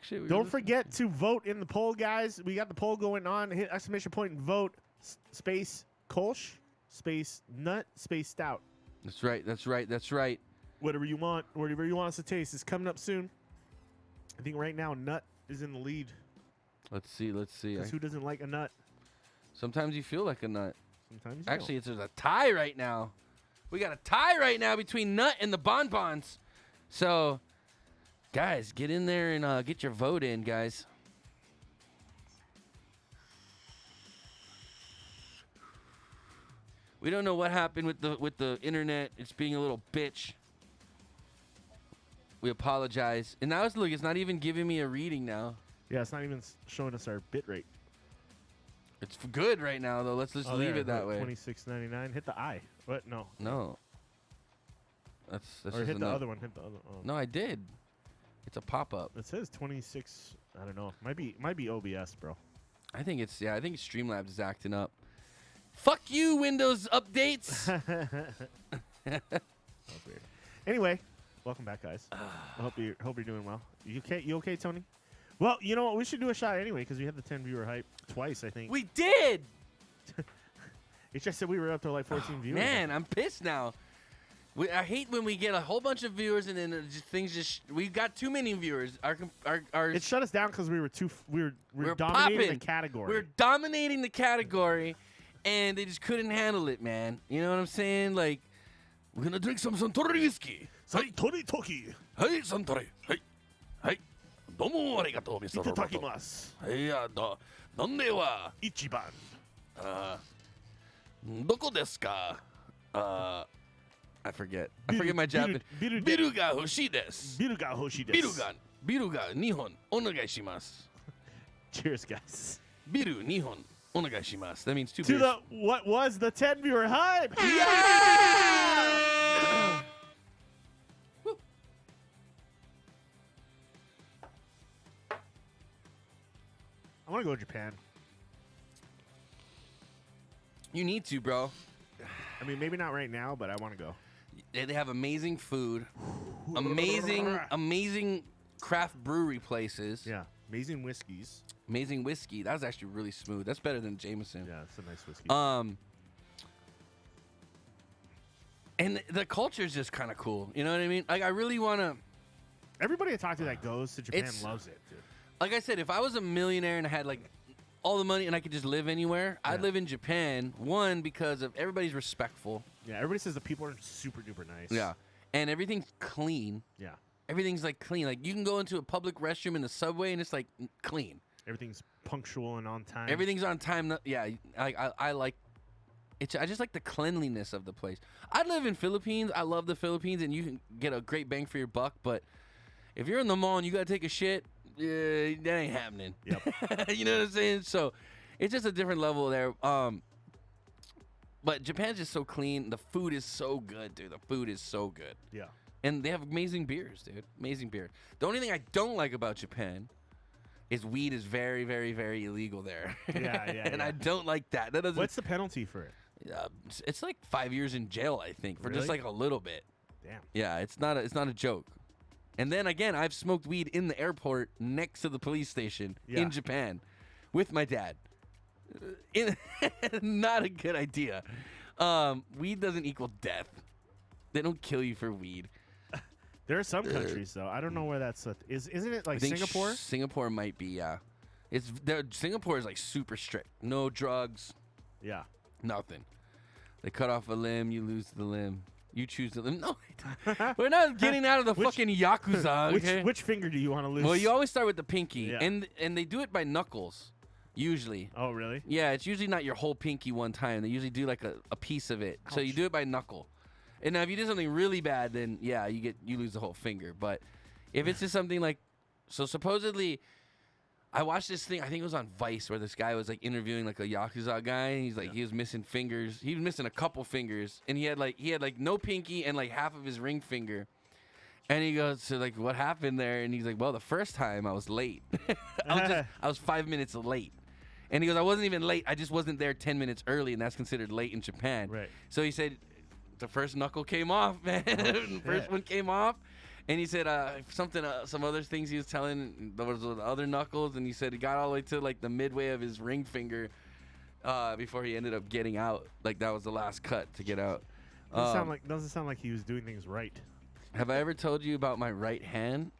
talk shit. Don't forget to vote in the poll, guys. We got the poll going on. Hit exclamation point and vote. Space Kolsch, space Nut, space Stout. That's right. That's right. That's right. Whatever you want us to taste is coming up soon. I think right now Nut is in the lead. Let's see. Let's see. Because who doesn't like a nut? Sometimes you feel like a nut. Sometimes you Actually, there's a tie right now. We got a tie right now between Nut and the Bonbons. So, guys, get in there and get your vote in, guys. We don't know what happened with the internet. It's being a little bitch. We apologize. And now look, it's not even giving me a reading now. Yeah, it's not even showing us our bit rate. It's good right now though. Let's just leave it that way. $26.99. Hit the I. What? No. No. That's or just hit the enough. other one. Hit the other. Oh. No, I did. It's a pop-up. It says 26. I don't know. Might be OBS, bro. I think it's Streamlabs is acting up. Fuck you, Windows updates. That's weird. Anyway, welcome back, guys. I hope you're doing well. You okay, Tony? Well, you know what? We should do a shot anyway because we had the 10 viewer hype twice, I think. We did. It's just that we were up to like 14 viewers. Man, I'm pissed now. I hate when we get a whole bunch of viewers and then we got too many viewers. It shut us down because we were dominating popping. the category. We were dominating the category, and they just couldn't handle it, man. You know what I'm saying? Like, we're gonna drink some Suntory whiskey. Suntory Toki. Hey, Suntory. Hey. Domo arigatou, Mr. Roboto. Itadakimasu. Hey, donde wa? Ichiban. Doko desu ka? I forget my Japanese. Biru ga hoshii desu. Biru ga hoshii desu. Biru ga nihon onegai shimasu. Cheers, guys. Biru nihon onegai shimasu. That means 2 to beers. What was the 10 viewer hype? Yeah! I want to go to Japan. You need to, bro. I mean, maybe not right now, but I want to go. They have amazing food, amazing craft brewery places. Yeah, amazing whiskeys. Amazing whiskey. That was actually really smooth. That's better than Jameson. Yeah, it's a nice whiskey. And the culture is just kind of cool. You know what I mean? Like, I really want to. Everybody I talk to that goes to Japan loves it, dude. Like I said, if I was a millionaire and I had like all the money and I could just live anywhere, I'd live in Japan. One, because of everybody's respectful. Yeah, everybody says the people are super duper nice. Yeah, and everything's clean. Yeah, everything's like clean. Like you can go into a public restroom in the subway and it's like clean. Everything's punctual and on time. Everything's on time. Yeah, I like it. I just like the cleanliness of the place. I live in Philippines. I love the Philippines, and you can get a great bang for your buck. But if you're in the mall and you gotta take a shit, that ain't happening. Yep. You know what I'm saying? So it's just a different level there. But Japan's just so clean. The food is so good, dude. The food is so good. Yeah. And they have amazing beers, dude. Amazing beer. The only thing I don't like about Japan is weed is very, very, very illegal there. Yeah. And I don't like that. That doesn't. What's the penalty for it? It's like 5 years in jail, I think, for just Really? like a little bit. Damn. Yeah, it's not a joke. And then again, I've smoked weed in the airport next to the police station in Japan with my dad. Not a good idea. Weed doesn't equal death. They don't kill you for weed. There are some countries though. I don't know where that's isn't it like Singapore? Singapore might be, yeah. Singapore is like super strict. No drugs. Yeah. Nothing. They cut off a limb, you lose the limb. You choose the limb. No, we're not getting out of the fucking Yakuza. Okay? Which finger do you want to lose? Well, you always start with the pinky, and they do it by knuckles, usually. Oh, really? Yeah, it's usually not your whole pinky one time. They usually do like a piece of it. Ouch. So you do it by knuckle. And now if you do something really bad, then yeah, you lose the whole finger. But if it's just something like, so supposedly, I watched this thing. I think it was on Vice where this guy was like interviewing like a Yakuza guy. And he's like he was missing fingers. He was missing a couple fingers, and he had like no pinky and like half of his ring finger. And he goes, so like, what happened there? And he's like, well, the first time I was late. I was 5 minutes late. And he goes, I wasn't even late. I just wasn't there 10 minutes early, and that's considered late in Japan. Right. So he said, the first knuckle came off, man. The first one came off. And he said something, some other things he was telling. There was the other knuckles, and he said he got all the way to like the midway of his ring finger before he ended up getting out. Like that was the last cut to get out. Doesn't sound like he was doing things right. Have I ever told you about my right hand?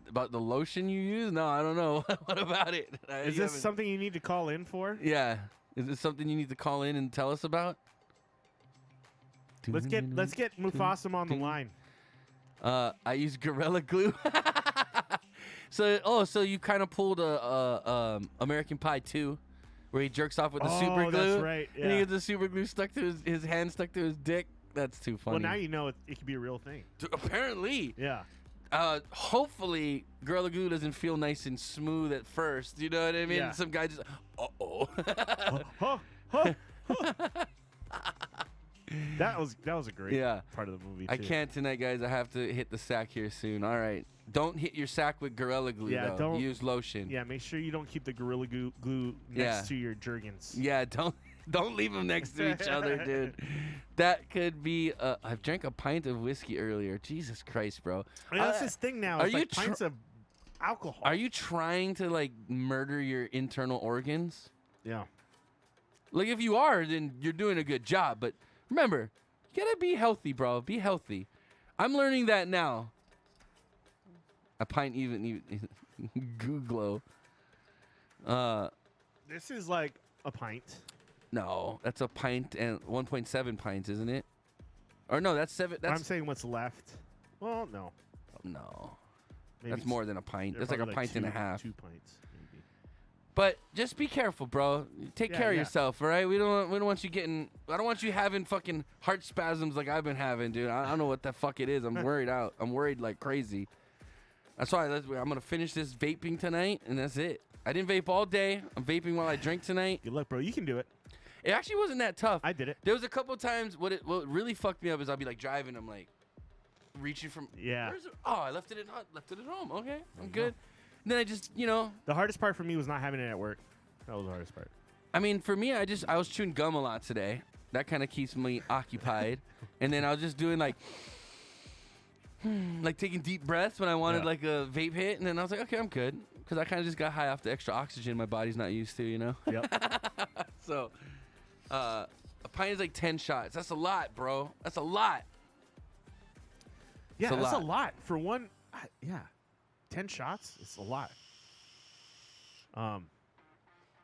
About the lotion you use? No, I don't know. What about it? Is this something you need to call in for? Yeah. Is this something you need to call in and tell us about? Let's get Mufasa on the line. I use Gorilla Glue. So you kind of pulled a American Pie 2, where he jerks off with the super glue. That's right. Yeah. And he gets the super glue stuck to his hand stuck to his dick. That's too funny. Well, now you know it could be a real thing. Apparently. Yeah. Hopefully, Gorilla Glue doesn't feel nice and smooth at first. You know what I mean? Yeah. Some guy just, That was a great part of the movie, too. I can't tonight, guys. I have to hit the sack here soon. All right. Don't hit your sack with Gorilla Glue, though. Don't use lotion. Yeah, make sure you don't keep the Gorilla Glue next to your Jergens. Yeah, don't leave them next to each other, dude. That could be. I've drank a pint of whiskey earlier. Jesus Christ, bro. I mean, that's this thing now. It's like pints of alcohol. Are you trying to like murder your internal organs? Yeah. Like if you are, then you're doing a good job. But remember, you gotta be healthy, bro. Be healthy. I'm learning that now. A pint even Googlo. This is like a pint. No, that's a pint and 1.7 pints, isn't it? Or no, that's 7. That's I'm saying what's left. Well, no. No. Maybe That's more than a pint. That's like a pint and a half. 2 pints, maybe. But just be careful, bro. Take care of yourself, all right? We don't want you getting. I don't want you having fucking heart spasms like I've been having, dude. I don't know what the fuck it is. I'm worried out. I'm worried like crazy. That's why I'm gonna finish this vaping tonight, and that's it. I didn't vape all day. I'm vaping while I drink tonight. Good luck, bro. You can do it. It actually wasn't that tough. I did it. There was a couple times. What really fucked me up is I'll be like driving. I'm like reaching from. Yeah. I left it at home. Okay, I'm good. And then I just The hardest part for me was not having it at work. That was the hardest part. I mean, for me, I was chewing gum a lot today. That kind of keeps me occupied. And then I was just doing like taking deep breaths when I wanted like a vape hit. And then I was like, okay, I'm good. Because I kind of just got high off the extra oxygen my body's not used to, Yep. So, a pint is like 10 shots. That's a lot, bro. That's a lot. Yeah, that's a lot. For one, 10 shots? It's a lot.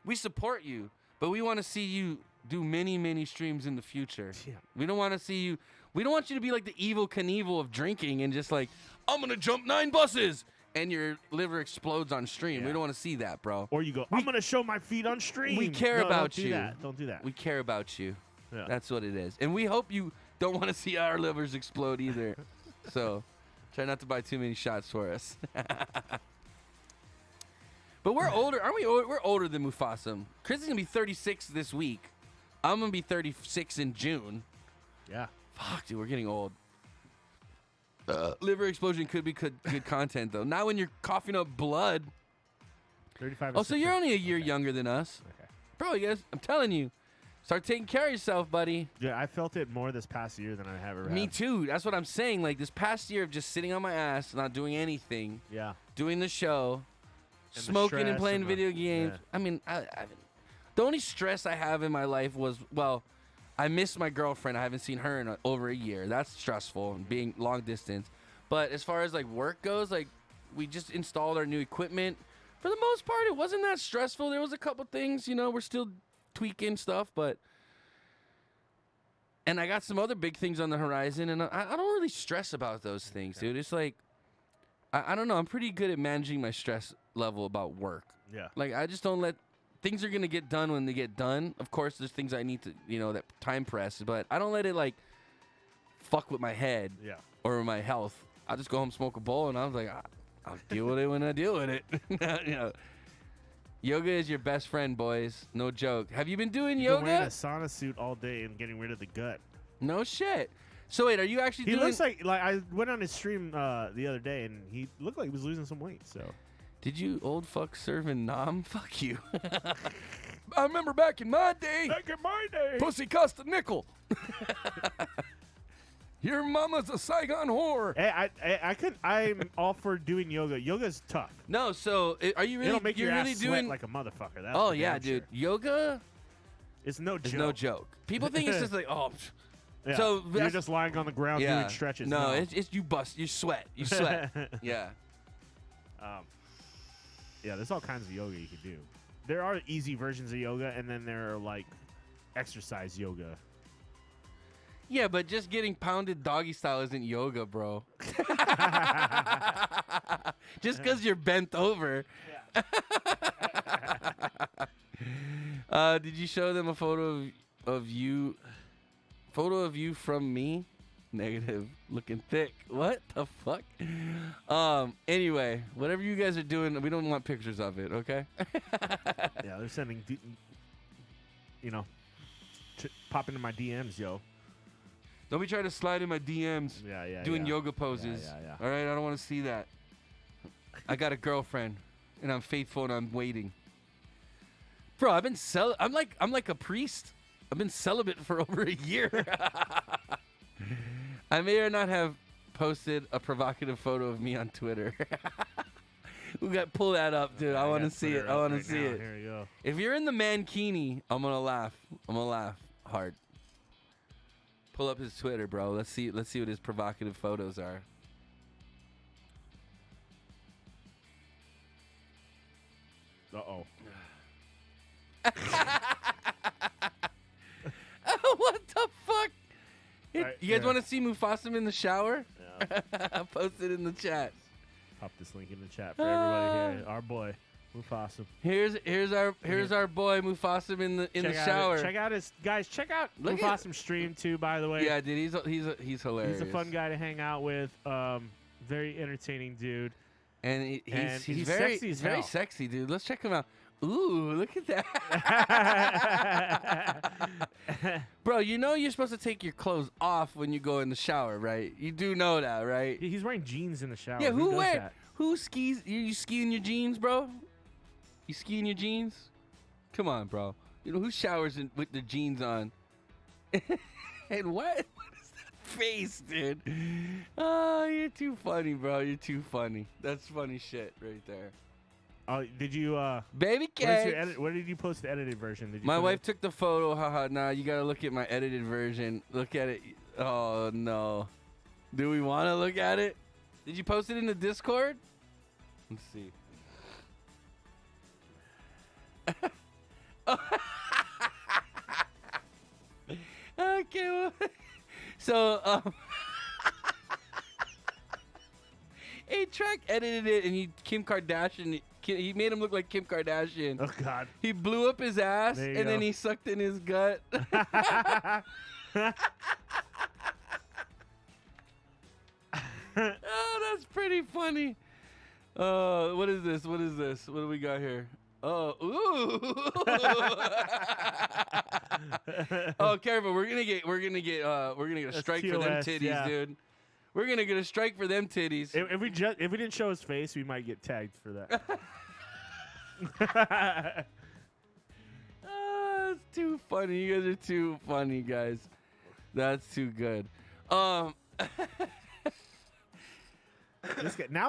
We support you, but we want to see you do many, many streams in the future. Yeah. We don't want to see you. We don't want you to be like the evil Knievel of drinking and just like, I'm going to jump 9 buses and your liver explodes on stream. Yeah. We don't want to see that, bro. Or you go, I'm going to show my feet on stream. We care about you. Don't do that. We care about you. Yeah. That's what it is. And we hope you don't want to see our livers explode either. So try not to buy too many shots for us. But we're older. Aren't we? We're older than Mufasa. Chris is going to be 36 this week. I'm going to be 36 in June. Yeah. Fuck, dude, we're getting old. Liver explosion could be good content, though. Not when you're coughing up blood. 35. Oh, so you're only a year younger than us. Okay. Bro, you guys, I'm telling you. Start taking care of yourself, buddy. Yeah, I felt it more this past year than I have ever Me had. too. That's what I'm saying. Like, this past year of just sitting on my ass, not doing anything. Yeah. Doing the show. And Smoking and playing video games. Yeah. I mean, the only stress I have in my life was, well, I miss my girlfriend. I haven't seen her in over a year. That's stressful and being long distance. But as far as like work goes, like we just installed our new equipment. For the most part, it wasn't that stressful. There was a couple things, we're still tweaking stuff, and I got some other big things on the horizon, and I don't really stress about those things, dude. It's like, I don't know. I'm pretty good at managing my stress level about work. Yeah. Like, I just don't let things are going to get done when they get done. Of course, there's things I need to, that time press, but I don't let it, like, fuck with my head or my health. I'll just go home, smoke a bowl, and I was like, I'll deal with it when I deal with it. Yoga is your best friend, boys. No joke. Have you been doing yoga? Been wearing a sauna suit all day and getting rid of the gut. No shit. So wait, are you actually doing... He looks like I went on his stream the other day, and he looked like he was losing some weight, so... Did you old fuck serving nom? Fuck you. I remember back in my day. Back in my day. Pussy cost a nickel. Your mama's a Saigon whore. Hey, I'm all for doing yoga. Yoga's tough. No, so are you really? It'll make you're your really ass doing sweat like a motherfucker. That's oh for yeah, damn dude. sure. Yoga It's no joke. is no joke. People think it's just like Yeah. So you're just lying on the ground doing stretches. No, it's you bust. You sweat. You sweat. Yeah. Yeah, there's all kinds of yoga you can do. There are easy versions of yoga, and then there are like exercise yoga. Yeah, but just getting pounded doggy style isn't yoga, bro. Just because you're bent over. Yeah. Did you show them a photo of you? Photo of you from me? Negative. Looking thick. What the fuck? Anyway, whatever you guys are doing, we don't want pictures of it, okay? Yeah, they're sending, pop into my DMs, yo. Don't be trying to slide in my DMs. Yeah. Doing yoga poses. Yeah. All right, I don't want to see that. I got a girlfriend, and I'm faithful, and I'm waiting. Bro, I've been I'm like a priest. I've been celibate for over a year. I may or not have posted a provocative photo of me on Twitter. Pull that up, dude. I want to see it. I want to see it. Here we go. If you're in the mankini, I'm gonna laugh. I'm gonna laugh hard. Pull up his Twitter, bro. Let's see what his provocative photos are. Uh-oh. What the fuck? Right, you guys want to see Mufasa in the shower? Yeah. Post it in the chat. Pop this link in the chat for everybody here. Our boy, Mufasa. Here's our boy Mufasa in the shower. Check out Mufasa's stream too, by the way. Yeah, dude, he's hilarious. He's a fun guy to hang out with. Very entertaining dude. And he's sexy as he's very hell. sexy, dude. Let's check him out. Ooh, look at that. Bro, you know you're supposed to take your clothes off when you go in the shower, right? You do know that, right? He's wearing jeans in the shower. Yeah, Who does that? who skis? You ski in your jeans, bro? You ski in your jeans? Come on, bro. You know who showers with their jeans on? And what is that face, dude? Oh, you're too funny, bro. You're too funny. That's funny shit right there. Did you Baby cakes. What did you post the edited version? Did you My wife took the photo. Haha. Nah, you gotta look at my edited version. Look at it. Oh no. Do we want to look at it? Did you post it in the Discord? Let's see. Okay. Well, so A-Track edited it, and Kim Kardashian. He made him look like Kim Kardashian. Oh God. He blew up his ass, There you and go. then he sucked in his gut. Oh, that's pretty funny. What is this? What is this? What do we got here? Oh, ooh. Oh, careful. We're gonna get a strike for them TOS, titties, yeah. dude. We're gonna get a strike for them titties. If we didn't show his face, we might get tagged for that. Oh, it's too funny. You guys are too funny, guys. That's too good. Now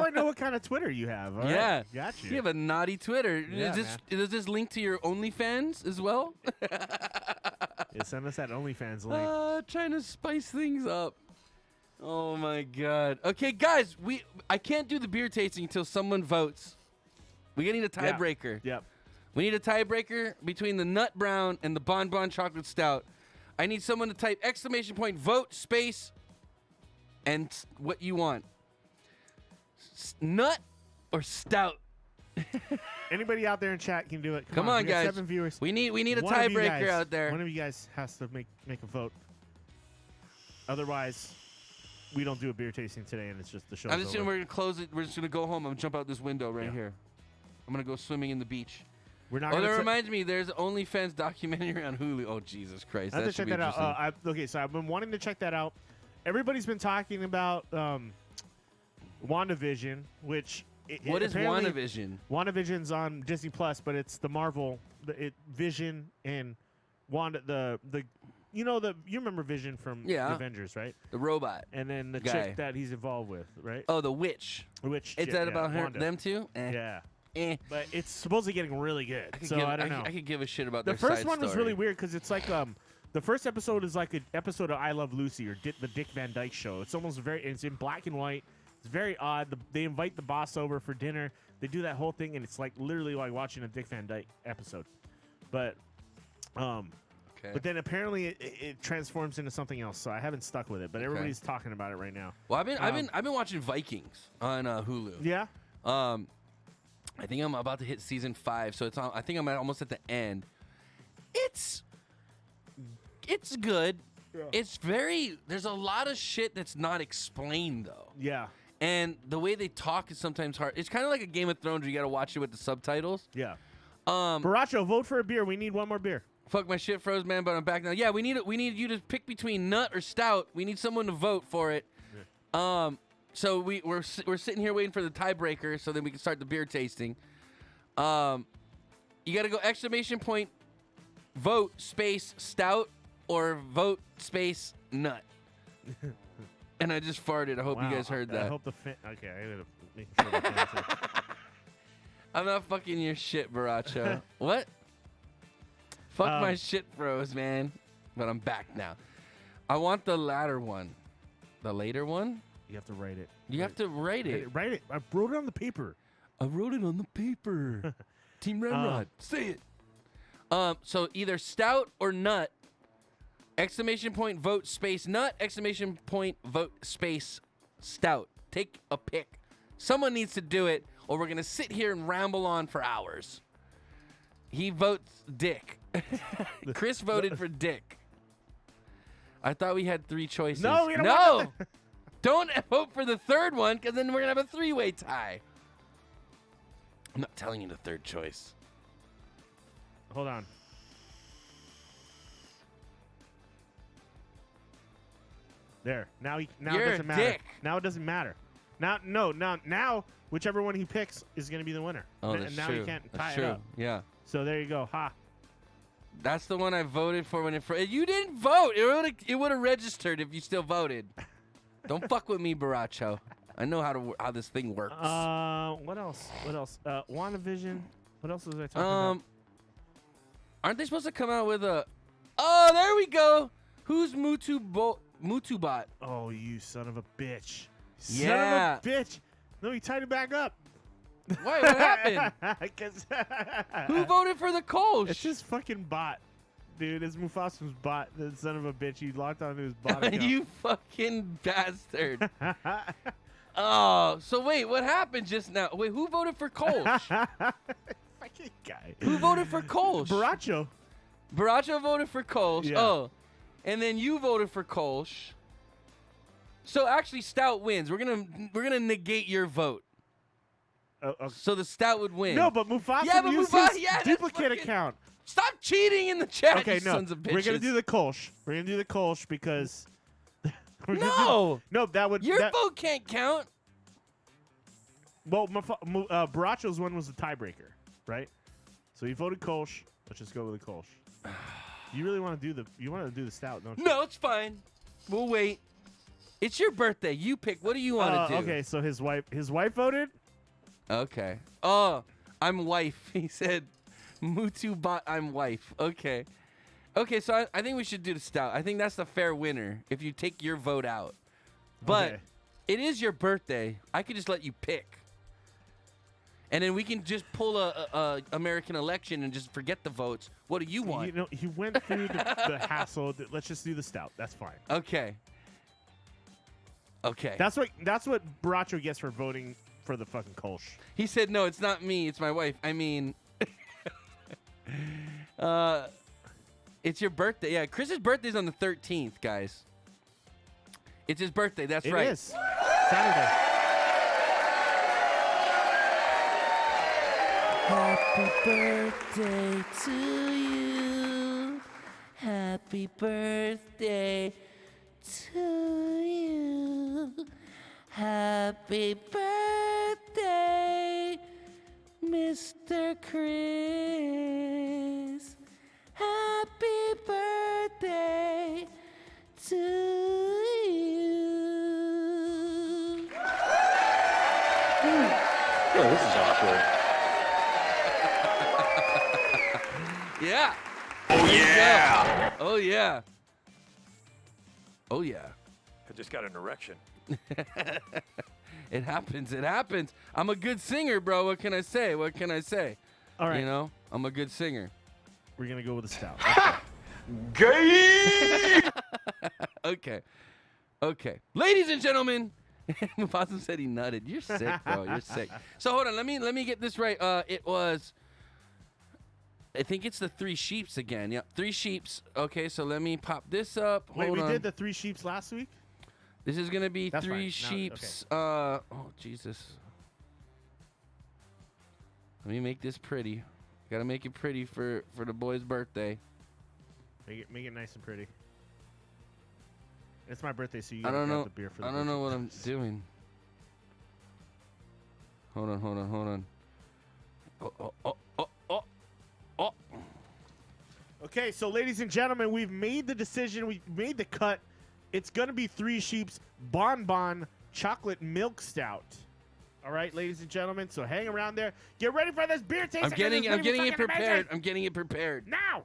I know what kind of Twitter you have. All right. Yeah. Got you. You have a naughty Twitter. Yeah, Does this link to your OnlyFans as well? Yeah, send us that OnlyFans link. Trying to spice things up. Oh my God. Okay, guys, I can't do the beer tasting until someone votes. We need a tiebreaker. Yep. We need a tiebreaker between the Nut Brown and the Bon Bon Chocolate Stout. I need someone to type !vote space and what you want. Nut or Stout? Anybody out there in chat can do it. Come on, we got guys. 7 viewers. We need a One of you tiebreaker guys- out there. One of you guys has to make a vote. Otherwise, we don't do a beer tasting today, and it's just the show. I'm just we're gonna close it. We're just gonna go home. I'm gonna jump out this window right here. I'm gonna go swimming in the beach. We're not. Oh, gonna that reminds me. There's an OnlyFans documentary on Hulu. Oh, Jesus Christ! I have That to should check be that out. interesting. Okay, so I've been wanting to check that out. Everybody's been talking about WandaVision, which What is apparently WandaVision? WandaVision's on Disney Plus, but it's the Marvel, Vision and Wanda, the you remember Vision from the Avengers, right? The robot. And then the guy. chick that he's involved with, right? Oh, the witch. The witch. Is chick, that about Wanda. them too? Yeah. But it's supposedly getting really good. I don't know. I could give a shit about the their first side one was story. really weird because it's like the first episode is like an episode of I Love Lucy or the Dick Van Dyke Show. It's almost it's in black and white. It's very odd. They invite the boss over for dinner. They do that whole thing, and it's like literally like watching a Dick Van Dyke episode. But but then apparently it transforms into something else. So I haven't stuck with it, but everybody's talking about it right now. Well, I've been watching Vikings on Hulu. Yeah. I think I'm about to hit season 5, so I think I'm almost at the end. It's good. Yeah. There's a lot of shit that's not explained though. Yeah. And the way they talk is sometimes hard. It's kind of like a Game of Thrones where you got to watch it with the subtitles. Yeah. Baracho, vote for a beer. We need one more beer. Fuck, my shit froze, man, but I'm back now. Yeah, we need you to pick between nut or stout. We need someone to vote for it. Yeah. So we're sitting here waiting for the tiebreaker so then we can start the beer tasting. You got to go exclamation point, vote space stout or vote space nut. And I just farted. I hope you guys heard that. I hope okay, I gotta make sure the I'm not fucking your shit, Baracho. What? Fuck my shit froze, man. But I'm back now. I want the latter one. The later one? You have to write it. You have to write it. Write it. I wrote it on the paper. I wrote it on the paper. Team Ramrod. Say it. So either stout or nut. Exclamation point, vote space nut. Exclamation point, vote space stout. Take a pick. Someone needs to do it, or we're going to sit here and ramble on for hours. He votes Dick. Chris voted for Dick. I thought we had 3 choices. No, we don't want Don't vote for the third one, because then we're going to have a 3-way tie. I'm not telling you the third choice. Hold on. There. Now it doesn't matter. Dick. Now it doesn't matter. Now whichever one he picks is going to be the winner. Oh, that's and now true. you can't tie That's it true. up. Yeah. So there you go. Ha. That's the one I voted for when you didn't vote. It would have registered if you still voted. Don't fuck with me, Baracho. I know how this thing works. What else? WandaVision. What else was I talking about? Aren't they supposed to come out with a? Oh, there we go. Who's Mutubot? Oh, you son of a bitch. Yeah. Son of a bitch. No, he tied it back up. Why? What happened? Who voted for the Kolsch? It's his fucking bot. Dude, it's Mufasa's bot. The son of a bitch. He locked onto his bot account. You fucking bastard. Oh, so wait, what happened just now? Wait, who voted for Kolsch? Fucking guy. Who voted for Kolsch? Baracho. Baracho voted for Kolsch. Yeah. Oh, and then you voted for Kolsch. So actually, Stout wins. We're gonna negate your vote. Okay. So the Stout would win. No, but Mufasa used his duplicate account. Stop cheating in the chat, Okay, you no. sons of bitches. We're gonna do the Kolsch because. No, that would your vote can't count. Well, Baracho's one was the tiebreaker, right? So he voted Kolsch. Let's just go with the Kolsch. You really want to do the Stout, don't you? No, it's fine. We'll wait. It's your birthday. You pick. What do you want to do? Okay, so his wife voted. Okay. Oh, I'm wife. He said, Mutubot, I'm wife. Okay. Okay, so I think we should do the Stout. I think that's the fair winner if you take your vote out. But it is your birthday. I could just let you pick. And then we can just pull a American election and just forget the votes. What do you want? You know, he went through the hassle. Let's just do the Stout. That's fine. Okay. Okay. That's what Baracho gets for voting for the fucking Kolsch. He said, no, it's not me. It's my wife. I mean, it's your birthday. Yeah, Chris's birthday's on the 13th, guys. It's his birthday. That's right. It is. Saturday. Happy birthday to you. Happy birthday to you. Happy birthday, Mr. Chris. Happy birthday to you. Oh, this is awkward. Yeah. Oh, yeah. Oh, yeah. Oh, yeah. I just got an erection. It happens. It happens. I'm a good singer, bro. What can I say? What can I say? All right. You know, I'm a good singer. We're going to go with a stout. Gay! Okay. Okay. Ladies and gentlemen, Mufasa said he nutted. You're sick, bro. You're sick. So hold on. Let me get this right. It was, I think it's the Three Sheeps again. Yeah, Three Sheeps. Okay, so let me pop this up. Wait, Hold we on. did the 3 sheeps last week? This is gonna be That's Three fine. No, Sheeps. Oh Jesus. Let me make this pretty. Gotta make it pretty for the boy's birthday. Make it nice and pretty. It's my birthday, so you I gotta don't grab know. the beer for the I don't know what I'm birthday. doing. Hold on. Oh. Okay, so ladies and gentlemen, we've made the decision. We made the cut. It's gonna be Three Sheeps Bonbon Chocolate Milk Stout. All right, ladies and gentlemen. So hang around there. Get ready for this beer tasting. I'm getting it Amazing. prepared. I'm getting it prepared. Now.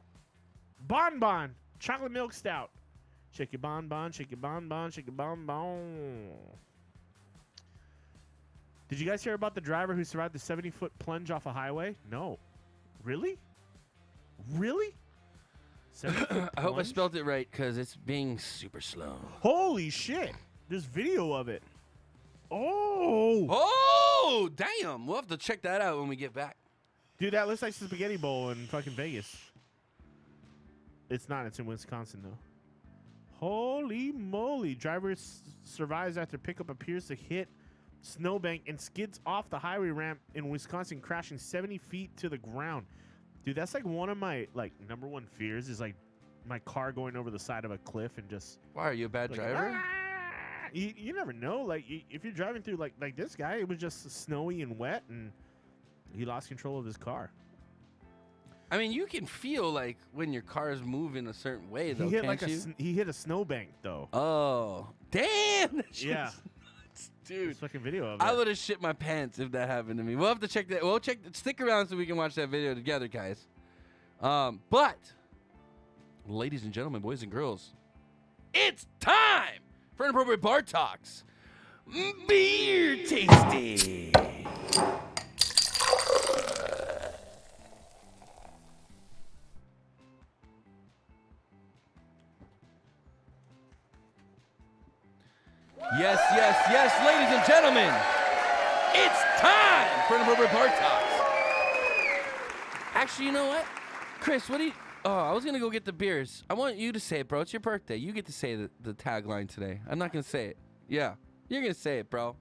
Bonbon Chocolate Milk Stout. Shake your bonbon, shake your bonbon, shake your bonbon. Did you guys hear about the driver who survived the 70-foot plunge off a highway? No. Really? Really? 70-foot I hope I plunge? spelled it right because it's being super slow. Holy shit. There's video of it. Oh. Oh, damn. We'll have to check that out when we get back. Dude, that looks like a spaghetti bowl in fucking Vegas. It's not. It's in Wisconsin, though. Holy moly. Driver survives after pickup appears to hit snowbank and skids off the highway ramp in Wisconsin, crashing 70 feet to the ground. Dude, that's like one of my number one fears is like my car going over the side of a cliff and just... Why, are you a bad like, driver? You never know. Like, if you're driving through like this guy, it was just snowy and wet, and he lost control of his car. I mean, you can feel like when your car is moving a certain way, though, He hit can't like you? he hit a snowbank though. Oh, damn! That shit Yeah. was nuts, dude. There's fucking video of it. I would have shit my pants if that happened to me. We'll have to check that. We'll check. Stick around so we can watch that video together, guys. But, ladies and gentlemen, boys and girls, it's time for Inappropriate Bar Talks. Beer tasting. Yes, ladies and gentlemen, it's time for Inappropriate Bar Talks. Actually, you know what? Chris, what do you... Oh, I was going to go get the beers. I want you to say it, bro. It's your birthday. You get to say the tagline today. I'm not going to say it. Yeah, you're going to say it, bro.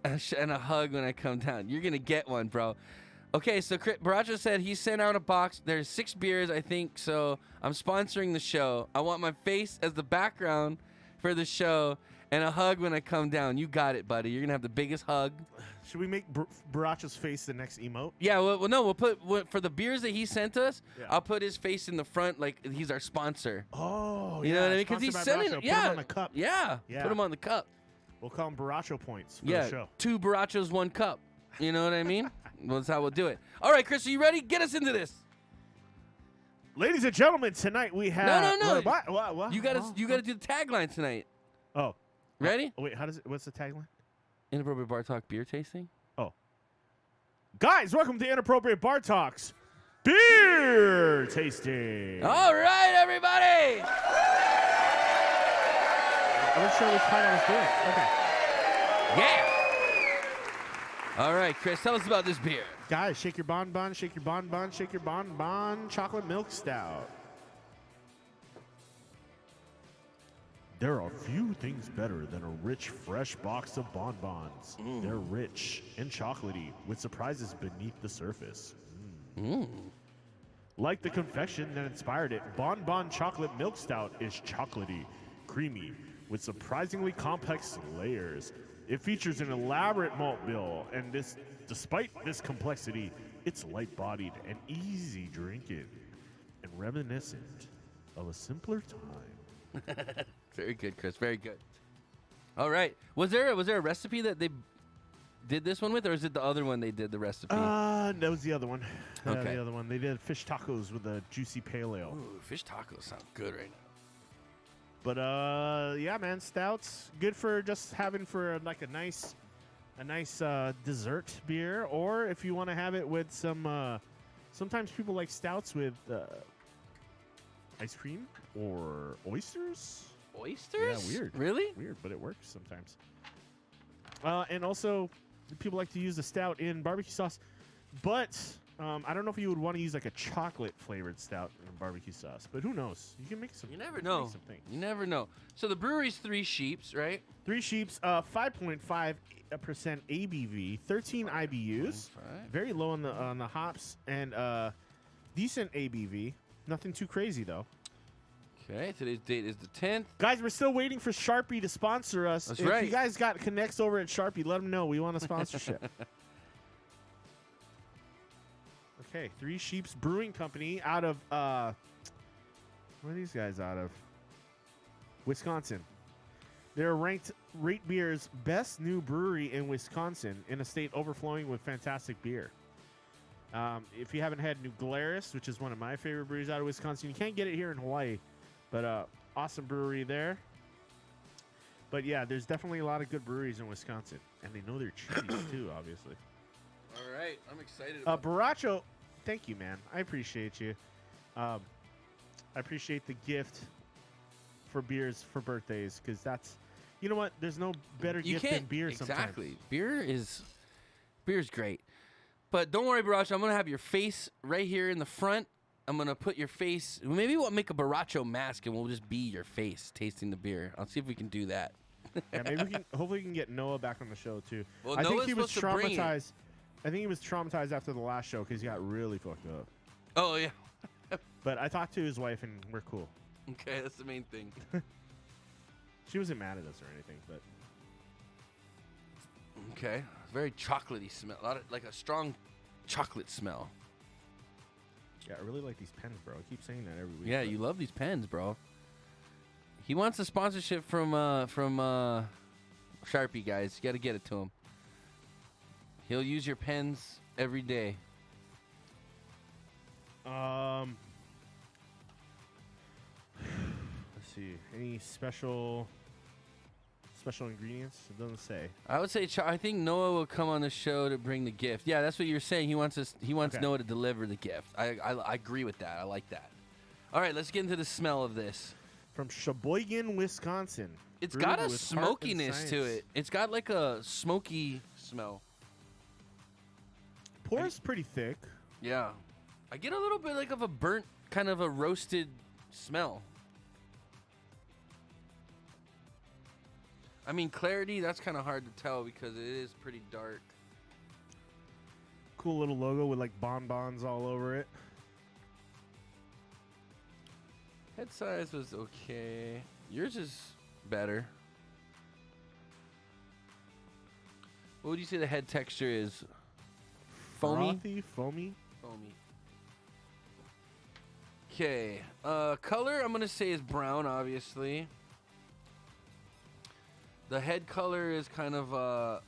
And a hug when I come down. You're going to get one, bro. Okay, so Baracho said he sent out a box. There's 6 beers, I think, so I'm sponsoring the show. I want my face as the background for the show and a hug when I come down. You got it, buddy. You're going to have the biggest hug. Should we make Baracho's face the next emote? Yeah, well, no, we'll put for the beers that he sent us. Yeah. I'll put his face in the front like he's our sponsor. Oh, You know what I mean? Because he's sponsored by sending, Baracho. yeah, Put him on the cup. yeah, Yeah. put him on the cup. We'll call him Baracho points for Yeah, the show. 2 Barachos, 1 cup. You know what I mean? Well, that's how we'll do it. All right, Chris, are you ready? Get us into this. Ladies and gentlemen, tonight we have... No. What? You gotta do the tagline tonight. Oh. Ready? Oh, wait, what's the tagline? Inappropriate Bar Talk beer tasting. Oh. Guys, welcome to Inappropriate Bar Talks Beer Tasting. All right, everybody. I wasn't sure which part I was doing. Okay. Yeah. All right, Chris, tell us about this beer. Guys, shake your bonbon, shake your bonbon, shake your bonbon. Chocolate milk stout. There are few things better than a rich, fresh box of bonbons. They're rich and chocolatey with surprises beneath the surface. Like the confection that inspired it, Bonbon Chocolate Milk Stout is chocolatey, creamy, with surprisingly complex layers. It features an elaborate malt bill, and despite this complexity, it's light-bodied and easy drinking. and reminiscent of a simpler time. Very good, Chris. Very good. All right. Was there a recipe that they did this one with, or is it the other one they did the recipe? That was the other one. Okay. The other one. They did fish tacos with a juicy pale ale. Ooh, fish tacos sound good right now. But yeah, man, stouts good for just having for like a nice dessert beer, or if you want to have it with some. Sometimes people like stouts with ice cream or oysters. Oysters? Yeah, weird. Really? Weird, but it works sometimes. And also, people like to use the stout in barbecue sauce, but I don't know if you would want to use like a chocolate flavored stout in barbecue sauce. But who knows? You can make some. You never know. You never know. So the brewery's Three Sheeps, right? Three Sheeps, 5.5% ABV, 13 IBUs, very low on the hops, and decent ABV. Nothing too crazy though. Okay, today's date is the 10th. Guys, we're still waiting for Sharpie to sponsor us. That's if right. you guys got connects over at Sharpie, let them know. We want a sponsorship. Okay, Three Sheeps Brewing Company out of, where are these guys out of? Wisconsin. They're ranked Rate Beer's best new brewery in Wisconsin, in a state overflowing with fantastic beer. If you haven't had New Glarus, which is one of my favorite breweries out of Wisconsin, you can't get it here in Hawaii. But awesome brewery there. But yeah, there's definitely a lot of good breweries in Wisconsin. And they know their cheese too, obviously. All right, I'm excited. Baracho, thank you, man. I appreciate you. I appreciate the gift for beers for birthdays, because that's, you know what? There's no better gift than beer sometimes. Exactly. Beer's great. But don't worry, Baracho. I'm going to have your face right here in the front. I'm going to put your face. Maybe we'll make a Baracho mask and we'll just be your face tasting the beer. I'll see if we can do that. Yeah, maybe we can. Hopefully, we can get Noah back on the show too. Well, I think Noah's he was supposed to bring it. traumatized. I think he was traumatized after the last show because he got really fucked up. Oh, yeah. But I talked to his wife and we're cool. Okay, that's the main thing. She wasn't mad at us or anything, but Okay. Very chocolatey smell. Like a strong chocolate smell. yeah, I really like these pens, bro. I keep saying that every week. Yeah, but you love these pens, bro. He wants a sponsorship from Sharpie, guys. You got to get it to him. He'll use your pens every day. Let's see. Any special ingredients? It doesn't say. I would say I think Noah will come on the show to bring the gift. Yeah, that's what you're saying. He wants Okay. Noah to deliver the gift. I agree with that. I like that. All right, let's get into the smell of this. From Sheboygan, Wisconsin. It's Brewed got a with heart and smokiness to science. it. It's got like a smoky smell. Pours pretty thick. Yeah. I get a little bit like of a burnt, kind of a roasted smell. I mean, clarity, that's kind of hard to tell because it is pretty dark. Cool little logo with like bonbons all over it. Head size was okay. Yours is better. What would you say the head texture is? Foamy? Frothy, foamy. Foamy. Okay. Color, I'm going to say is brown, obviously. The head color is kind of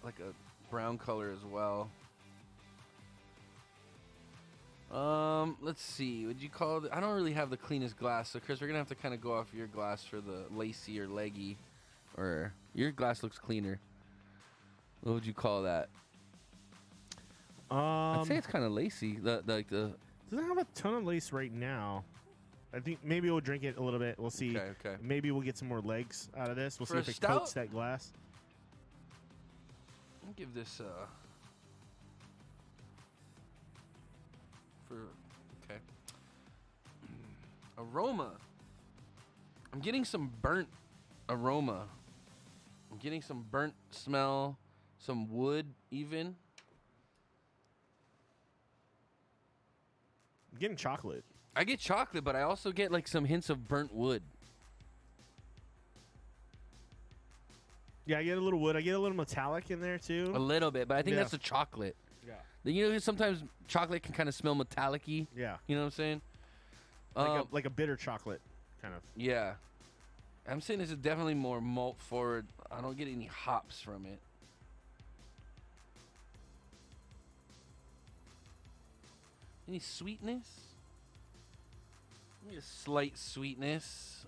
like a brown color as well. Let's see. Would you call it? I don't really have the cleanest glass, so Chris, we're gonna have to kind of go off your glass for the lacy or leggy, or your glass looks cleaner. What would you call that? I'd say it's kind of lacy. The Doesn't have a ton of lace right now. I think maybe we'll drink it a little bit. We'll see. Okay. Maybe we'll get some more legs out of this. We'll For see a if it stout? coats that glass. I'll give this okay. Aroma. I'm getting some burnt aroma. I'm getting some burnt smell, some wood even. I'm getting chocolate. I get chocolate, but I also get like some hints of burnt wood. Yeah, I get a little wood. I get a little metallic in there too. A little bit, but I think Yeah. that's the chocolate. Yeah. You know, sometimes chocolate can kind of smell metallic-y. Yeah. You know what I'm saying? Like a bitter chocolate kind of. Yeah. I'm saying this is definitely more malt forward. I don't get any hops from it. Any sweetness? Maybe a slight sweetness.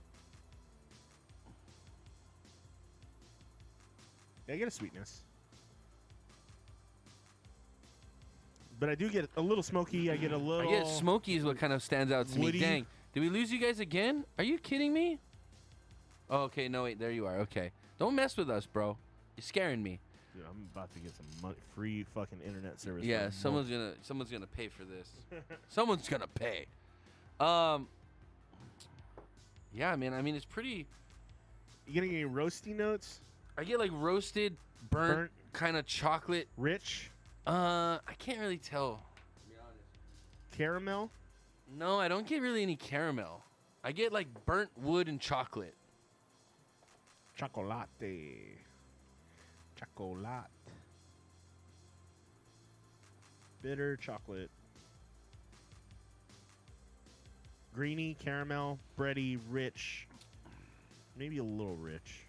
Yeah, I get a sweetness. But I do get a little smoky. I get a little... I get smoky is what kind of stands out to woody. me. Dang. Did we lose you guys again? Are you kidding me? Oh, okay. No, wait. There you are. Okay. Don't mess with us, bro. You're scaring me. Dude, I'm about to get some free fucking internet service. Yeah, someone's gonna pay for this. Someone's gonna pay. Yeah, man. I mean, it's pretty... You getting any roasty notes? I get like roasted, burnt. Kind of chocolate. Rich? I can't really tell. To be honest. Caramel? No, I don't get really any caramel. I get like burnt wood and chocolate. Chocolate. Chocolate. Bitter chocolate. Greeny, caramel, bready, rich. Maybe a little rich.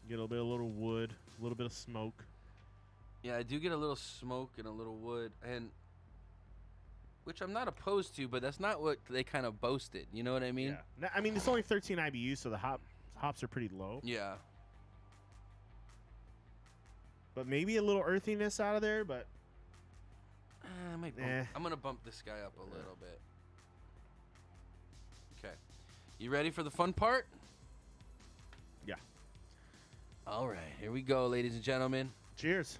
Get a little wood, a little bit of smoke. Yeah, I do get a little smoke and a little wood, and which I'm not opposed to, but that's not what they kind of boasted. You know what I mean? Yeah. I mean, it's only 13 IBU, so the hops are pretty low. Yeah. But maybe a little earthiness out of there, but... I might bump, I'm going to bump this guy up a little bit. Okay. You ready for the fun part? Yeah. All right. Here we go, ladies and gentlemen. Cheers.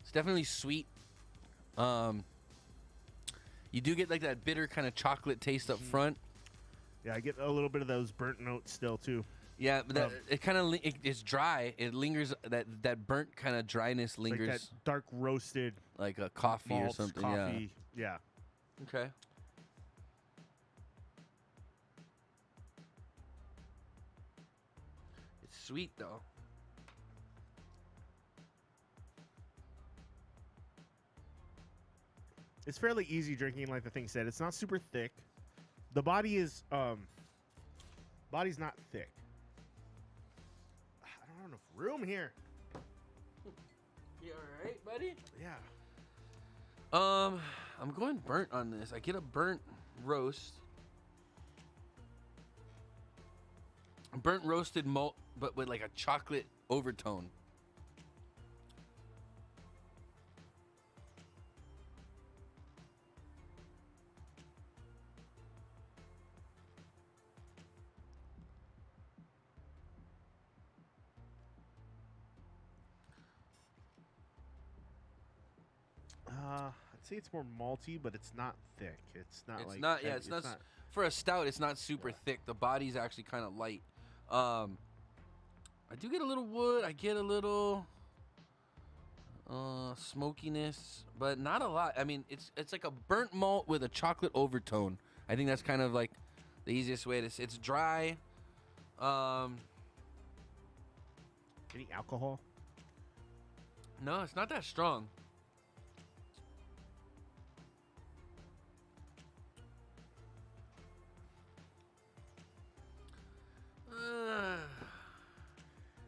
It's definitely sweet. You do get like that bitter kind of chocolate taste up front. Yeah, I get a little bit of those burnt notes still, too. Yeah, but it kind of it's dry. It lingers. That burnt kind of dryness lingers. Like that dark roasted, like a coffee malts, or something. Coffee. Yeah. Okay. It's sweet though. It's fairly easy drinking, like the thing said. It's not super thick. The body is body's not thick. I don't have enough room here. You all right, buddy? Yeah. I'm going burnt on this. I get a burnt roast. Burnt roasted malt, but with like a chocolate overtone. I'd say it's more malty, but it's not thick. It's not It's like not. Yeah, it's not. For a stout, it's not super thick. The body's actually kind of light. I do get a little wood. I get a little smokiness, but not a lot. I mean, it's like a burnt malt with a chocolate overtone. I think that's kind of like the easiest way to say. It's dry. Any alcohol? No, it's not that strong.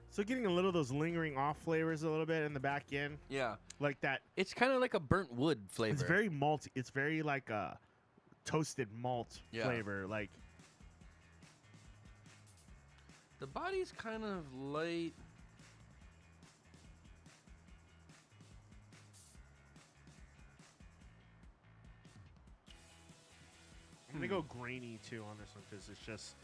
So getting a little of those lingering off flavors a little bit in the back end. Yeah. Like that. It's kind of like a burnt wood flavor. It's very malty. It's very like a toasted malt Yeah. flavor. Like the body's kind of light. I'm gonna go grainy too on this one because it's just,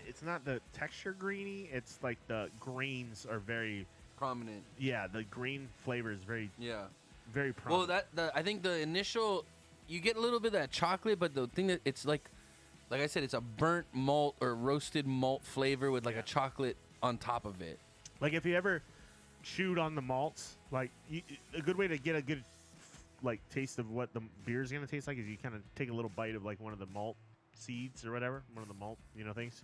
it's not the texture greeny. It's like the grains are very Prominent. Yeah, the green flavor is very Yeah. very prominent. Well, I think the initial, you get a little bit of that chocolate, but the thing that it's like I said, it's a burnt malt or roasted malt flavor with like a chocolate on top of it. Like if you ever chewed on the malts, like a good way to get a good like taste of what the beer is gonna taste like is you kind of take a little bite of like one of the malt seeds or whatever, one of the malt things,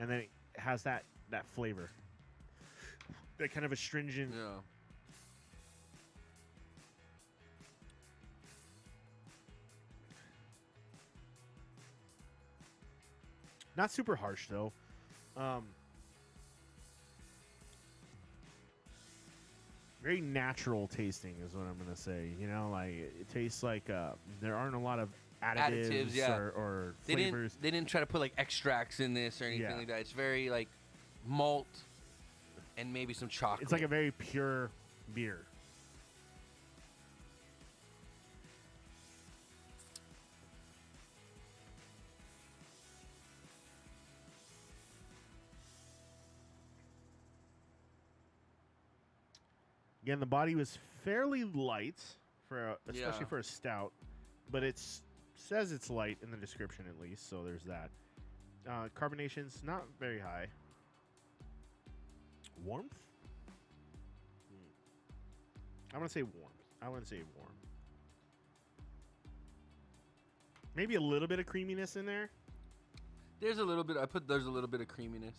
and then it has that flavor, that kind of astringent, Not super harsh though. Very natural tasting is what I'm gonna say. You know, like it tastes like there aren't a lot of additives yeah. or They flavors. didn't try to put like extracts in this or anything Yeah. like that. It's very like malt and maybe some chocolate. It's like a very pure beer. Again, the body was fairly light especially for a stout, but it says it's light in the description at least, so there's that. Carbonation's not very high. Warmth? I'm gonna say warm. I wouldn't say warm. Maybe a little bit of creaminess in there. There's a little bit. There's a little bit of creaminess.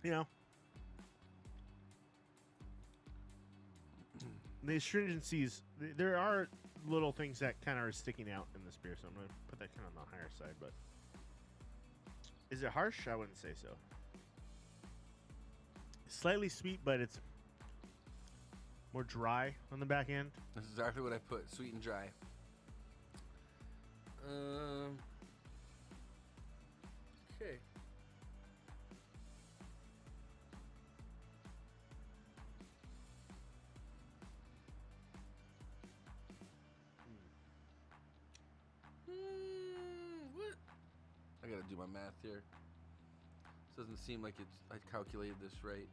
You know. The astringencies, there are little things that kind of are sticking out in this beer, so I'm going to put that kind of on the higher side. But is it harsh? I wouldn't say so. Slightly sweet, but it's more dry on the back end. That's exactly what I put. Sweet and dry. Okay. What? I gotta do my math here. This doesn't seem like I calculated this right.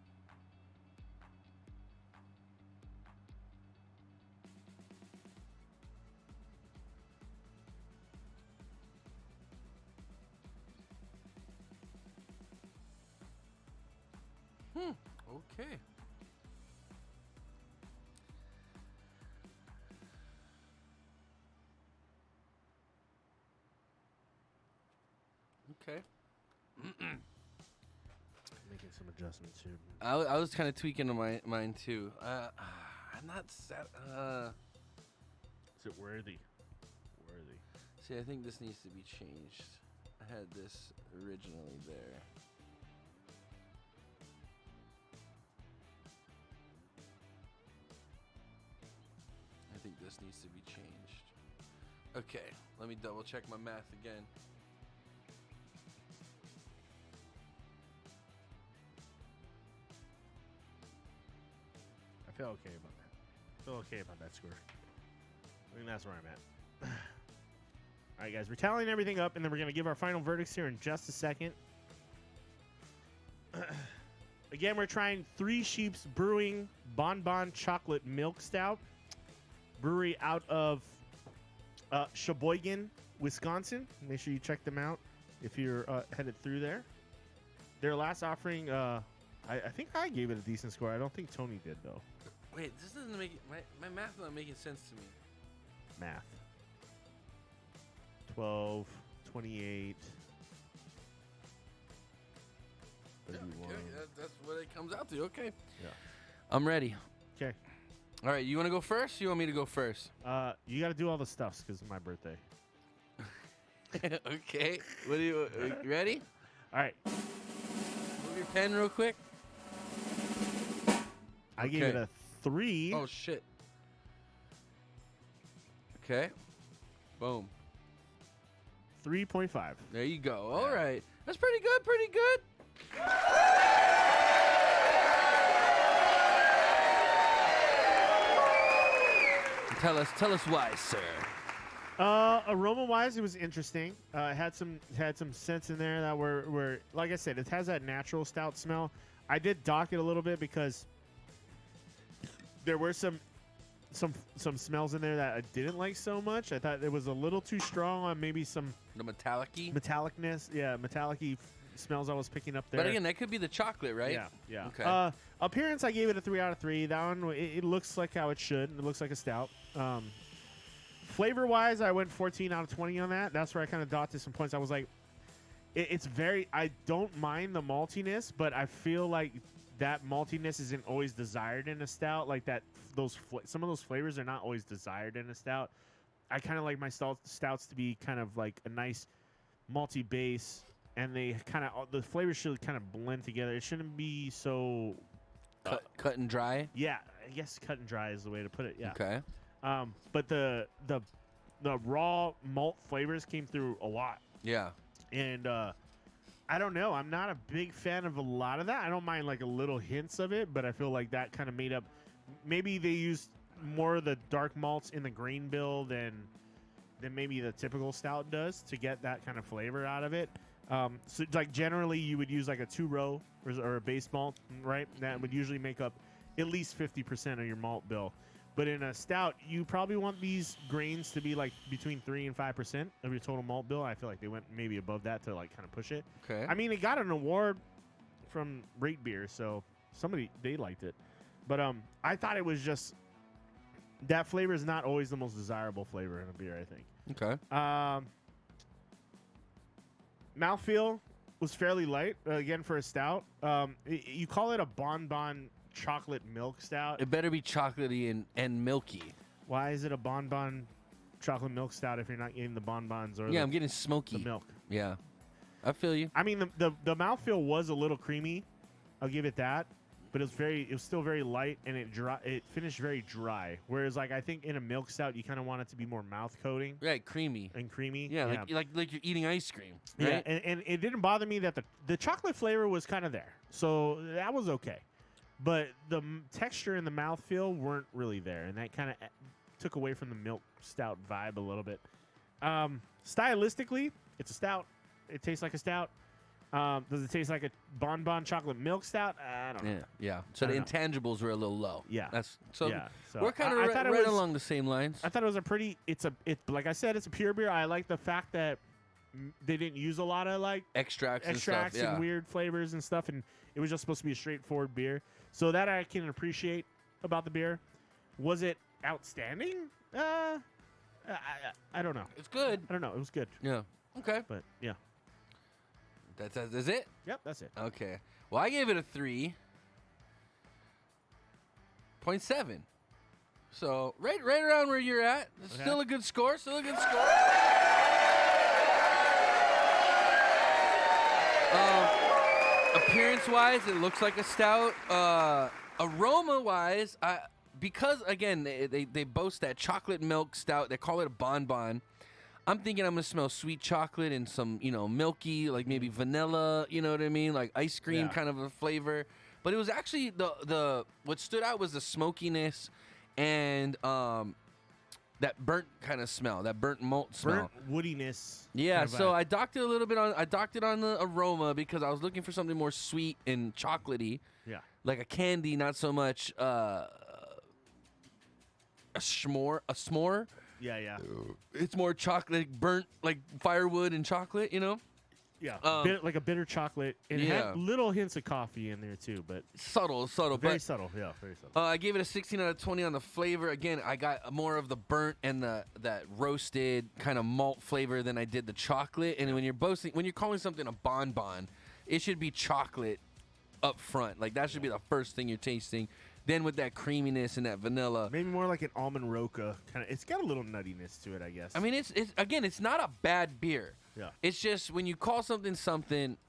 Okay. Okay. Making some adjustments here. I was kind of tweaking on mine too. I'm not sad. Is it worthy? Worthy. See, I think this needs to be changed. I had this originally there. I think this needs to be changed. Okay, let me double check my math again. I feel okay about that. I feel okay about that score. I think that's where I'm at. All right, guys, we're tallying everything up, and then we're going to give our final verdicts here in just a second. Again, we're trying Three Sheeps Brewing Bonbon Chocolate Milk Stout. Brewery out of Sheboygan, Wisconsin. Make sure you check them out if you're headed through there. Their last offering, I think I gave it a decent score. I don't think Tony did, though. Wait, this doesn't make it, my math not making sense to me. Math. 12, 28, 31. Okay, that's what it comes out to. Okay. Yeah. I'm ready. Okay. All right, you want to go first? Or you want me to go first? You got to do all the stuffs because it's my birthday. Okay. What do you ready? All right. Move your pen real quick. I gave it Okay. a 3. Oh shit. Okay. Boom. 3.5. There you go. All right. That's pretty good. Pretty good. Tell us why, sir. Aroma wise, it was interesting. It had some scents in there that were like I said, it has that natural stout smell. I did dock it a little bit because there were some smells in there that I didn't like so much. I thought it was a little too strong on maybe some The metallic-y. metallicness. Yeah, metallic-y smells I was picking up there. But again, that could be the chocolate, right? Yeah, yeah. Okay. Appearance, I gave it a 3 out of 3. That one, it looks like how it should. It looks like a stout. Flavor-wise, I went 14 out of 20 on that. That's where I kind of dotted some points. I was like, it's very. I don't mind the maltiness, but I feel like that maltiness isn't always desired in a stout. Like that, some of those flavors are not always desired in a stout. I kind of like my stouts to be kind of like a nice malty base, and they the flavors should kind of blend together. It shouldn't be so Cut and dry. Yeah, I guess cut and dry is the way to put it. Yeah. Okay. But the raw malt flavors came through a lot, Yeah. and I don't know. I'm not a big fan of a lot of that. I don't mind like a little hints of it, but I feel like that kind of made up. Maybe they used more of the dark malts in the grain bill than maybe the typical stout does to get that kind of flavor out of it. So like generally you would use like a 2-row or a base malt, right? That would usually make up at least 50% of your malt bill. But in a stout, you probably want these grains to be like between 3 and 5% of your total malt bill. I feel like they went maybe above that to like kind of push it. Okay. I mean, it got an award from Rate Beer, so they liked it. But I thought it was just that flavor is not always the most desirable flavor in a beer, I think. Okay. Mouthfeel was fairly light again for a stout. You call it a bonbon chocolate milk stout. It better be chocolatey and milky. Why is it a bonbon chocolate milk stout if you're not getting the bonbons or I'm getting smoky. the milk? Yeah. I feel you. I mean, the mouthfeel was a little creamy. I'll give it that. But it was still very light, and it finished very dry. Whereas, like, I think in a milk stout, you kind of want it to be more mouth coating Right, creamy. and creamy. Yeah, like you're eating ice cream. Right? Yeah, and it didn't bother me that the chocolate flavor was kind of there, so that was okay. But the texture and the mouthfeel weren't really there, and that kind of took away from the milk stout vibe a little bit. Stylistically, it's a stout. It tastes like a stout. Does it taste like a bonbon chocolate milk stout? I don't know. Yeah. So the intangibles were a little low. Yeah. So So we're kind of right along the same lines. I thought it was like I said, it's a pure beer. I like the fact that they didn't use a lot of like Extracts and weird flavors and stuff, and it was just supposed to be a straightforward beer. So that I can appreciate about the beer. Was it outstanding? I don't know. It's good. I don't know. It was good. Yeah. Okay. But yeah. That's it? Yep, that's it. Okay. Well, I gave it a 3.7. So right around where you're at. It's Okay. Still a good score. Appearance-wise, it looks like a stout. Aroma-wise, because again they boast that chocolate milk stout. They call it a bonbon. I'm thinking I'm gonna smell sweet chocolate and some, milky, like maybe vanilla. You know what I mean? Like ice cream kind of a flavor. But it was actually the what stood out was the smokiness and that burnt kind of smell, that burnt malt smell. Burnt woodiness. Yeah, kind of so vibe. I docked it a little bit on. I docked it on the aroma because I was looking for something more sweet and chocolatey, Yeah. like a candy, not so much a s'more. Yeah. It's more chocolate, burnt like firewood and chocolate. Yeah. Um, like a bitter chocolate. And it yeah. had little hints of coffee in there too, but Subtle, very but subtle. Yeah, very subtle. I gave it a 16 out of 20 on the flavor. Again, I got more of the burnt and that roasted kind of malt flavor than I did the chocolate. And when you're calling something a bonbon, it should be chocolate up front. Like that should be the first thing you're tasting. Then with that creaminess and that vanilla. Maybe more like an almond roca kind of. It's got a little nuttiness to it, I guess. I mean, it's not a bad beer. Yeah. It's just when you call something,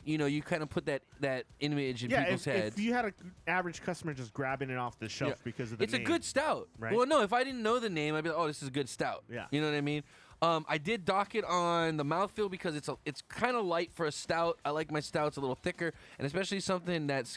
you kind of put that image in people's heads. If you had an average customer just grabbing it off the shelf because of the It's name. a good stout. Right? Well, no, if I didn't know the name, I'd be like, oh, this is a good stout. Yeah. You know what I mean? I did dock it on the mouthfeel because it's kind of light for a stout. I like my stouts a little thicker, and especially something that's,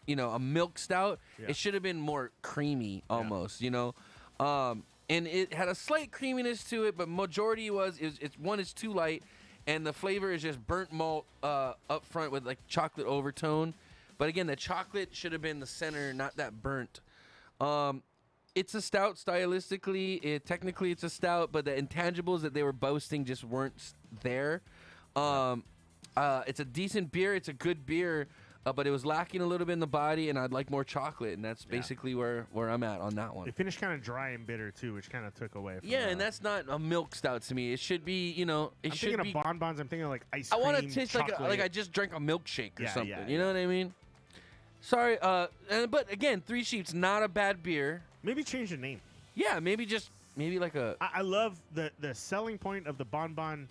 a milk stout. Yeah. It should have been more creamy almost, and it had a slight creaminess to it, but majority it's too light. And the flavor is just burnt malt up front with like chocolate overtone. But again, the chocolate should have been the center, not that burnt. It's a stout stylistically. Technically, it's a stout, but the intangibles that they were boasting just weren't there. It's a decent beer. It's a good beer, but it was lacking a little bit in the body, and I'd like more chocolate. And that's basically where I'm at on that one. It finished kind of dry and bitter too, which kind of took away from And that's not a milk stout to me. It should be, I'm thinking of bonbons. I'm thinking of like ice I cream. want to taste chocolate. like I just drank a milkshake or something. yeah, you know what I mean? Sorry, but again, Three Sheep's not a bad beer. Maybe change the name. Yeah, maybe like a I love the selling point of the bonbon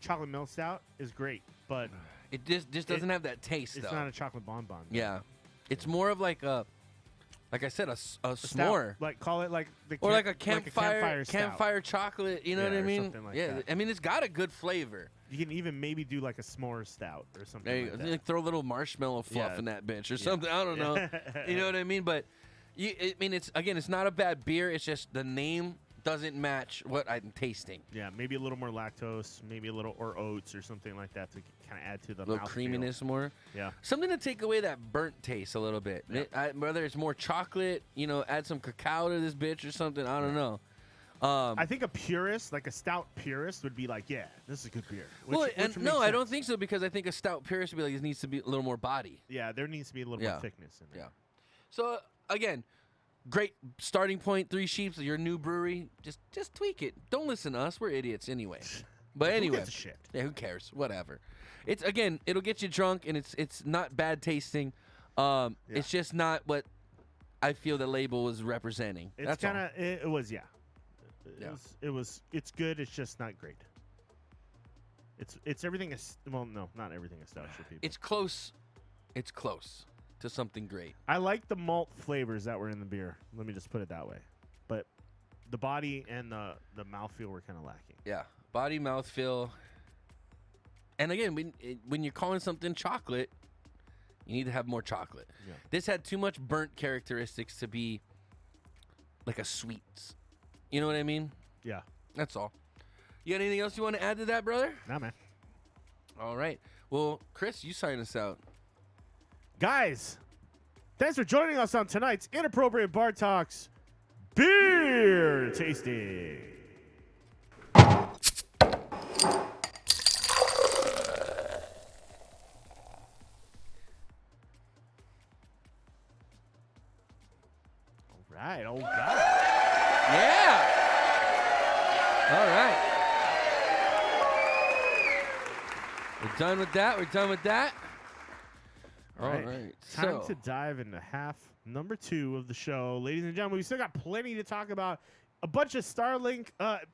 chocolate milk stout is great, but It just doesn't have that taste, it's though. not a chocolate bonbon. Yeah. It's more of like I said, a Stout. s'more. Like call it like the Or like a campfire stout. chocolate, you know Yeah, what I or mean? something like yeah, that. I mean, it's got a good flavor. You can even maybe do like a s'more stout or something There you like go. that. Like throw a little marshmallow fluff Yeah. in that bitch or something. I don't know. You know what I mean? But, I mean, it's not a bad beer. It's just the name doesn't match what I'm tasting. Yeah, maybe a little more lactose, maybe a little or oats or something like that to kind of add to the A little mouthfeel. creaminess more. Yeah. Something to take away that burnt taste a little bit. Yeah. Whether it's more chocolate, add some cacao to this bitch or something. I don't know. I think a purist, like a stout purist, would be like, yeah, this is a good beer. Which And makes no, I sense. don't think so, because I think a stout purist would be like, it needs to be a little more body. Yeah, there needs to be a little Yeah. more thickness in there. Yeah. So again, great starting point. 3 Sheeps, your new brewery. Just tweak it. Don't listen to us. We're idiots anyway. But Who anyway, gives a shit? yeah, who cares? Whatever. It's it'll get you drunk, and it's not bad tasting. It's just not what I feel the label is representing. It's That's all. kind of it was yeah. Yeah. It's good. It's just not great. It's everything is well no not everything is stout for people. It's close. It's close to something great. I like the malt flavors that were in the beer. Let me just put it that way. But the body and the mouthfeel were kind of lacking. Yeah, body, mouthfeel. And again, when you're calling something chocolate, you need to have more chocolate. Yeah. This had too much burnt characteristics to be like a sweet. You know what I mean? Yeah. That's all. You got anything else you want to add to that, brother? Nah, man. All right. Well, Chris, you sign us out. Guys, thanks for joining us on tonight's Inappropriate Bar Talks Beer Tasting. All right. Oh, God. Yeah. All right. We're done with that. We're done with that. All right. Time So, to dive into half number 2 of the show. Ladies and gentlemen, we still got plenty to talk about. A bunch of Starlink,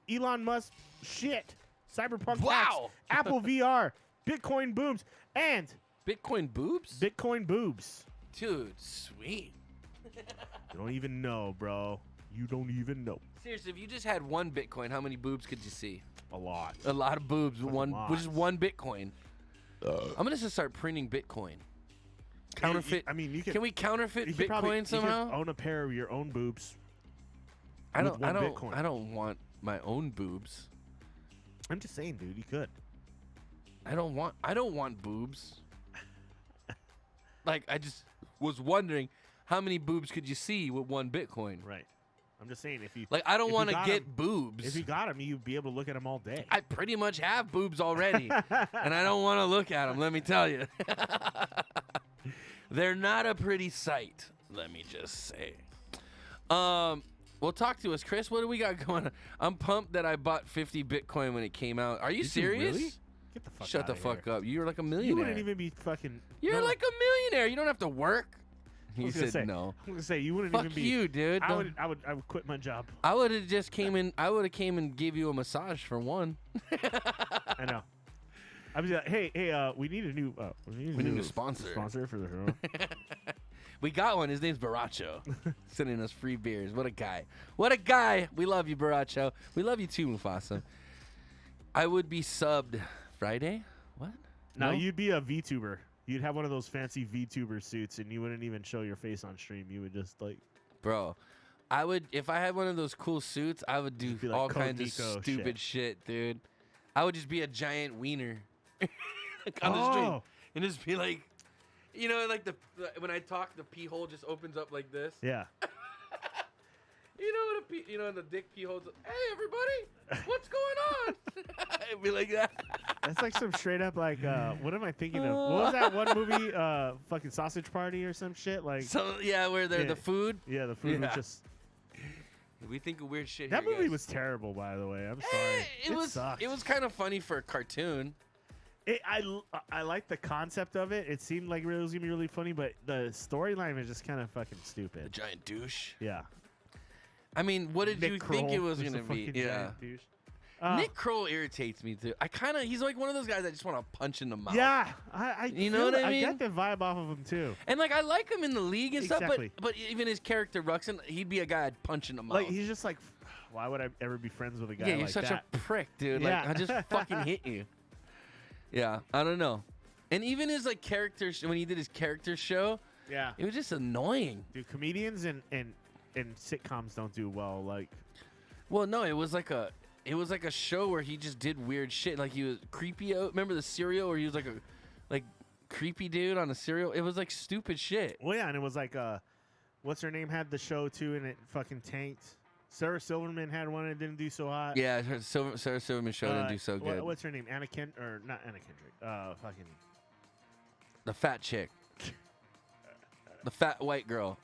Elon Musk shit, Cyberpunk Wow. hacks, Apple VR, Bitcoin booms, and Bitcoin boobs? Bitcoin boobs. Dude, sweet. You don't even know, bro. You don't even know. Seriously, if you just had 1 Bitcoin, how many boobs could you see? A lot. A lot of boobs with lot. just 1 Bitcoin. I'm gonna just start printing Bitcoin. Counterfeit. I mean, you Can we counterfeit you could Bitcoin you could somehow? own a pair of your own boobs. I with don't. 1 Bitcoin. I don't want my own boobs. I'm just saying, dude. You could. I don't want boobs. Like, I just was wondering, how many boobs could you see with 1 Bitcoin? Right. I'm just saying, if you Like, I don't if you want to got get 'em- boobs. if you got them, you'd be able to look at them all day. I pretty much have boobs already, and I don't want to look at them. Let me tell you, they're not a pretty sight. Let me just say. Well, talk to us, Chris. What do we got going on? I'm pumped that I bought 50 Bitcoin when it came out. Are you Did you serious? really? Get the fuck Shut the outta fuck here. up. You're like a millionaire. You wouldn't even be fucking. You're no. like a millionaire. You don't have to work. I He was gonna said say, no. I'm gonna say you wouldn't Fuck even be. you, dude. I No. would quit my job. I would have just came in. I would have came and gave you a massage for 1. I know. I was like, hey, we need a new. We need a new sponsor. Sponsor for the show. We got one. His name's Baracho. Sending us free beers. What a guy. What a guy. We love you, Baracho. We love you too, Mufasa. I would be subbed Friday. What? No, you'd be a VTuber. You'd have one of those fancy VTuber suits, and you wouldn't even show your face on stream. You would just like. Bro, I would, if I had one of those cool suits, I would do be like all Code kinds of Nico stupid shit, dude. I would just be a giant wiener like on the street. And just be like, you know, like when I talk, the pee hole just opens up like this. Yeah. You know what the dick pee hole's. Hey, everybody, what's going on? It'd be like that. That's like some straight up like. What am I thinking of? What was that one movie? Fucking Sausage Party or some shit like. So yeah, where they're Yeah. the food. Yeah, the food was Yeah. just. We think of weird shit. That here, movie guys. was terrible, by the way. I'm sorry. It sucked. was kind of funny for a cartoon. I like the concept of it. It seemed like it was gonna be really funny, but the storyline was just kind of fucking The stupid. giant douche. Yeah. I mean, what did Nick you Kroll think it was is a gonna be? fucking Yeah. giant douche. Nick Kroll irritates me too. He's like one of those guys I just want to punch in the mouth. Yeah, You know what I mean? I get the vibe off of him too. And like I like him in the league and Exactly. stuff, but even his character Ruxin, he'd be a guy I'd punch in the mouth. Like he's just like, why would I ever be friends with a guy yeah, you're like such that? a prick, dude. Yeah. Like I just fucking hit you. Yeah, I don't know. And even his like character when he did his character show, Yeah, it was just annoying. dude. Comedians and sitcoms don't do well. Like, Well, no, it was like a show where he just did weird shit. Like he was creepy. Remember the cereal where he was like a creepy dude on a cereal? It was like stupid shit. well, yeah, and it was like, what's her name had the show too, and it fucking tanked. Sarah Silverman had one and it didn't do so hot. Yeah, Sarah Silverman show didn't do so good. What's her name? Anna Kendrick, or not Anna Kendrick? Fucking. The fat chick. The fat white girl.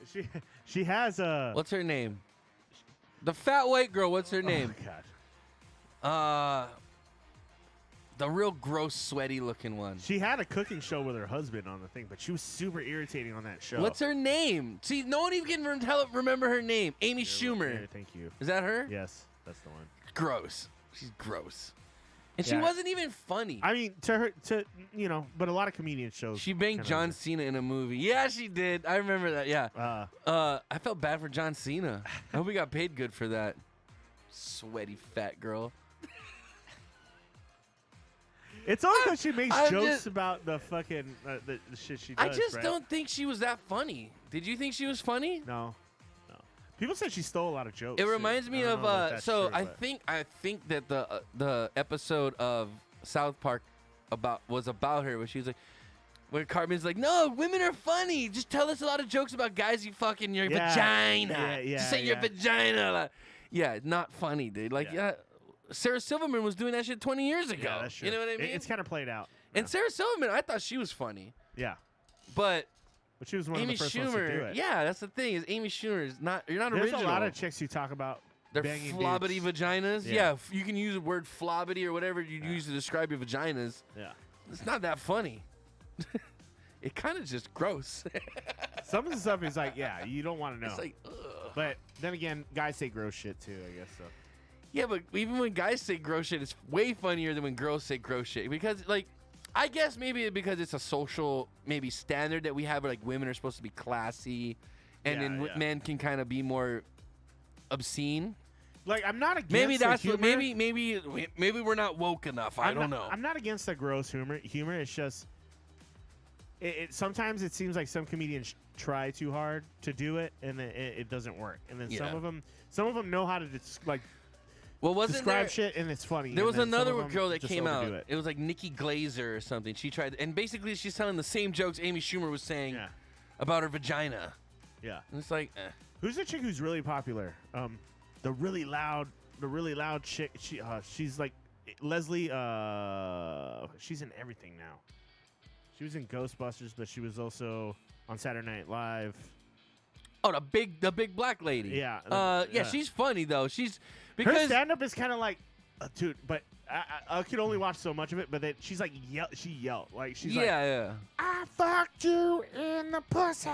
She has a. What's her name? The fat white girl. What's her name? Oh God. The real gross, sweaty looking one. She had a cooking show with her husband on the thing, but she was super irritating on that show. What's her name? See, no one even can remember her name. Amy Schumer. Yeah, thank you. Is that her? Yes, that's the one. Gross. She's gross. And she Yeah. wasn't even funny. I mean, but a lot of comedian shows. She banged kinda- John Cena in a movie. Yeah, she did. I remember that. Yeah. I felt bad for John Cena. I hope he got paid good for that. Sweaty fat girl. It's all because she makes I'm jokes just- about the fucking the shit she does. I just right? don't think she was that funny. Did you think she was funny? No. People said she stole a lot of jokes. It too. reminds me I don't of know if that's true, I but- think that the episode of South Park was about her where she was like when Cartman's like, no, women are funny. Just tell us a lot of jokes about guys you fuck in your Yeah. vagina. Yeah, Just say your yeah. vagina. Like, yeah, not funny, dude. Like, Yeah. Sarah Silverman was doing that shit 20 years ago. Yeah, that's true. You know what I mean? It's kind of played out. And Sarah Silverman, I thought she was funny, Yeah, but but she was one Amy of the first ones to do Schumer, it. yeah, that's the thing is Amy Schumer is not. You're not There's original. a lot of chicks who talk about They're banging flobbity dudes. vaginas. Yeah. Yeah, you can use the word flobbity or whatever you use to describe your vaginas. Yeah. It's not that funny. It kind of just gross. Some of the stuff is like, yeah, you don't want to know. It's like, ugh. But then again, guys say gross shit too, I guess. So. Yeah, but even when guys say gross shit, it's way funnier than when girls say gross shit. Because, like, I guess maybe because it's a social maybe standard that we have where, like, women are supposed to be classy and Yeah, then yeah. men can kind of be more obscene. Like, I'm not against Maybe the that's humor. what, maybe we're not woke enough. I don't know. I'm not against the gross humor. It's just sometimes it seems like some comedians try too hard to do it, and then it doesn't work. And then Yeah. some of them know how to Well, wasn't describe there, shit, and it's funny. There and was then some another of them girl that just came out. overdo It was like Nikki Glazer or something. She tried, and basically she's telling the same jokes Amy Schumer was saying Yeah, about her vagina. yeah. And it's like, Who's the chick who's really popular? The really loud chick. She's like Leslie. She's in everything now. She was in Ghostbusters, but she was also on Saturday Night Live. oh, the big black lady. Yeah, Yeah, yeah. she's funny though. She's Her because stand-up is kind of like, dude. But I could only watch so much of it. But then she's like, she yelled like she's like, yeah. I fucked you in the pussy.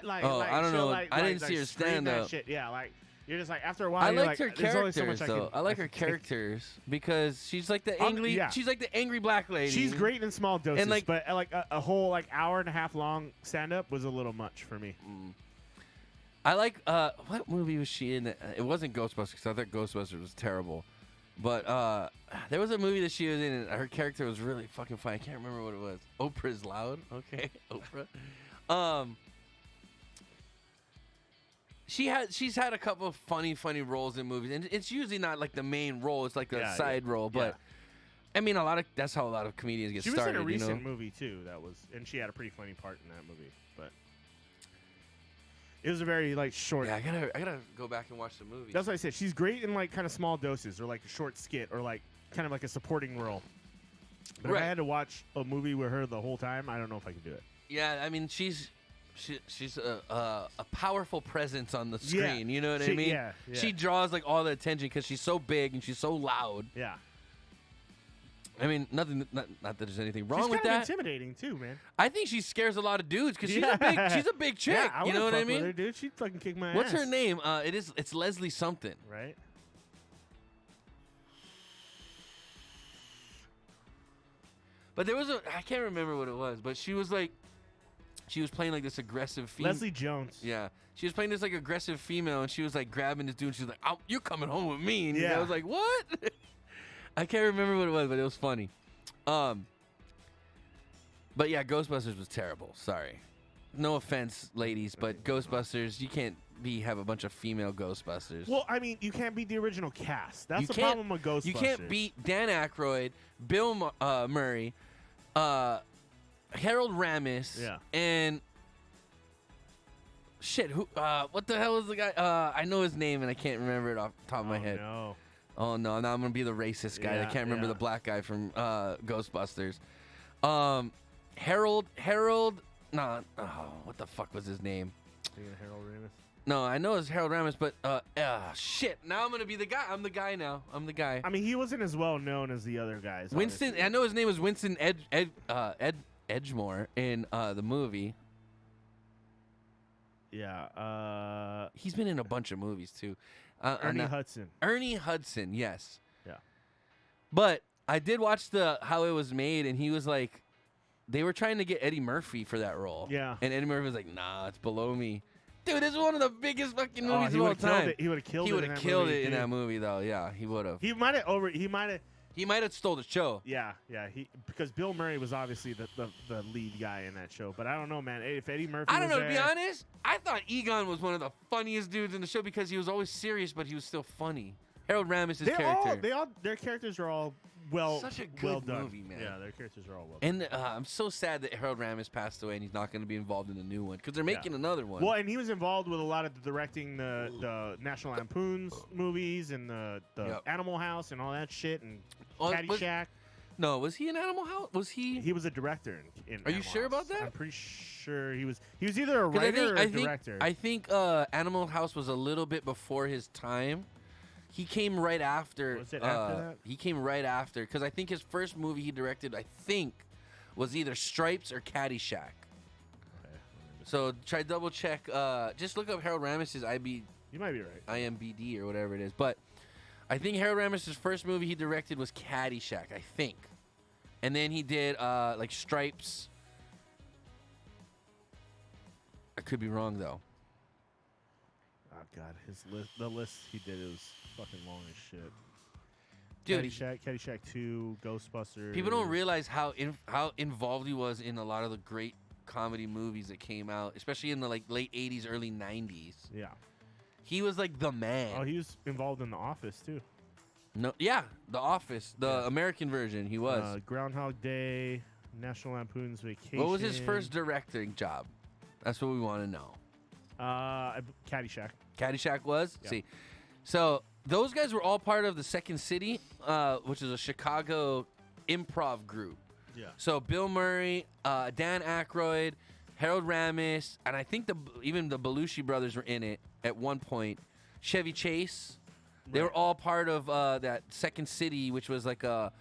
Like, Oh, I don't she'll, know. Like, I didn't like, see her scream that stand-up. shit. Yeah, like you're just like after a while. I you're liked her like, "There's only so characters much though. I like her can take." characters because she's like the angry. yeah. She's like the angry black lady. She's great in small doses, like- but like a whole like hour and a half long stand-up was a little much for me. I like what movie was she in? It wasn't Ghostbusters because I thought Ghostbusters was terrible. But there was a movie that she was in and her character was really fucking funny. I can't remember what it was. Oprah's Loud. Okay. Oprah. She's had a couple of funny roles in movies. And it's usually not like the main role, it's like a Yeah, side role. But I mean that's how a lot of comedians get She was started. in a recent you know? movie too. And she had a pretty funny part in that movie. But it was a very like short. Yeah, I gotta go back and watch the movie. That's what I said. She's great in like kind of small doses or like a short skit or like kind of like a supporting role. But if Right. I had to watch a movie with her the whole time, I don't know if I could do it. Yeah, I mean she's a powerful presence on the screen. You know what I mean? Yeah, yeah. She draws like all the attention because she's so big and she's so loud. Yeah. I mean, not that there's anything wrong She's with kind of that. intimidating too, man. I think she scares a lot of dudes because she's a big chick. Yeah, I you know what I fuck with mean? her, dude. She'd fucking kick my What's ass. her name? It's Leslie something. Right. But there was I can't remember what it was, but she was playing like this aggressive female. Leslie Jones. Yeah. She was playing this like aggressive female, and she was like grabbing this dude. And she was like, "Oh, you're coming home with me." And Yeah. I was like, "What?" I can't remember what it was, but it was funny. But yeah, Ghostbusters was terrible. Sorry. No offense, ladies, but Ghostbusters, you can't have a bunch of female Ghostbusters. Well, I mean, you can't beat the original cast. That's You the can't- problem with Ghostbusters. You can't beat Dan Aykroyd, Bill Murray, Harold Ramis, Yeah. and shit. Who? What the hell is the guy? I know his name and I can't remember it off the top of my head. No. Oh no! Now I'm gonna be the racist guy. I Yeah, can't remember yeah. the black guy from Ghostbusters. Harold. Nah. Oh, what the fuck was his name? Harold Ramis. No, I know it's Harold Ramis, but shit. Now I'm gonna be the guy. I'm the guy now. I'm the guy. I mean, he wasn't as well known as the other guys. Winston. obviously. I know his name was Winston Edgemore in the movie. Yeah. He's been in a bunch of movies too. Ernie Hudson. Ernie Hudson, yes. Yeah. But I did watch how it was made, and he was like, they were trying to get Eddie Murphy for that role. Yeah. And Eddie Murphy was like, nah, it's below me. Dude, this is one of the biggest fucking Oh, movies he of all would've killed time. it. He would have killed it. He would in have that killed movie, it in dude. that movie, though. Yeah, he would have. He might have. He might have stole the show. Yeah. Because Bill Murray was obviously the lead guy in that show. But I don't know, man. If Eddie Murphy I don't know, was to be there- honest, I thought Egon was one of the funniest dudes in the show because he was always serious, but he was still funny. Harold Ramis' character. Their characters are all well, Such a good well done. movie, man. Yeah, their characters are all well done. And I'm so sad that Harold Ramis passed away and he's not going to be involved in the new one because they're making another one. Well, and he was involved with a lot of directing the National Lampoon's movies and the Yep. Animal House and all that shit and Oh, Caddyshack. No, was he in Animal House? Was he? He was a director in Are you Animal sure House. about that? I'm pretty sure he was either a 'Cause writer or a director. I think Animal House was a little bit before his time. He came right after. Was it after that? He came right after because I think his first movie he directed, I think, was either Stripes or Caddyshack. Okay, So try double check. Just look up Harold Ramis' you might be right. IMBD or whatever it is. But I think Harold Ramis' first movie he directed was Caddyshack, I think. And then he did like Stripes. I could be wrong though. Oh God, the list he did is fucking long as shit. Dude, Caddyshack 2, Ghostbusters. people don't realize how involved he was in a lot of the great comedy movies that came out, especially in the like late 80s, early 90s. Yeah. He was like the man. Oh, he was involved in The Office too. No, yeah, The Office, the American version. He was. Groundhog Day, National Lampoon's Vacation. What was his first directing job? That's what we want to know. Caddyshack. Caddyshack was? Yeah. See. So those guys were all part of the Second City, which is a Chicago improv group. Yeah. So Bill Murray, Dan Aykroyd, Harold Ramis, and I think even the Belushi brothers were in it at one point. Chevy Chase. They were all part of that Second City, which was like a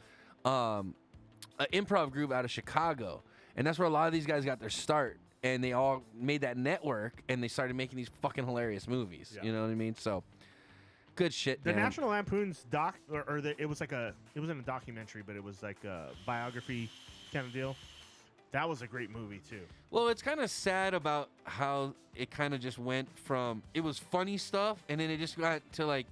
improv group out of Chicago. And that's where a lot of these guys got their start. And they all made that network, and they started making these fucking hilarious movies. Yeah. You know what I mean? So, good shit, The man. National Lampoon's it wasn't a documentary, but it was like a biography kind of deal. That was a great movie too. Well, it's kind of sad about how it kind of just went from, it was funny stuff, and then it just got to like,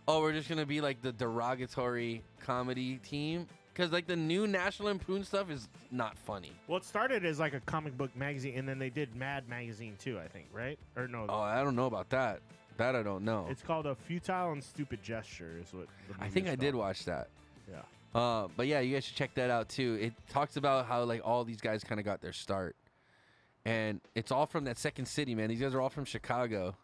oh, we're just going to be like the derogatory comedy team. Because like the new National Lampoon stuff is not funny. Well, it started as like a comic book magazine, and then they did Mad Magazine too, I think, right? Or no? Oh, I don't know about that. That I don't know. It's called A Futile and Stupid Gesture is what the I movie think is I did called. watch that. Yeah. But yeah, you guys should check that out too. It talks about how like all these guys kind of got their start, and it's all from that Second City, man. These guys are all from Chicago.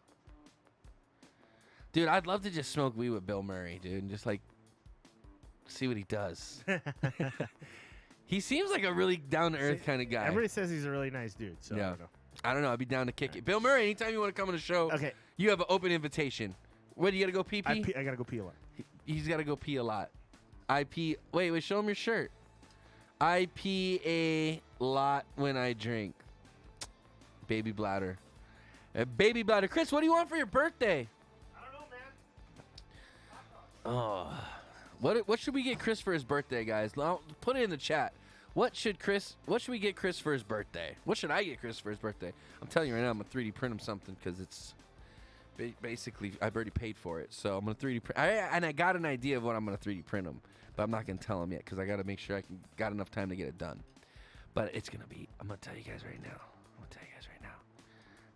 Dude, I'd love to just smoke weed with Bill Murray, dude, and just like see what he does. He seems like a really down to earth kind of guy. Everybody says he's a really nice dude. So Yeah. I don't know. I don't know. I'd be down to kick it. Bill Murray, anytime you want to come on the show, Okay. you have an open invitation. What, do you got to go pee pee? I gotta go pee a lot. He's got to go pee a lot. I pee. Wait, show him your shirt. I pee a lot when I drink. Baby bladder. Baby bladder. Chris, what do you want for your birthday? I don't know, man. Oh. What should we get Chris for his birthday, guys? Put it in the chat. What should we get Chris for his birthday? What should I get Chris for his birthday? I'm telling you right now, I'm gonna 3D print him something because it's basically I've already paid for it. So I'm gonna 3D print. I got an idea of what I'm gonna 3D print him, but I'm not gonna tell him yet because I gotta make sure got enough time to get it done. But it's gonna be. I'm gonna tell you guys right now.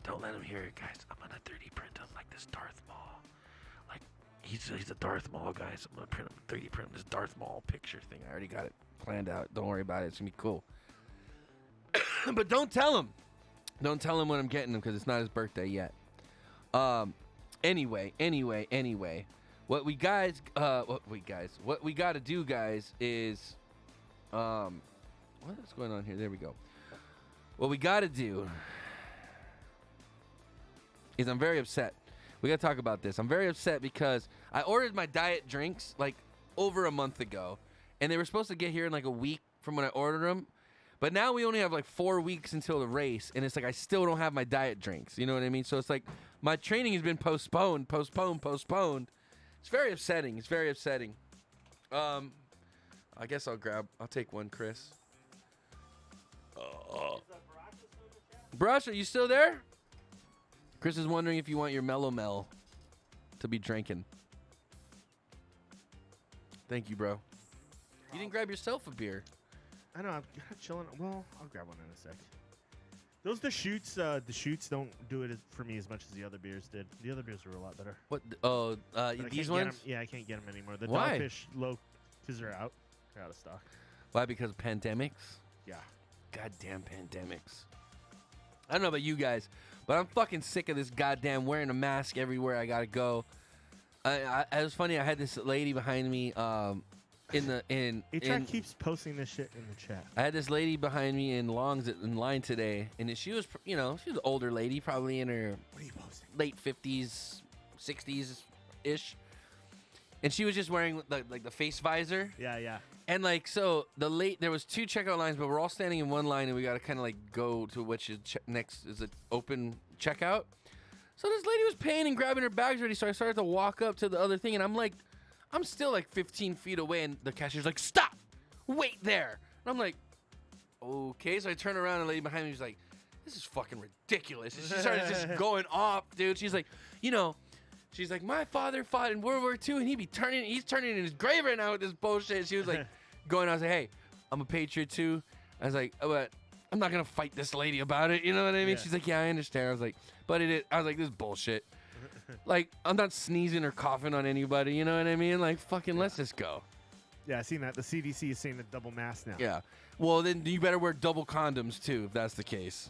Don't let him hear it, guys. I'm gonna 3D print him like this Darth Maul. Like he's a Darth Maul, guys. I'm gonna 3D print this Darth Maul picture thing. I already got it planned out. Don't worry about it. It's gonna be cool. But don't tell him. Don't tell him when I'm getting him because it's not his birthday yet. Anyway. What we gotta do, guys, is what is going on here? There we go. What we gotta do is I'm very upset. We gotta talk about this. I'm very upset because I ordered my diet drinks like over a month ago, and they were supposed to get here in like a week from when I ordered them. But now we only have like 4 weeks until the race, and it's like I still don't have my diet drinks. You know what I mean? So it's like my training has been postponed. It's very upsetting. I guess I'll take one, Chris. Brush, are you still there? Chris is wondering if you want your Mellow Mel to be drinking. Thank you, bro. You didn't grab yourself a beer. I know, I'm chilling. Well, I'll grab one in a sec. The shoots don't do it for me as much as the other beers did. The other beers were a lot better. What? These ones? I can't get them anymore. The Why? Dogfish low, because they're out. They're out of stock. Why? Because of pandemics? Yeah. Goddamn pandemics. I don't know about you guys, but I'm fucking sick of this goddamn wearing a mask everywhere I gotta go. It was funny. I had this lady behind me. H.R. keeps posting this shit in the chat. I had this lady behind me in line today, and she was, she was an older lady, probably in her late 50s, 60s ish, and she was just wearing the face visor. Yeah. And so there was 2 checkout lines, but we're all standing in one line, and we got to kind of go to which is next is an open checkout. So this lady was paying and grabbing her bags already, so I started to walk up to the other thing, and I'm still 15 feet away, and the cashier's like, "Stop! Wait there!" And I'm like, "Okay." So I turn around, and the lady behind me was like, "This is fucking ridiculous." And she started just going off, dude. She's like, she's like, "My father fought in World War II, and he's turning in his grave right now with this bullshit." She was like, going. I was like, "Hey, I'm a patriot too." I was like, "But I'm not gonna fight this lady about it." You know what I mean? Yeah. She's like, "Yeah, I understand." I was like, "But I was like, this is bullshit." I'm not sneezing or coughing on anybody, you know what I mean? Let's just go. Yeah, I seen that. The CDC is saying a double mask now. Yeah. Well, then you better wear double condoms, too, if that's the case.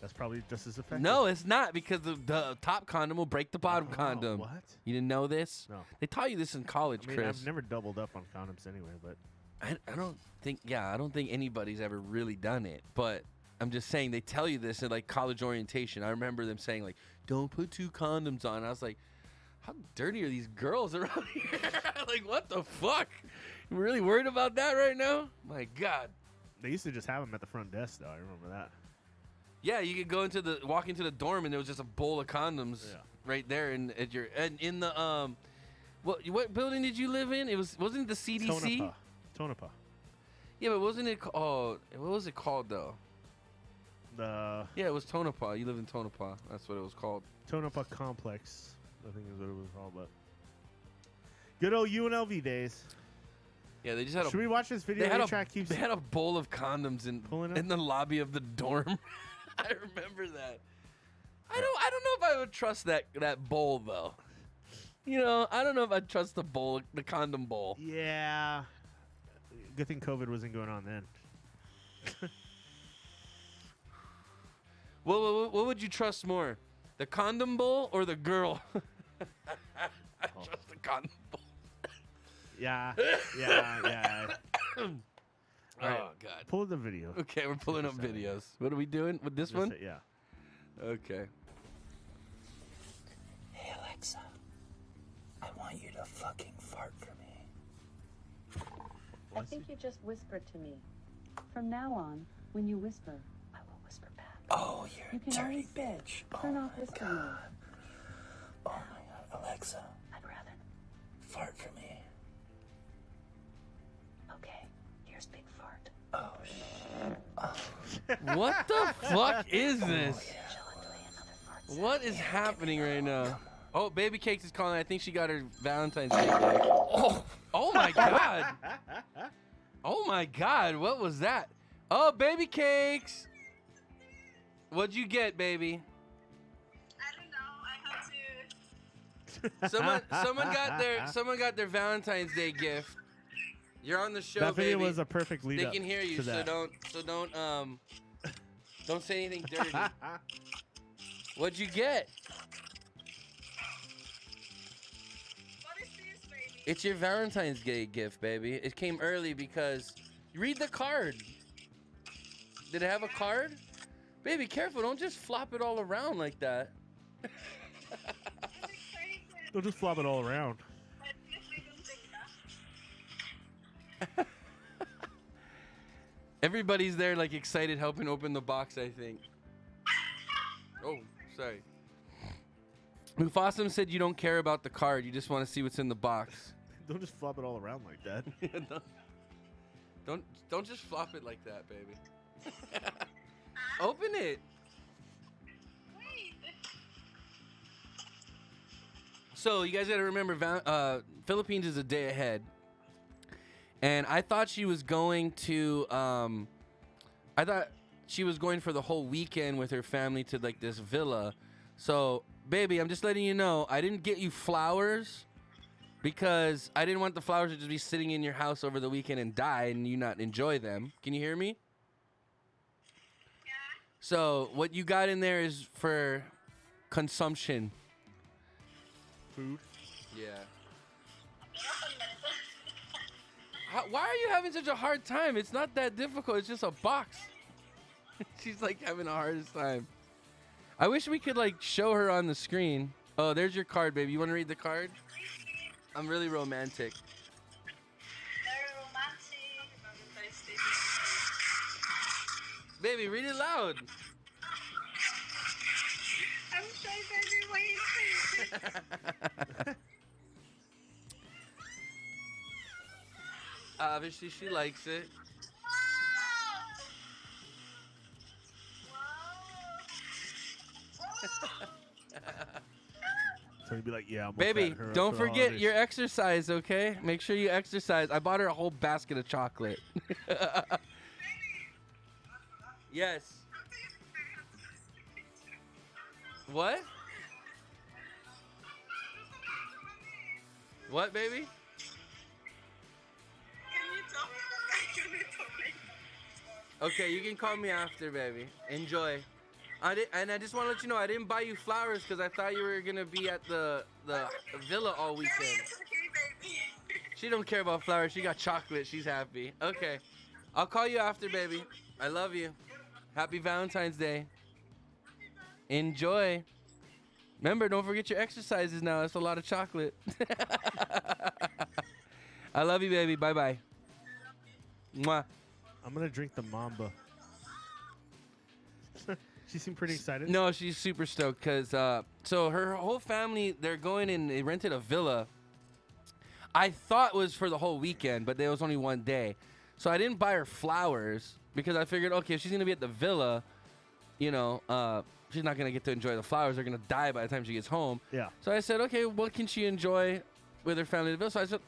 That's probably just as effective. No, it's not, because the top condom will break the bottom condom. What? You didn't know this? No. They taught you this in college, I mean, Chris. I've never doubled up on condoms anyway, but... I don't think anybody's ever really done it, but I'm just saying they tell you this in college orientation. I remember them saying don't put 2 condoms on. I was like, how dirty are these girls around here? What the fuck? You really worried about that right now? My God. They used to just have them at the front desk, though. I remember that. Yeah, you could walk into the dorm, and there was just a bowl of condoms right there, and in the what building did you live in? Wasn't it the CDC? Tonopah. Yeah, but wasn't it? Oh, what was it called though? Yeah, it was Tonopah. You live in Tonopah. That's what it was called. Tonopah Complex, I think is what it was called. But good old UNLV days. Yeah, they just had. Should we watch this video? They had a bowl of condoms in the lobby of the dorm. I remember that. I don't know if I would trust that bowl though. I don't know if I'd trust the condom bowl. Yeah. Good thing COVID wasn't going on then. What would you trust more, the condom bowl or the girl? I trust the condom bowl. Yeah. All right. Oh God. Pull the video. Okay, we're pulling up videos. What are we doing with this one? Yeah. Okay. Hey Alexa, I want you to fucking fart for me. I think you just whispered to me. From now on, when you whisper, I will whisper back. Oh, you're You a can dirty always say, bitch. turn Oh off my whisper god. mode. Oh my god, Alexa, I'd rather. fart for me. Okay, here's big fart. What the fuck is this? What is happening right now? Oh, Baby Cakes is calling. I think she got her Valentine's Day gift. Oh my God. Oh my God. What was that? Oh, Baby Cakes. What'd you get, baby? I don't know. I had to. Someone got their Valentine's Day gift. You're on the show, That video baby. was a perfect lead They up can hear you, to so that. don't say anything dirty. What'd you get? What is this, baby? It's your Valentine's Day gift, baby. It came early because read the card. Did it have a card? Baby, careful, don't just flop it all around like that. I'm excited. They'll just flop it all around. I definitely don't think that. Everybody's there like excited helping open the box, I think. Oh, sorry. Mufasam said you don't care about the card, you just want to see what's in the box. Don't just flop it all around like that. don't just flop it like that, baby. Open it. Wait. So you guys got to remember, Philippines is a day ahead, and I thought she was going to. I thought she was going for the whole weekend with her family to like this villa. So, baby, I'm just letting you know I didn't get you flowers because I didn't want the flowers to just be sitting in your house over the weekend and die and you not enjoy them. Can you hear me? So what you got in there is for consumption. Food. Yeah. Why are you having such a hard time? It's not that difficult. It's just a box. She's like having the hardest time. I wish we could like show her on the screen. Oh, there's your card, baby. You want to read the card? I'm really romantic. Very romantic. Valentine's Day. Baby, read it loud. I'm shy, baby. Wait. Obviously, she likes it. So he'd be like, yeah, I'm Baby, don't forget your exercise, okay? Make sure you exercise. I bought her a whole basket of chocolate. Yes. What? What, baby? Can you talk? Can you talk like Okay, you can call me after, baby. Enjoy. I just want to let you know I didn't buy you flowers because I thought you were gonna be at the villa all Baby, weekend. it's okay, baby. She don't care about flowers. She got chocolate. She's happy. Okay, I'll call you after, baby. I love you. Happy Valentine's Day. Enjoy. Remember, don't forget your exercises now. That's a lot of chocolate. I love you, baby. Bye bye. Mwah. I'm gonna drink the Mamba. She seemed pretty excited. No, she's super stoked because so her whole family, they're going and they rented a villa. I thought was for the whole weekend, but there was only one day. So I didn't buy her flowers because I figured, okay, if she's going to be at the villa, you know, she's not going to get to enjoy the flowers. They're going to die by the time she gets home. Yeah. So I said, okay, what can she enjoy with her family at the villa? So I said,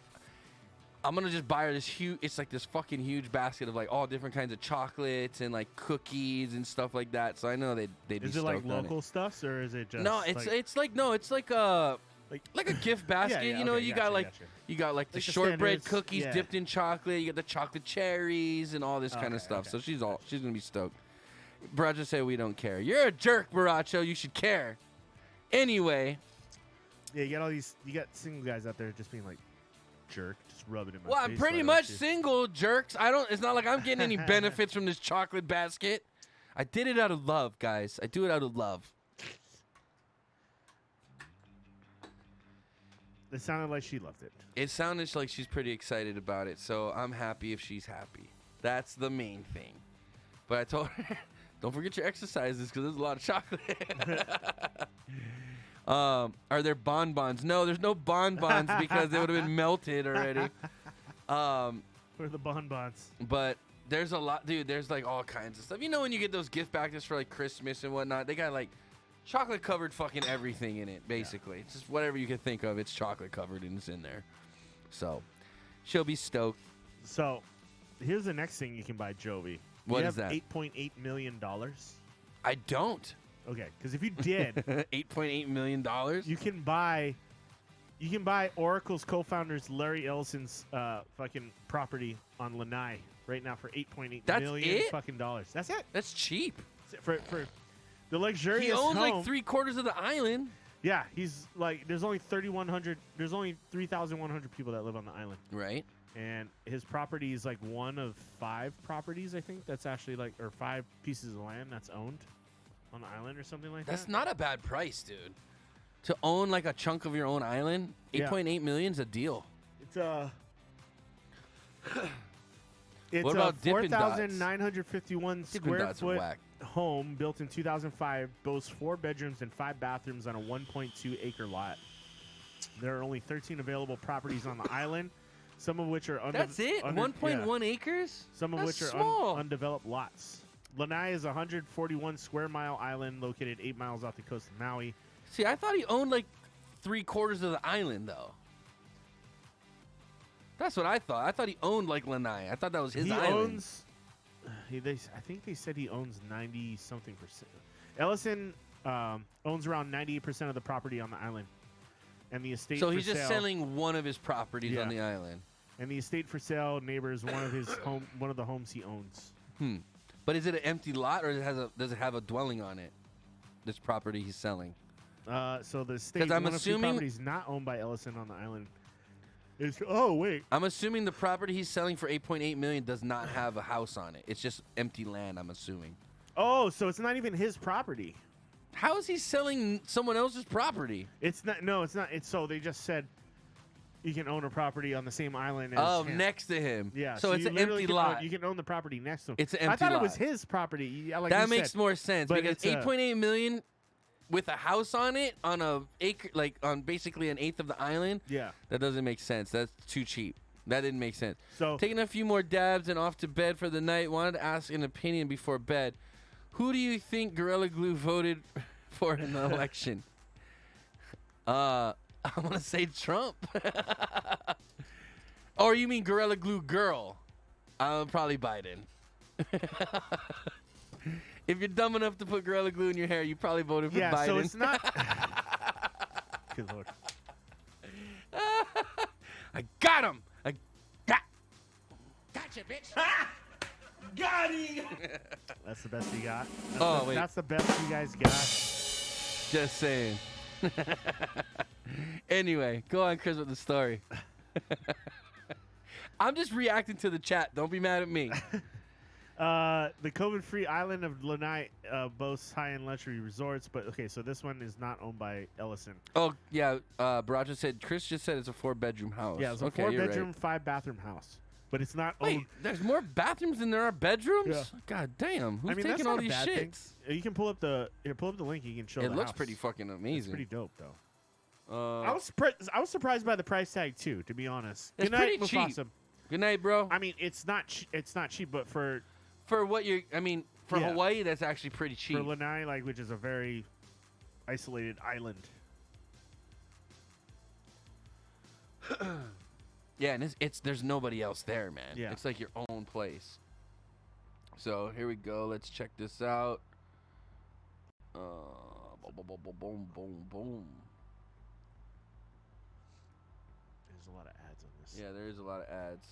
I'm going to just buy her this huge, it's like this fucking huge basket of like all different kinds of chocolates and like cookies and stuff like that. So I know they'd be Is it like stoked on local stuffs or is it just? No, it's like a gift basket. yeah, you know, okay, you gotcha, got like gotcha. you got like the Like the shortbread standards, cookies yeah. dipped in chocolate. You got the chocolate cherries and all this kind of Okay, stuff. okay. So she's gonna be stoked. Baracho said we don't care. You're a jerk, Baracho. You should care. Anyway, Yeah, you got all these. You got single guys out there just being like jerk, just rubbing it in my well, face. I'm pretty why much don't you? single, jerks. It's not like I'm getting any benefits from this chocolate basket. I did it out of love, guys. I do it out of love. It sounded like she loved it. It sounded like she's pretty excited about it, so I'm happy if she's happy. That's the main thing. But I told her, don't forget your exercises because there's a lot of chocolate. Are there bonbons? No, there's no bonbons because they would have been melted already. Where are the bonbons? But There's a lot, dude. There's like all kinds of stuff. You know when you get those gift baskets for like Christmas and whatnot, they got like chocolate covered fucking everything in it. Basically, it's just whatever you can think of. It's chocolate covered and it's in there. So she'll be stoked. So here's the next thing you can buy, Jovi. What you is have that? $8.8 million. I don't. Okay, because if you did, $8.8 million. you can buy Oracle's co-founders Larry Ellison's fucking property on Lanai right now for $8.8 million it? fucking dollars. That's it. That's cheap. For the luxurious He owns home. like 3/4 of the island. Yeah, he's like there's only 3,100 people that live on the island. Right. And his property is like one of 5 properties, I think, that's actually like, or 5 pieces of land that's owned on the island or something like That's that. not a bad price, dude. To own like a chunk of your own island, Yeah. $8.8 million's a deal. It's a What about Dippin' Dots? 4,951 Dippin' square Dots are foot whack. home built in 2005, boasts 4 bedrooms and 5 bathrooms on a 1.2 acre lot. There are only 13 available properties on the island, some of which are That's it? 1.1 acres? Some of That's which are small. undeveloped lots. Lanai is a 141 square mile island located 8 miles off the coast of Maui. See, I thought he owned like 3/4 of the island, though. That's what I thought. I thought he owned like Lanai. I thought that was his He island. owns. I think they said he owns 90-something percent. Ellison owns around 98% of the property on the island, and the estate. So for he's just sale, selling one of his properties on Yeah. the island. And the estate for sale neighbors one of his one of the homes he owns. But is it an empty lot or does it have a dwelling on it? This property he's selling. So the estate, 'Cause I'm one of two assuming- properties not owned by Ellison on the island. Is wait. I'm assuming the property he's selling for $8.8 million does not have a house on it. It's just empty land, I'm assuming. Oh, so it's not even his property. How is he selling someone else's property? It's not. No, it's not. It's so they just said you can own a property on the same island as Oh, him. next to him. Yeah. So it's you an literally empty can own- lot. you can own the property next to him. It's an I empty thought it was lot. his property. Yeah, like That you makes said. more sense But because it's a- $8.8 million with a house on it on a acre, like on basically an eighth of the island. Yeah. That doesn't make sense. That's too cheap. That didn't make sense. So Taking a few more dabs and off to bed for the night. Wanted to ask an opinion before bed. Who do you think Gorilla Glue voted for in the election? I want to say Trump. Or you mean Gorilla Glue girl? Probably Biden. If you're dumb enough to put Gorilla Glue in your hair, you probably voted for yeah. Biden. So it's not. Good lord. I got him. Gotcha, bitch. Got him. That's the best you got. Wait. That's the best you guys got. Just saying. Anyway, go on, Chris, with the story. I'm just reacting to the chat. Don't be mad at me. The COVID-free island of Lanai boasts high-end luxury resorts, but okay, so this one is not owned by Ellison. Oh, yeah. Baraja said, Chris just said it's a 4-bedroom house. Yeah, it's a Okay, you're 4-bedroom, right. 5-bathroom house, but it's not Wait, owned. there's more bathrooms than there are bedrooms? Yeah. God damn. Who's I mean, taking that's all not a these bad thing. shits? You can pull up the link. You can show. It the looks house. pretty fucking It's amazing. pretty dope, though. I I was surprised by the price tag too, to be honest. It's Good night, pretty cheap. Mufasa. Good night, bro. I mean, it's not cheap, but for For what you're, for Yeah. Hawaii, that's actually pretty cheap. for Lanai, like, which is a very isolated island. Yeah, and it's there's nobody else there, man. Yeah. It's like your own place. So here we go. Let's check this out. Boom, boom, boom, boom, boom, boom. There's a lot of ads on this. Yeah, there is a lot of ads.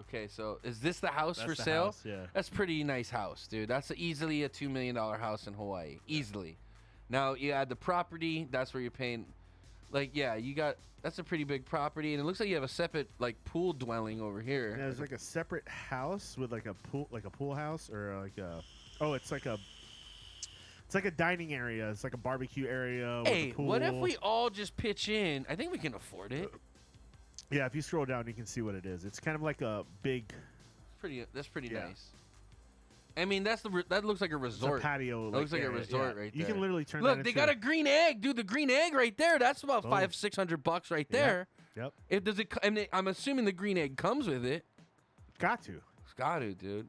Okay, so is this the house That's for the sale? house, yeah. That's pretty nice house, dude. That's easily a $2 million house in Hawaii. Easily. Now, you add the property. That's where you're paying. Like, yeah, that's a pretty big property. And it looks like you have a separate, like, pool dwelling over here. Yeah, there's like a separate house with like a pool house or like a it's like a dining area. It's like a barbecue area. Hey, with a pool. what if we all just pitch in? I think we can afford it. Yeah, if you scroll down, you can see what it is. It's kind of like a big That's pretty Yeah. nice. I mean, that looks like a it's a resort. patio. That looks like a area. resort Yeah. right You there. can literally turn. Look, that they into got a green egg, dude. The green egg right there. That's about Boom. $500-$600 right Yeah. there. Yep. I'm assuming the green egg comes with it. Got to. Got to, dude.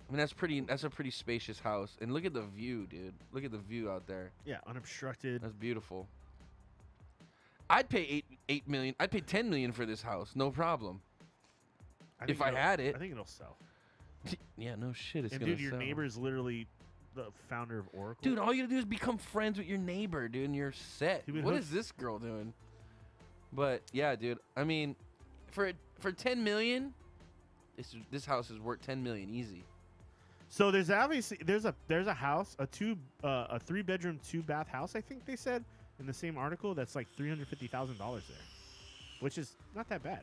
I mean, that's a pretty spacious house. And look at the view, dude. Look at the view out there. Yeah, unobstructed. That's beautiful. I'd pay 8 million. I'd pay 10 million for this house, no problem. If I had it. I think it'll sell. Yeah, no shit. It's And gonna dude, your sell. neighbor is literally the founder of Oracle. Dude, all you gotta do is become friends with your neighbor, dude, and you're set. Dude, What hook- is this girl doing? But yeah, dude. I mean, for 10 million, this house is worth 10 million easy. So there's obviously there's a house, a 3-bedroom, 2-bath house. I think they said in the same article that's like $350,000 there, which is not that bad.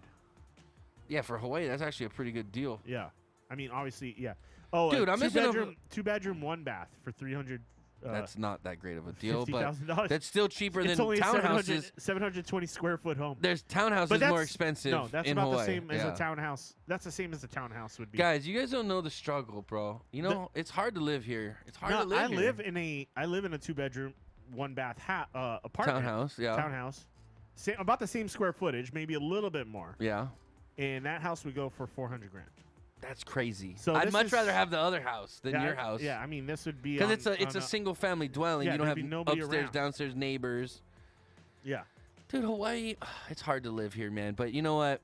Yeah, for Hawaii, that's actually a pretty good deal. Yeah, I mean obviously, yeah. Oh, Dude, I'm missing a- 2-bedroom, 1-bath for $300. That's not that great of a deal, but $50,000. that's still cheaper It's than only a townhouses. 720 square foot home. There's townhouses But that's more expensive. No, that's in about Hawaii. the same as Yeah. a townhouse. That's the same as a townhouse would be. Guys, you guys don't know the struggle, bro. You know, it's hard to live here. It's hard No, to live I here. live in a 2-bedroom, 1-bath apartment. Townhouse, yeah. Townhouse. About the same square footage, maybe a little bit more. Yeah. And that house would go for $400,000. That's crazy. So I'd this much is- rather have the other house than Yeah, your house. Yeah, I mean this would be Because on- it's a on single family dwelling. Yeah, You don't there'd have be nobody upstairs, around. downstairs neighbors. Yeah. Dude, Hawaii, it's hard to live here, man. But you know what?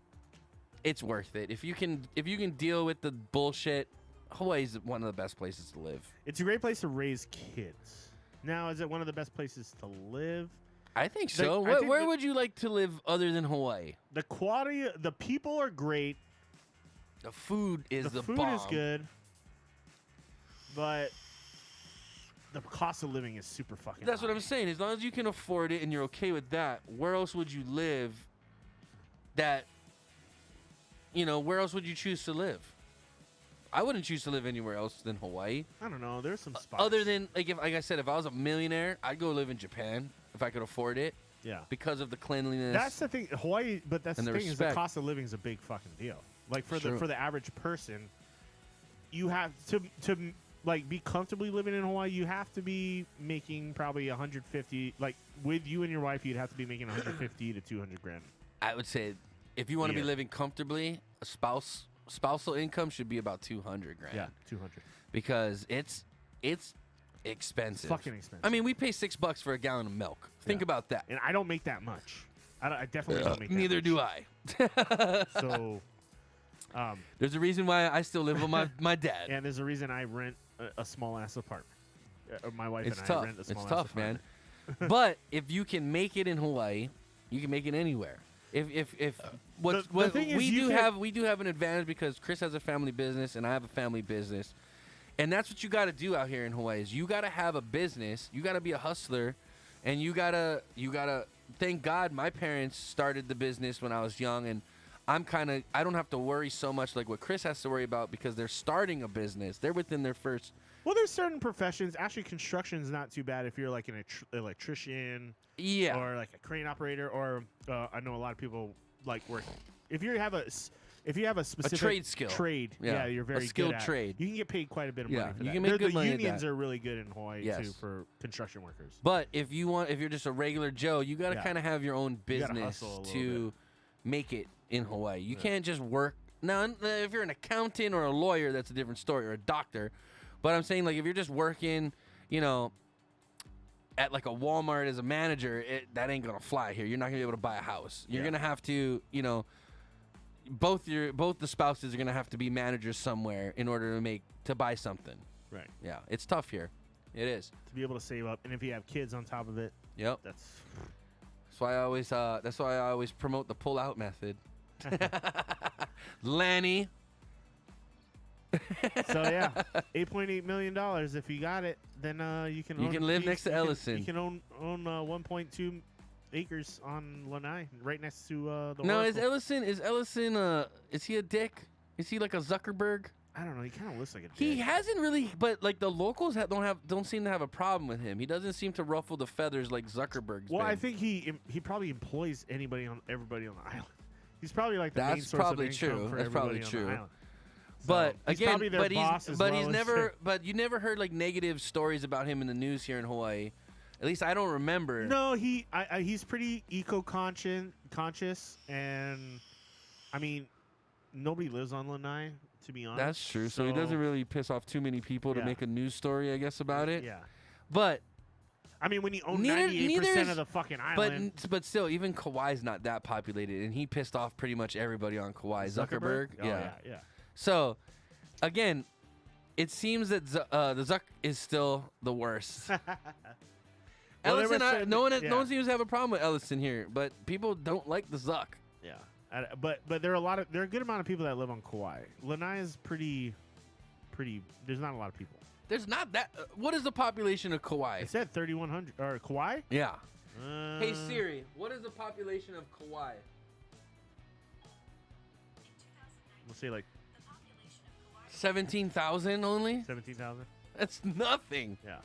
It's worth it. If you can deal with the bullshit, Hawaii's one of the best places to live. It's a great place to raise kids. Now, is it one of the best places to live? I think The- so. I think Where the- would you like to live other than Hawaii? The quality, the people are great. The food is the food bomb. is good, but the cost of living is super fucking. That's what high. I'm saying. As long as you can afford it and you're okay with that, where else would you live? Where else would you choose to live? I wouldn't choose to live anywhere else than Hawaii. I don't know. There's some spots. Other than like I said, if I was a millionaire, I'd go live in Japan if I could afford it yeah. because of the cleanliness. That's the thing, Hawaii. But that's And the the thing is the respect. cost of living is a big fucking deal. Like for True. the average person, you have to like be comfortably living in Hawaii. You have to be making probably 150. Like with you and your wife, you'd have to be making 150 to 200 grand. I would say if you want to be Yeah. living comfortably, a spousal income should be about 200 grand. Yeah, 200. Because it's expensive. Fucking expensive. I mean, we pay $6 for a gallon of milk. Think Yeah. about that. And I don't make that much. I definitely don't make that Neither much. do I. So, There's a reason why I still live with my dad. and there's a reason I rent a small ass apartment. My wife It's and tough. I rent a It's small ass tough, man. apartment. But if you can make it in Hawaii, you can make it anywhere. If what the thing is we you do can- we do have an advantage because Chris has a family business and I have a family business, and that's what you got to do out here in Hawaii. Is you got to have a business, you got to be a hustler, and you gotta. Thank God my parents started the business when I was young, and I don't have to worry so much like what Chris has to worry about because they're starting a business. They're within their first. Well, there's certain professions. Actually, construction is not too bad if you're like an electrician Yeah. or like a crane operator. Or I know a lot of people like work. If you have a specific trade skill. trade, Yeah. you're very A skilled good at. trade. You can get paid quite a bit of Yeah, money for you that. can make good the money at unions that. are really good in Hawaii Yes. too for construction workers. But if you're just a regular Joe, you got to Yeah. kind of have your own You gotta business hustle a little to make it in Hawaii. You can't just work. Now, if you're an accountant or a lawyer, that's a different story, or a doctor. But I'm saying, like, if you're just working, at like a Walmart as a manager, that ain't gonna fly here. You're not gonna be able to buy a house. You're Yeah. gonna have to, both the spouses are gonna have to be managers somewhere in order to buy something. Right. Yeah, it's tough here. It is. To be able to save up, and if you have kids on top of it, Yep. that's That's why I always promote the pull-out method. Lanai. so yeah. $8.8 million. If you got it, then you can. You own, can live next to Ellison. You can own 1.2 acres on Lanai, right next to the. No, Oracle. is Ellison is he a dick? Is he like a Zuckerberg? I don't know. He kind of looks like a. He dick. hasn't really, but like the locals don't seem to have a problem with him. He doesn't seem to ruffle the feathers like Zuckerberg's. Well, been. I think he probably employs everybody on the island. He's probably like the main That's source probably of income true. for That's probably everybody on the true. island. But So, he's again, probably their boss as well he's as never, but you never heard like negative stories about him in the news here in Hawaii. At least I don't remember. No, he's pretty conscious, and I mean, nobody lives on Lanai, to be honest. That's true. So he doesn't really piss off too many people to Yeah. make a news story, I guess, about it. Yeah. But I mean, when you own Neither 98% is- of the fucking island. but still, even Kawhi's not that populated, and he pissed off pretty much everybody on Kauai. Zuckerberg. Oh, yeah. So, again, it seems that the Zuck is still the worst. Well, they Ellison, were saying no one that- no one seems to have a problem with Ellison here, but people don't like the Zuck. Yeah. But there are a good amount of people that live on Kauai. Lanai is pretty. There's not a lot of people. There's not that. What is the population of Kauai? It said 3,100 or Kauai. Yeah. Hey Siri, what is the population of Kauai? We'll say like 17,000 only. 17,000. That's nothing. Yeah.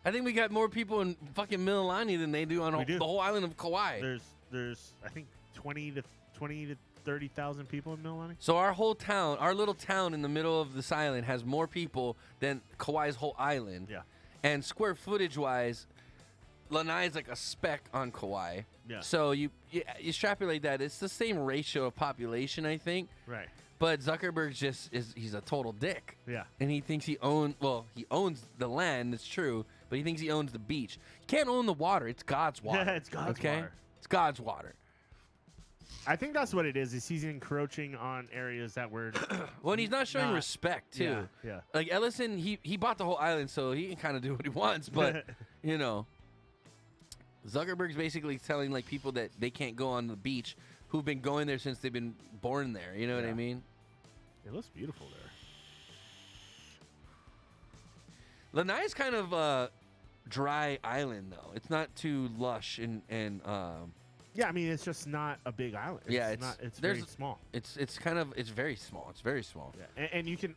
I think we got more people in fucking Mililani than they do on We do. the whole island of Kauai. There's I think 20 to 30,000 people in Mililani. So our whole town, our little town in the middle of this island, has more people than Kauai's whole island. Yeah. And square footage wise, Lanai is like a speck on Kauai. Yeah. So you extrapolate that, it's the same ratio of population, I think. Right. But Zuckerberg he's a total dick. Yeah. And he thinks he owns the land, it's true, but he thinks he owns the beach. You can't own the water, it's God's water. Yeah, it's God's water. It's God's water. I think that's what it is he's encroaching on areas that were Well, and he's not showing respect too. Yeah. Like Ellison, he bought the whole island, so he can kind of do what he wants. But you know, Zuckerberg's basically telling like people that they can't go on the beach who've been going there since they've been born there. You know what I Yeah. mean? It looks beautiful there. Lanai is kind of a dry island though. It's not too lush and Yeah, I mean it's just not a big island. Yeah, it's very small. It's very small. It's very small. Yeah. And you can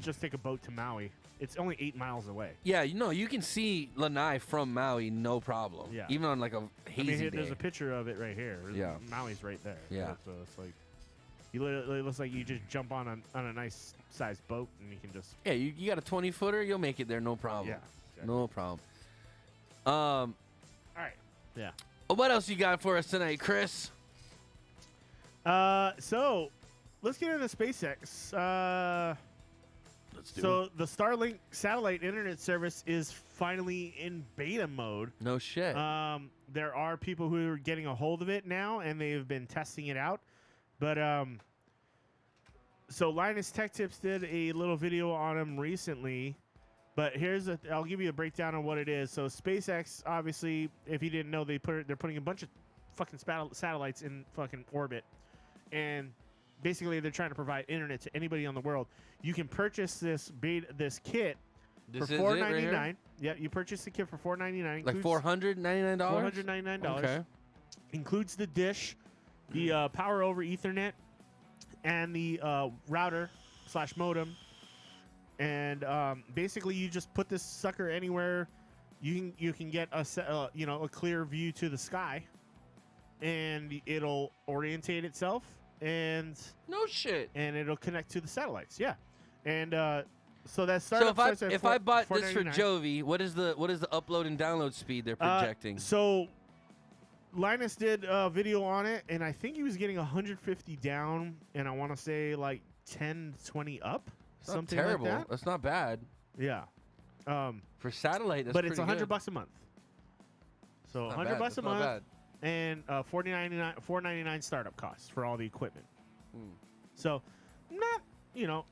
just take a boat to Maui. It's only 8 miles away. Yeah, you can see Lanai from Maui, no problem. Yeah. Even on like a hazy day. There's a picture of it right here. Yeah. Maui's right there. Yeah. So it's like it looks like you just jump on a nice sized boat and you can just Yeah, you got a 20-footer, you'll make it there, no problem. Yeah. Exactly. No problem. All right. Yeah. What else you got for us tonight, Chris? So let's get into SpaceX. Let's do So the Starlink satellite internet service is finally in beta mode. No shit. There are people who are getting a hold of it now, and they've been testing it out. But so Linus Tech Tips did a little video on them recently. But I'll give you a breakdown on what it is. So SpaceX, obviously, if you didn't know, they're putting a bunch of fucking satellites in fucking orbit, and basically they're trying to provide internet to anybody on the world. You can purchase this kit for $499. Right, yeah, you purchase the kit for $499. like $499? $499. Okay. Includes the dish, the power over Ethernet, and the router/modem. And basically, you just put this sucker anywhere. You can get a clear view to the sky, and it'll orientate itself, and No shit. it'll connect to the satellites. Yeah, and so that So startup starts at if I bought this for $499. Jovi, what is the upload and download speed they're projecting? So Linus did a video on it, and I think he was getting 150 down, and I want to say like 10, 20 up. It's not Something terrible. like that. That's not bad Yeah. for satellite. That's But it's pretty good. $100 a month. So Not $100 bad. a That's not month bad. and $499 startup costs for all the equipment. Hmm. So not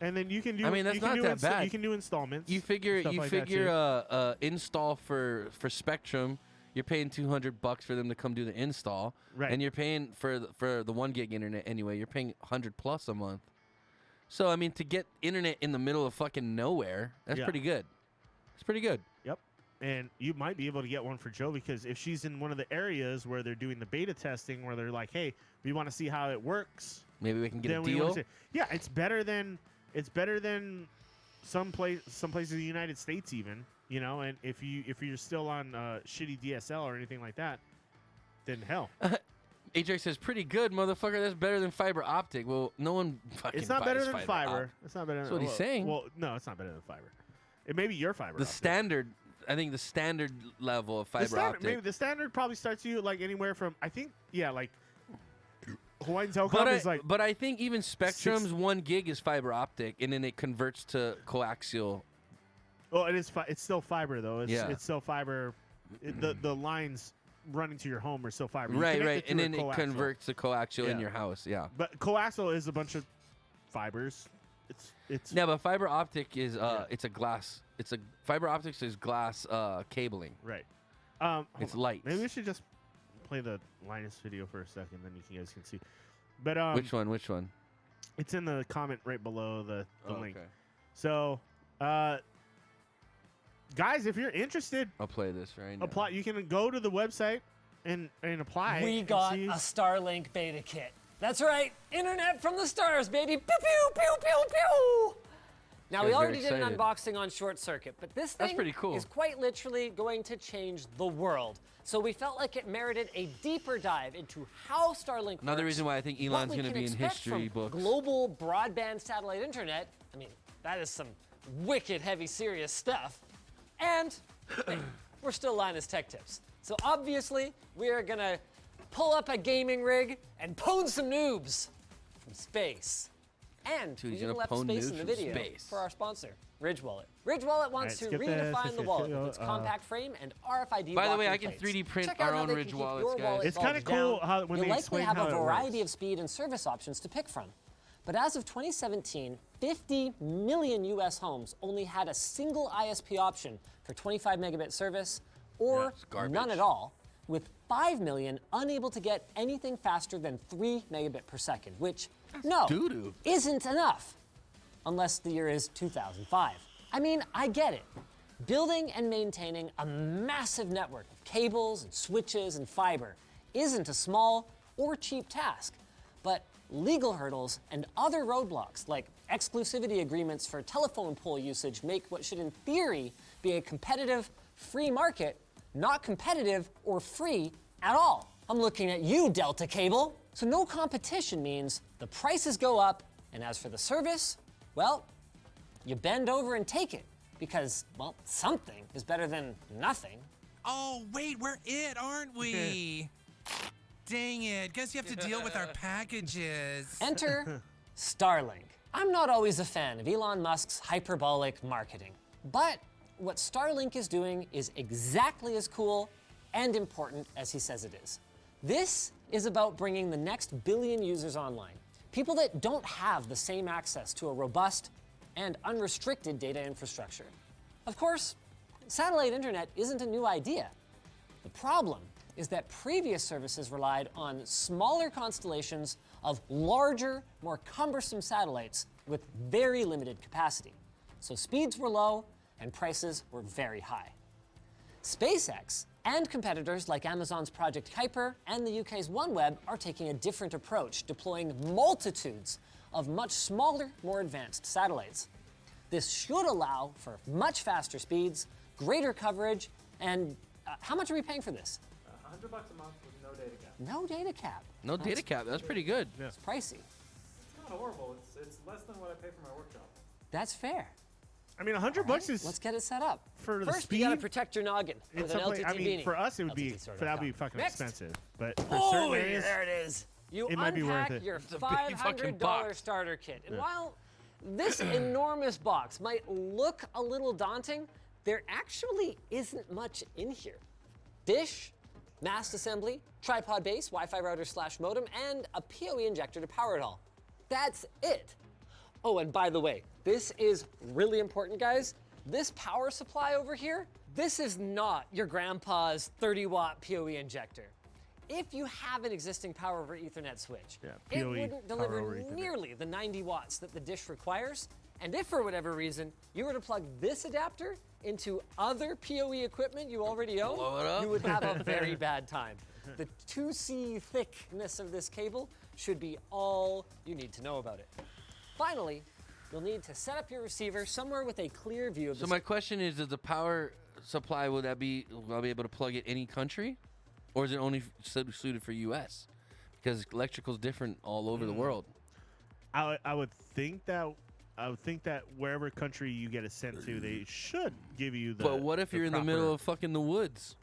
and then you can do. I mean, that's you can not do that bad. You can do installments. You figure stuff like that, install for Spectrum. You're paying $200 for them to come do the install, Right. and you're paying for the 1 gig internet anyway. You're paying $100+ a month. So I mean, to get internet in the middle of fucking nowhere, that's Yeah. pretty good. It's pretty good. Yep. And you might be able to get one for Joe because if she's in one of the areas where they're doing the beta testing, where they're like, "Hey, we want to see how it works." Maybe we can get then a we wanna deal. see- Yeah, it's better than some places in the United States even. And if you're still on shitty DSL or anything like that, then hell, AJ says, pretty good, motherfucker. That's better than fiber optic. Well, no one fucking it's not better buys than fiber. optic. It's not better. That's what he's saying. Well, no, it's not better than fiber. It may be your fiber. The optic. standard, I think the standard level of fiber optic. Maybe the standard probably starts you like anywhere from I think like Hawaiian Telecom is like. But I think even Spectrum's 1 gig is fiber optic, and then it converts to coaxial. Oh, it is. It's still fiber though. It's still fiber. The lines running to your home are still fiber. Right. And then coaxial. it converts to coaxial in your house. Yeah. But coaxial is a bunch of fibers. It's. Yeah, but fiber optic is it's a glass. Fiber optics is glass cabling. Right. It's light. Maybe we should just play the Linus video for a second, then you guys can see. But Which one? It's in the comment right below the link. Okay. So, guys, if you're interested, I'll play this right now. apply. You can go to the website and apply. We and got see- a Starlink beta kit. That's right, internet from the stars, baby. Pew pew pew pew pew. Now we Guys, already very did an excited. unboxing on Short Circuit, but this That's thing pretty cool. is quite literally going to change the world. So we felt like it merited a deeper dive into how Starlink Another works, reason why I think what Elon's we going to can be in expect history from books. global broadband satellite internet. I mean, that is some wicked heavy serious stuff. And hey, we're still Linus Tech Tips. So obviously, we are going to pull up a gaming rig and pwn some noobs from space. And Dude, we you're even gonna left pwn space noobs in the from video space. for our sponsor, Ridge Wallet. Ridge Wallet wants Alright, to skip this, redefine the wallet with its uh, compact frame and RFID By the way, blocking I can plates. 3D print Check out our how own they Ridge can keep wallets, your guys. wallet It's kinda bulbs cool down. how- when You'll they likely explain have how a it variety works. of speed and service options to pick from. But as of 2017, 50 million US homes only had a single ISP option for 25 megabit service or it's garbage. none at all, with 5 million unable to get anything faster than 3 megabit per second, which doo-doo. isn't enough unless the year is 2005. I mean, I get it. Building and maintaining a massive network of cables and switches and fiber isn't a small or cheap task, but legal hurdles and other roadblocks like exclusivity agreements for telephone pole usage make what should in theory be a competitive, free market not competitive or free at all. I'm looking at you, Delta Cable. So no competition means the prices go up, and as for the service, well, you bend over and take it because, well, something is better than nothing. Oh, wait, we're it, aren't we? Dang it, guess you have to deal with our packages. Enter Starlink. I'm not always a fan of Elon Musk's hyperbolic marketing, but what Starlink is doing is exactly as cool and important as he says it is. This is about bringing the next billion users online, people that don't have the same access to a robust and unrestricted data infrastructure. Of course, satellite internet isn't a new idea. The problem is that previous services relied on smaller constellations of larger, more cumbersome satellites with very limited capacity. So speeds were low and prices were very high. SpaceX and competitors like Amazon's Project Kuiper and the UK's OneWeb are taking a different approach, deploying multitudes of much smaller, more advanced satellites. This should allow for much faster speeds, greater coverage, and how much are we paying for this? $100 a month with no data cap. No data cap. No data cap. That's pretty good. It's pricey. It's not horrible. It's less than what I pay for my work job. That's fair. I mean, $100 is Let's get it set up. for the First, speed. you gotta protect your noggin with It's an something- LTT I mean, beanie. for us, it would be LTT that'd be store.com. fucking Next. expensive. But for Oh, certain areas, there it is. You it might be worth unpack it. your It's a big fucking $500 box. starter kit. And while this enormous box might look a little daunting, there actually isn't much in here. Dish, mast assembly, tripod base, Wi-Fi router / modem, and a PoE injector to power it all. That's it. Oh, and by the way, this is really important, guys. This power supply over here, this is not your grandpa's 30-watt PoE injector. If you have an existing power over Ethernet switch, Yeah, it PoE, wouldn't power deliver over Ethernet. nearly the 90 watts that the dish requires. And if for whatever reason you were to plug this adapter into other PoE equipment you already own, Blow it up. you would have a very bad time. The 2C thickness of this cable should be all you need to know about it. Finally, you'll need to set up your receiver somewhere with a clear view of So the my question is, does the power supply, will I be able to plug it any country? Or is it only suited for U.S.? Because electrical's different all over the world. I would think that wherever country you get it sent to, they should give you the. But what if the you're in the proper- middle of fucking the woods?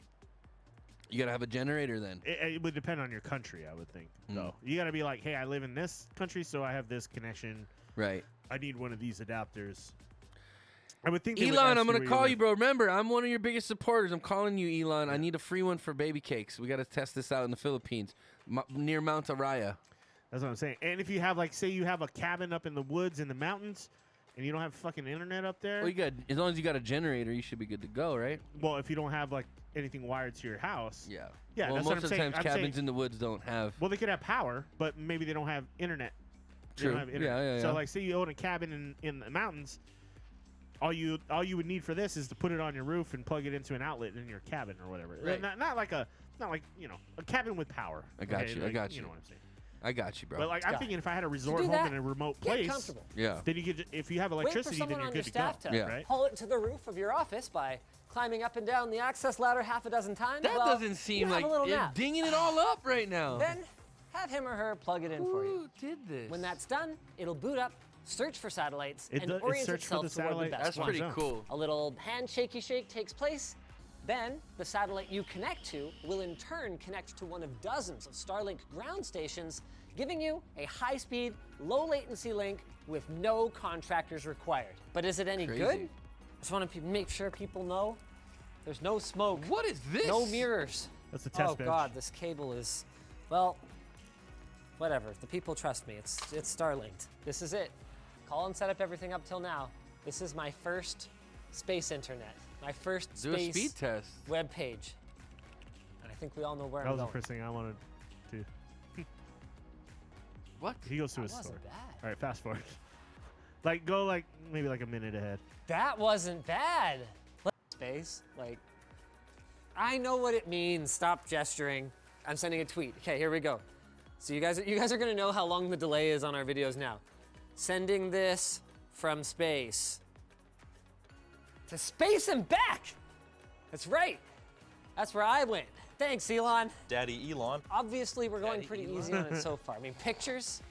You gotta have a generator then. It would depend on your country, I would think. Though you gotta be like, hey, I live in this country, so I have this connection. Right. I need one of these adapters. I would think. They would Elon, ask I'm gonna where call you, live. bro. Remember, I'm one of your biggest supporters. I'm calling you, Elon. I need a free one for baby cakes. We gotta test this out in the Philippines, near Mount Araya. That's what I'm saying. And if you have, like, say you have a cabin up in the woods in the mountains, and you don't have fucking internet up there. Well, you got as long as you got a generator, you should be good to go, right? Well, if you don't have like anything wired to your house. Yeah. Yeah. Well, that's most what of I'm the saying. times, cabins in the woods don't have. Well, they could have power, but maybe they don't have internet. They True. don't have internet. Yeah. So, like, say you own a cabin in the mountains, all you would need for this is to put it on your roof and plug it into an outlet in your cabin or whatever. Right. Not like a cabin with power. I got you. I got you. You know what I'm saying. I got you, bro. But like, I'm thinking if I had a resort do home that, in a remote get place, comfortable. Yeah. then you could, if you have electricity, Wait for then someone you're on good your to go. staff to Yeah. Right? haul it to the roof of your office by climbing up and down the access ladder half a dozen times. That Well, doesn't seem you have like a little you're nap. dinging it all up right now. Then have him or her plug it in for you. Who did this? When that's done, it'll boot up, search for satellites, It and does- it orient search for itself the toward the satellite? best That's one. pretty zone. cool. A little hand shakey shake takes place. Then the satellite you connect to will in turn connect to one of dozens of Starlink ground stations, giving you a high-speed, low-latency link with no contractors required. But is it any Crazy. good? I just want to make sure people know there's no smoke, What is this? no mirrors. That's the test Oh bench. God, this cable is, well, whatever. The people trust me. It's Starlinked. This is it. Call and set up everything up till now. This is my first space internet. My first Do a space speed test. web page. And I think we all know where That I'm was the going. first thing I wanted to. What? He goes to That his wasn't store. bad. All right, fast forward. Like, go like maybe like a minute ahead. That wasn't bad. Space, like, I know what it means. Stop gesturing. I'm sending a tweet. Okay, here we go. So you guys are gonna know how long the delay is on our videos now. Sending this from space to space and back. That's right. That's where I went. Thanks, Elon. Daddy Elon. Obviously, we're going Daddy pretty Elon. easy on it so far. I mean, pictures.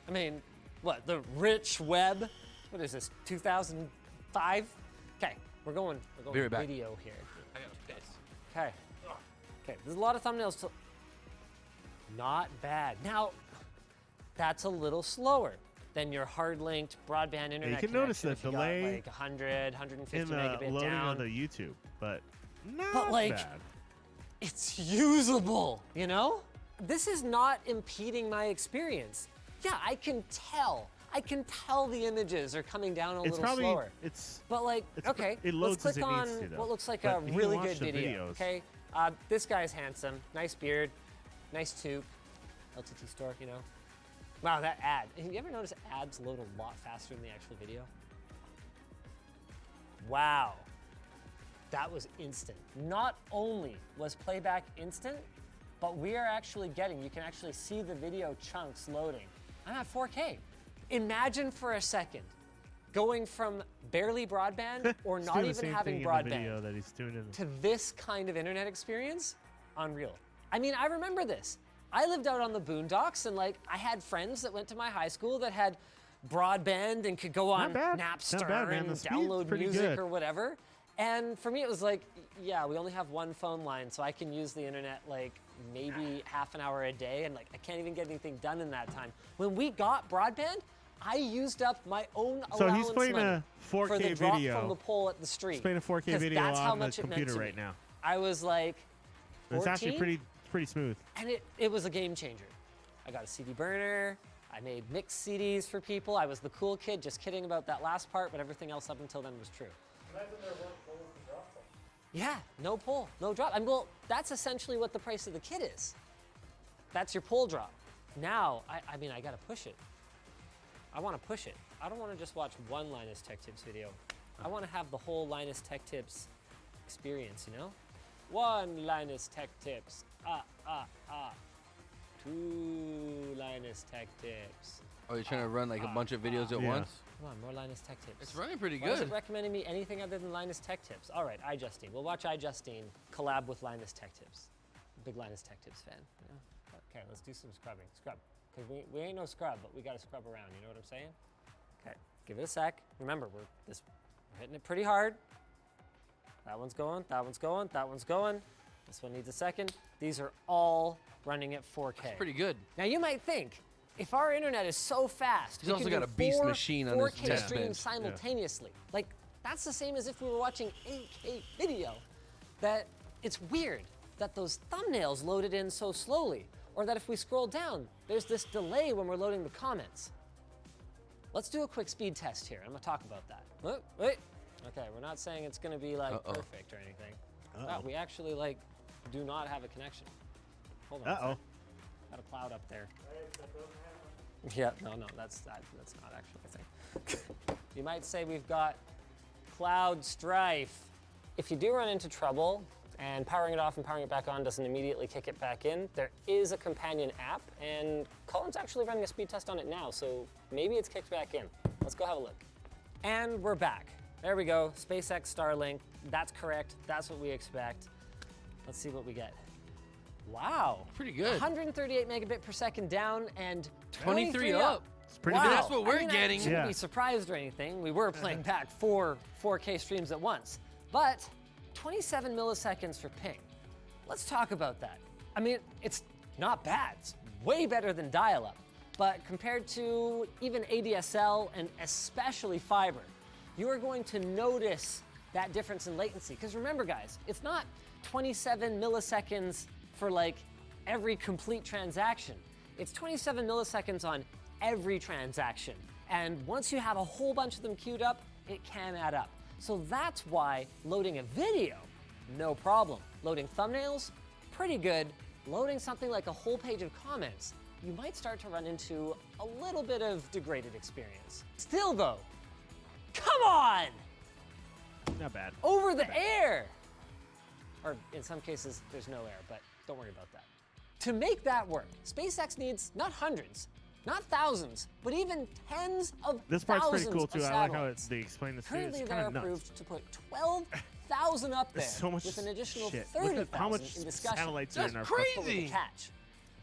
I mean, what, the rich web? What is this, 2005? Okay, we're going Be right back. video here. I gotta piss. Okay. Okay, there's a lot of thumbnails to... Not bad. Now, that's a little slower than your hard-linked broadband internet can notice connection the if you got, delay like 100, 150 In the megabit loading down. of the YouTube, but not like, bad. It's usable, you know? This is not impeding my experience. Yeah, I can tell. I can tell the images are coming down a It's little probably slower. it's But like, it's- okay, it let's loads as click it on needs to, though. what looks like But a you can really watch good the video. videos. Okay, this guy's handsome, nice beard, nice toque, LTT store, you know. Wow, that ad. Have you ever noticed ads load a lot faster than the actual video? Wow, that was instant. Not only was playback instant, but we are actually getting, you can actually see the video chunks loading. I'm at 4K. Imagine for a second going from barely broadband or He's not doing the even same having thing in the broadband video that he's tuned in. to this kind of internet experience. Unreal. I mean, I remember this. I lived out on the boondocks and like I had friends that went to my high school that had broadband and could go on bad. Napster Not bad, man. and The speed's download pretty music good. or whatever. And for me, it was like, yeah, we only have one phone line, so I can use the internet like maybe half an hour a day, and like I can't even get anything done in that time. When we got broadband, I used up my own So allowance he's playing money a 4K for the drop video. from the pole at the street. He's playing a 4K 'cause video that's how on the much it meant computer to right me. now. I was like, 14, It's actually pretty smooth. and it was a game changer. I got a CD burner. I made mixed CDs for people. I was the cool kid. Just kidding about that last part, but everything else up until then was true. Imagine there weren't poles and drop them. Yeah, no pull, no drop. And well, that's essentially what the price of the kit is. That's your pull drop. Now, I mean, I gotta push it. I wanna push it. I don't wanna just watch one Linus Tech Tips video. I wanna have the whole Linus Tech Tips experience, you know? One Linus Tech Tips. Two Linus Tech Tips. Oh, you're trying to run like a bunch of videos at Yeah. once? Come on, more Linus Tech Tips. It's running pretty Why is it good. recommending me anything other than Linus Tech Tips? All right, iJustine. We'll watch iJustine collab with Linus Tech Tips. Big Linus Tech Tips fan. You know? Okay, let's do some scrubbing. Scrub. Because we ain't no scrub, but we got to scrub around. You know what I'm saying? Okay, give it a sec. Remember, we're hitting it pretty hard. That one's going, that one's going, that one's going. This one needs a second. These are all running at 4K. Pretty good. Now you might think, if our internet is so fast, He's we also can got do a beast 4 machine on his 4K test streams bench. simultaneously. Like, that's the same as if we were watching 8K video. That it's weird that those thumbnails loaded in so slowly, or that if we scroll down, there's this delay when we're loading the comments. Let's do a quick speed test here. I'm gonna talk about that. Wait. Okay, we're not saying it's gonna be like perfect or anything. We actually like do not have a connection. Hold on. Got a cloud up there. Yeah, no, that's not actually a thing. You might say we've got cloud strife. If you do run into trouble and powering it off and powering it back on doesn't immediately kick it back in, there is a companion app, and Colin's actually running a speed test on it now, so maybe it's kicked back in. Let's go have a look. And we're back. There we go, SpaceX Starlink. That's correct, that's what we expect. Let's see what we get. Wow. Pretty good. 138 megabit per second down and 23 up. It's pretty wow. good. That's what we're getting. I shouldn't be surprised or anything. We were playing back 4K streams at once. But 27 milliseconds for ping. Let's talk about that. I mean, it's not bad. It's way better than dial-up. But compared to even ADSL and especially fiber, you are going to notice that difference in latency. Because remember, guys, it's not 27 milliseconds for like every complete transaction. It's 27 milliseconds on every transaction. And once you have a whole bunch of them queued up, it can add up. So that's why loading a video, no problem. Loading thumbnails, pretty good. Loading something like a whole page of comments, you might start to run into a little bit of degraded experience. Still though, come on! Not bad. Over the air! Or in some cases, there's no air, but don't worry about that. To make that work, SpaceX needs not hundreds, not thousands, but even tens of This part's pretty thousands cool too. of I like how satellites. they explain this. Currently, It's they're kind of nuts. approved to put 12,000 up there, There's so much with an additional shit. Look at 30,000 how much in discussion. satellites are in our That's But with crazy. a catch.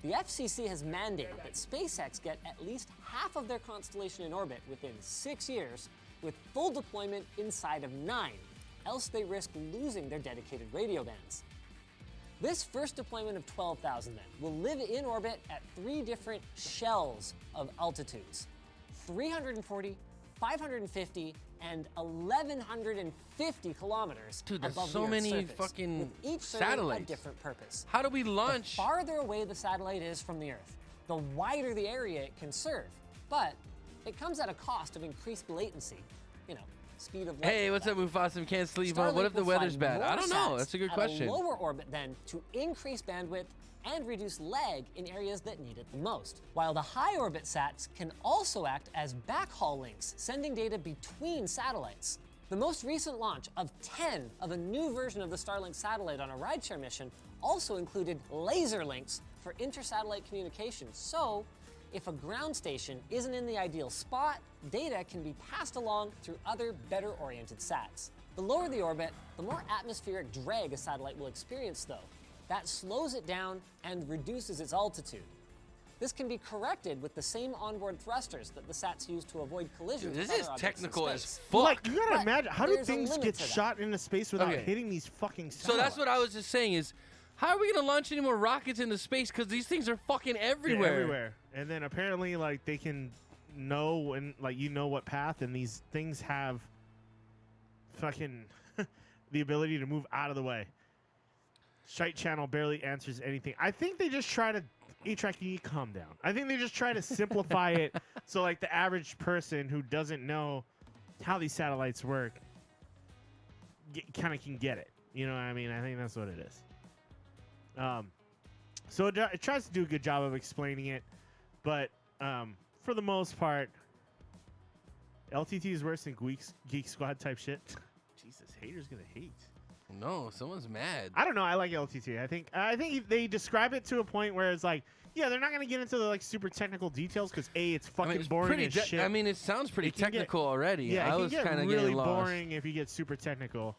The FCC has mandated that SpaceX get at least half of their constellation in orbit within 6 years, with full deployment inside of 9, else they risk losing their dedicated radio bands. This first deployment of 12,000 then will live in orbit at 3 different shells of altitudes: 340, 550, and 1,150 kilometers Dude, there's above so the Earth's many surface, fucking with each serving a satellites. different purpose. How do we launch? The farther away the satellite is from the Earth, the wider the area it can serve. But it comes at a cost of increased latency. You know, speed of light. Hey, what's up, Mufasa? Can't sleep. Starlink What if the will fly weather's bad? more I don't know. sats That's a good at question. A lower orbit then to increase bandwidth and reduce lag in areas that need it the most. While the high orbit sats can also act as backhaul links, sending data between satellites. The most recent launch of 10 of a new version of the Starlink satellite on a rideshare mission also included laser links for inter-satellite communication. So, if a ground station isn't in the ideal spot, data can be passed along through other better-oriented sats. The lower the orbit, the more atmospheric drag a satellite will experience though. That slows it down and reduces its altitude. This can be corrected with the same onboard thrusters that the sats use to avoid collisions. Dude, this with other is objects in technical as space. fuck. Like, you gotta But imagine, how do there's a things limit get to that. shot into space without Okay. hitting these fucking So that's what I was just saying is, how are we gonna launch any more rockets into space? Because these things are fucking everywhere. Everywhere. And then apparently, like, they can know when, like, you know what path, and these things have fucking the ability to move out of the way. Shite Channel barely answers anything. I think they just try to, A-Track, you need to calm down. I think they just try to simplify it so, like, the average person who doesn't know how these satellites work kind of can get it. You know what I mean? I think that's what it is. So it tries to do a good job of explaining it, but for the most part, LTT is worse than Geek Squad type shit. Jesus, haters gonna hate. No, someone's mad. I don't know. I like LTT. I think they describe it to a point where it's like, yeah, they're not gonna get into the like super technical details because it's fucking it's boring pretty as shit. I mean, it sounds pretty It can get- technical already. Yeah, I it was can kind get of really getting lost. boring if you get super technical.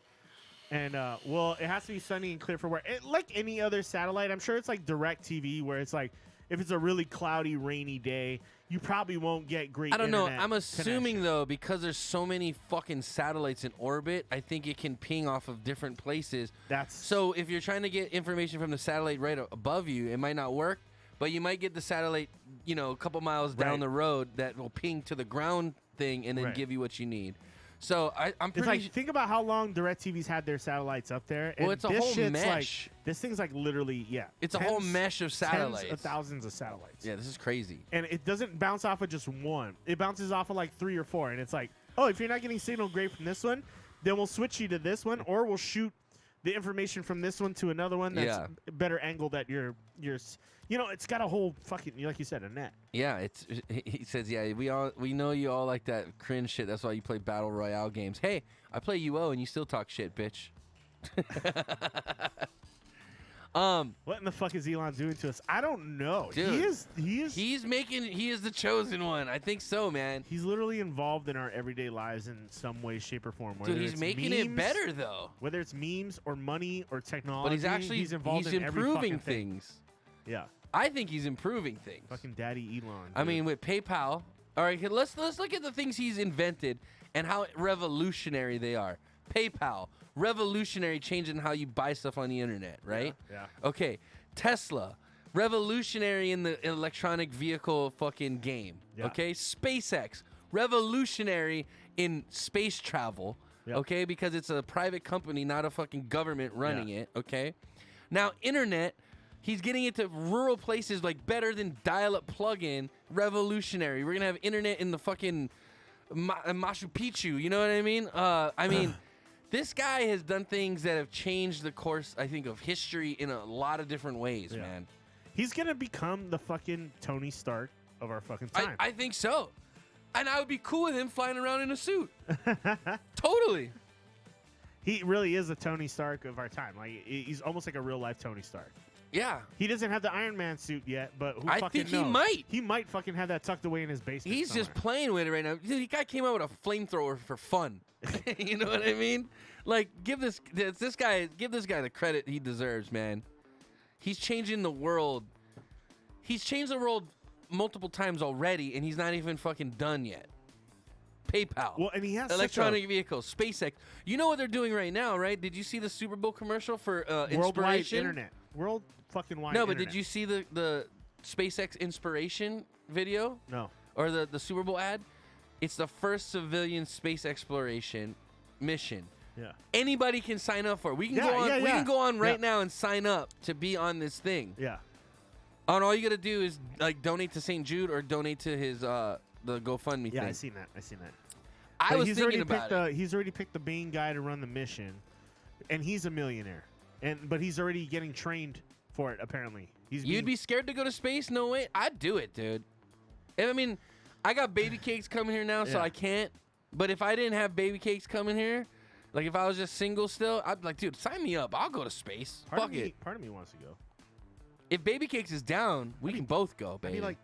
And well, it has to be sunny and clear for where, like any other satellite. I'm sure it's like direct TV where it's like, if it's a really cloudy, rainy day, you probably won't get great. I don't know. internet I'm assuming connection. though, because there's so many fucking satellites in orbit, I think it can ping off of different places. So if you're trying to get information from the satellite right above you, it might not work, but you might get the satellite, you know, a couple miles down Right. the road that will ping to the ground thing and then Right. give you what you need. So I'm It's pretty. like, think about how long DirecTV's had their satellites up there. And Well, it's a this whole shit's mesh. Like, this thing's like literally, It's a whole mesh of satellites. Tens of thousands of satellites. Yeah, this is crazy. And it doesn't bounce off of just one. It bounces off of like 3 or 4. And it's like, oh, if you're not getting signal great from this one, then we'll switch you to this one, or we'll shoot the information from this one to another one that's better angled at your you know, it's got a whole fucking, like you said, a net. Yeah, he says, yeah, we know you all like that cringe shit. That's why you play battle royale games. Hey, I play UO and you still talk shit, bitch. What in the fuck is Elon doing to us? I don't know. Dude, he is he is the chosen one. I think so, man. He's literally involved in our everyday lives in some way, shape, or form. Dude, he's making it better though. Whether it's memes or money or technology, But he's actually involved in every improving fucking thing. things. Yeah. I think he's improving things. Fucking Daddy Elon. I mean, with PayPal. All right, let's look at the things he's invented and how revolutionary they are. PayPal, revolutionary, changing how you buy stuff on the internet, right? Yeah. Okay, Tesla, revolutionary in the electronic vehicle fucking game. Yeah. Okay, SpaceX, revolutionary in space travel. Yeah. Okay, because it's a private company, not a fucking government running it. Okay, now internet. He's getting it to rural places like better than dial-up plug-in. Revolutionary. We're gonna have internet in the fucking Machu Picchu. You know what I mean? This guy has done things that have changed the course, I think, of history in a lot of different ways, man. He's gonna become the fucking Tony Stark of our fucking time. I think so, and I would be cool with him flying around in a suit. Totally. He really is a Tony Stark of our time. Like he's almost like a real life Tony Stark. Yeah. He doesn't have the Iron Man suit yet, but who I fucking think he knows? might. He might fucking have that tucked away in his basement. He's somewhere. just playing with it right now. Dude, the guy came out with a flamethrower for fun. You know what I mean? Like, give this guy the credit he deserves, man. He's changing the world. He's changed the world multiple times already, and he's not even fucking done yet. PayPal. Well, and he has electronic vehicles, SpaceX. You know what they're doing right now, right? Did you see the Super Bowl commercial for worldwide inspiration? internet. World fucking wide. No, but internet. did you see the SpaceX inspiration video? No. Or the Super Bowl ad? It's the first civilian space exploration mission. Yeah. Anybody can sign up for it. We can Yeah, go on. yeah, We yeah. can go on right Yeah. now and sign up to be on this thing. Yeah. And all you gotta do is like donate to St. Jude or donate to his the GoFundMe Yeah, thing. I seen that. I But was he's thinking already about picked he's already picked the main guy to run the mission, and he's a millionaire. But he's already getting trained for it. Apparently, You'd be scared to go to space? No way. I'd do it, dude. And I mean, I got baby cakes coming here now, so Yeah. I can't. But if I didn't have baby cakes coming here, like if I was just single still, I'd be like, dude, sign me up. I'll go to space. Fuck it. Part of me wants to go. If baby cakes is down, we can both go, baby. I'd be like,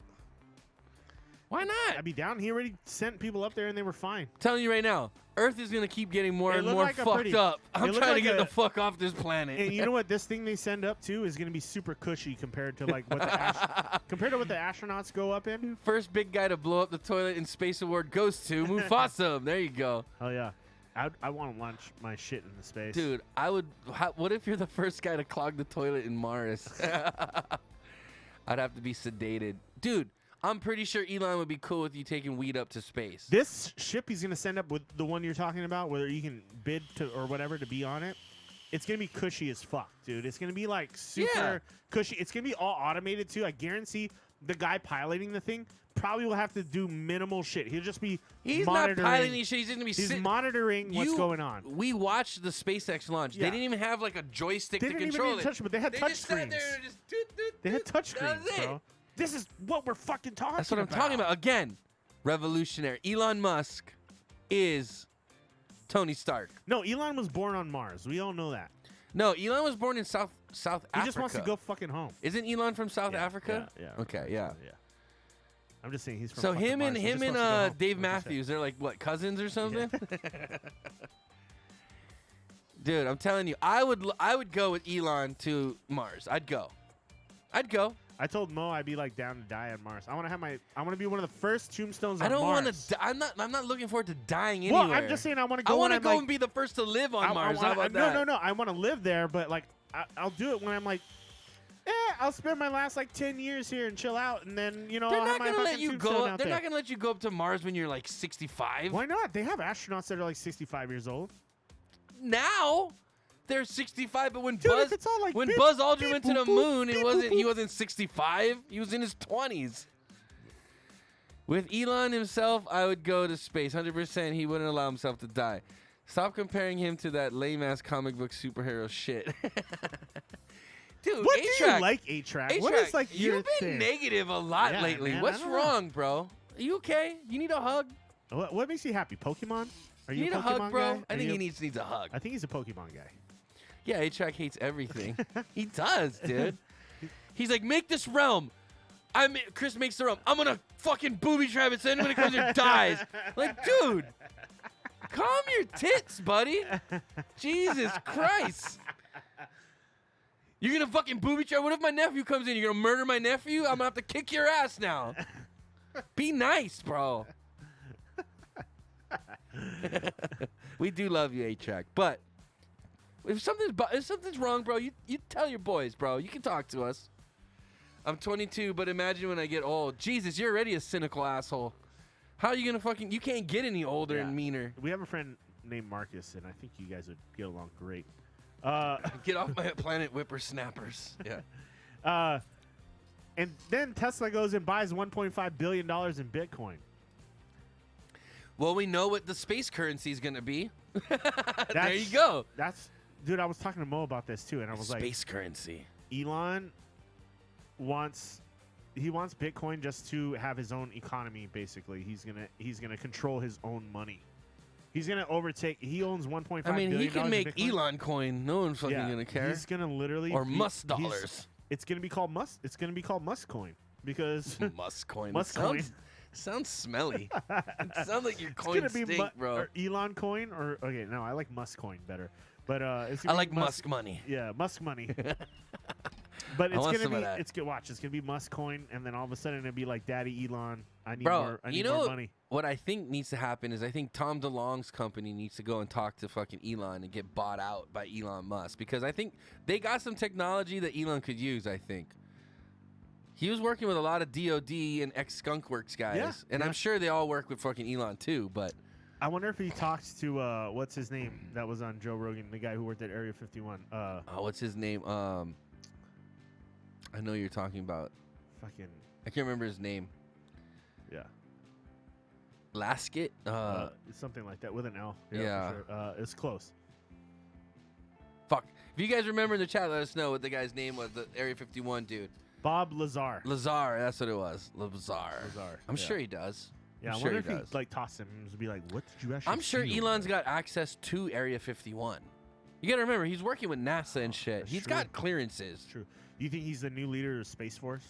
why not? I'd be down. He already sent people up there, and they were fine. Telling you right now, Earth is gonna keep getting more It and looked more like a fucked pretty- up. it I'm looked trying like to get a- the fuck off this planet. And you know what? This thing they send up to is going to be super cushy compared to like what the compared to what the astronauts go up in. First big guy to blow up the toilet in space award goes to Mufasa. There you go. Oh yeah, I want to launch my shit into space, Dude, I would. What if you're the first guy to clog the toilet in Mars? I'd have to be sedated. Dude, I'm pretty sure Elon would be cool with you taking weed up to space. This ship he's going to send up with the one you're talking about, whether you can bid to or whatever to be on it. It's going to be cushy as fuck, dude. It's going to be like super cushy. It's going to be all automated too. I guarantee the guy piloting the thing probably will have to do minimal shit. He'll just be He's monitoring. not piloting shit. He's going to be He's monitoring what's going on. We watched the SpaceX launch. Yeah. They didn't even have like a joystick They to didn't even control need it. to touch it, but they had touch just sat screens. there and just doot, doot, They had doot. touch That was screens, it. bro. This is what we're fucking talking about. That's what I'm talking about. Again, revolutionary. Elon Musk is Tony Stark. No, Elon was born on Mars. We all know that. No, Elon was born in South Africa. He just wants to go fucking home. Isn't Elon from South Yeah, Africa? yeah. Okay, yeah. I'm just saying he's from So fucking him Mars. and He just him wants to go home, Dave like I said. Matthews, they're like what, cousins or something? Dude, I'm telling you, I would go with Elon to Mars. I'd go. I told Mo I'd be like down to die on Mars. I want to be one of the first tombstones I on don't Mars. want to. I'm not looking forward to dying Well, anywhere. I'm just saying I want to I go. want to go like, and be the first to live on Mars. How about that? No. I want to live there, but like I'll do it when I'm like, I'll spend my last like 10 years here and chill out, and then They're I'll not have my gonna let fucking you tombstone go. out They're there. not gonna let you go up to Mars when you're like 65. Why not? They have astronauts that are like 65 years old. Now they're 65, but when Dude, Buzz if it's all like when beep, Buzz Aldrin beep, went to the boop, boop, moon, beep, he boop, wasn't 65. He was in his 20s. With Elon himself, I would go to space. 100%. He wouldn't allow himself to die. Stop comparing him to that lame ass comic book superhero shit. Dude, What do you A-Track. like, A-Track? What A-Track, is like your you've been thing? negative a lot Yeah, lately. man, I What's don't know. wrong, bro? Are you okay? You need a hug? What makes you happy? Pokemon? Are You you need a a Pokemon hug, bro? guy? I Are think you he needs a hug. I think he's a Pokemon guy. Yeah, A-Track hates everything. He does, dude. He's like, make this realm. Chris makes the realm. I'm gonna fucking booby trap it so anybody comes here dies. Like, dude, calm your tits, buddy. Jesus Christ. You're gonna fucking booby trap. What if my nephew comes in? You're gonna murder my nephew? I'm gonna have to kick your ass now. Be nice, bro. We do love you, A-Track, but if something's wrong, bro, you tell your boys, bro. You can talk to us. I'm 22, but imagine when I get old. Jesus, you're already a cynical asshole. How are you gonna fucking? You can't get any older and meaner. We have a friend named Marcus, and I think you guys would get along great. Get off my planet, whippersnappers. Yeah. And then Tesla goes and buys $1.5 billion in Bitcoin. Well, we know what the space currency is gonna be. There That's- you go. Dude, I was talking to Mo about this too, and I was Space currency. Elon wants Bitcoin just to have his own economy. Basically, he's gonna control his own money. He's gonna overtake. He owns 1.5 I mean, billion he can in make Bitcoin. Elon coin. No one's fucking gonna care. He's gonna literally Or Musk dollars. It's gonna be called Musk. It's gonna be called Musk coin because Musk coin. Musk It coin. sounds smelly. It sounds like your It's coin gonna be stink, bro. or Elon coin or okay. No, I like Musk coin better. But it's I gonna like be Musk money. Yeah, Musk money. But I it's want gonna some of be that. it's gonna be Musk coin, and then all of a sudden it'll be like Daddy Elon. I need Bro, more. I you need know more money. what I think needs to happen is I think Tom DeLonge's company needs to go and talk to fucking Elon and get bought out by Elon Musk because I think they got some technology that Elon could use. I think he was working with a lot of DoD and ex-Skunkworks guys, Yeah, and I'm sure they all work with fucking Elon too. But I wonder if he talks to what's his name that was on Joe Rogan, the guy who worked at Area 51. what's his name? I know you're talking about. Fucking I can't remember his name. yeah. Laskett. Something like that with an L. Yeah. For sure. It's close. Fuck. If you guys remember in the chat, let us know what the guy's name was. The Area 51 dude. Bob Lazar. Lazar. That's what it was. Lazar. Lazar. I'm Yeah. sure he does. Yeah, I'm I sure wonder he if does. he like tossed him and be like, "What did you actually?" I'm sure see over Elon's there?" got access to Area 51. You gotta remember, he's working with NASA and shit. that's He's true. got clearances. True. You think he's the new leader of Space Force?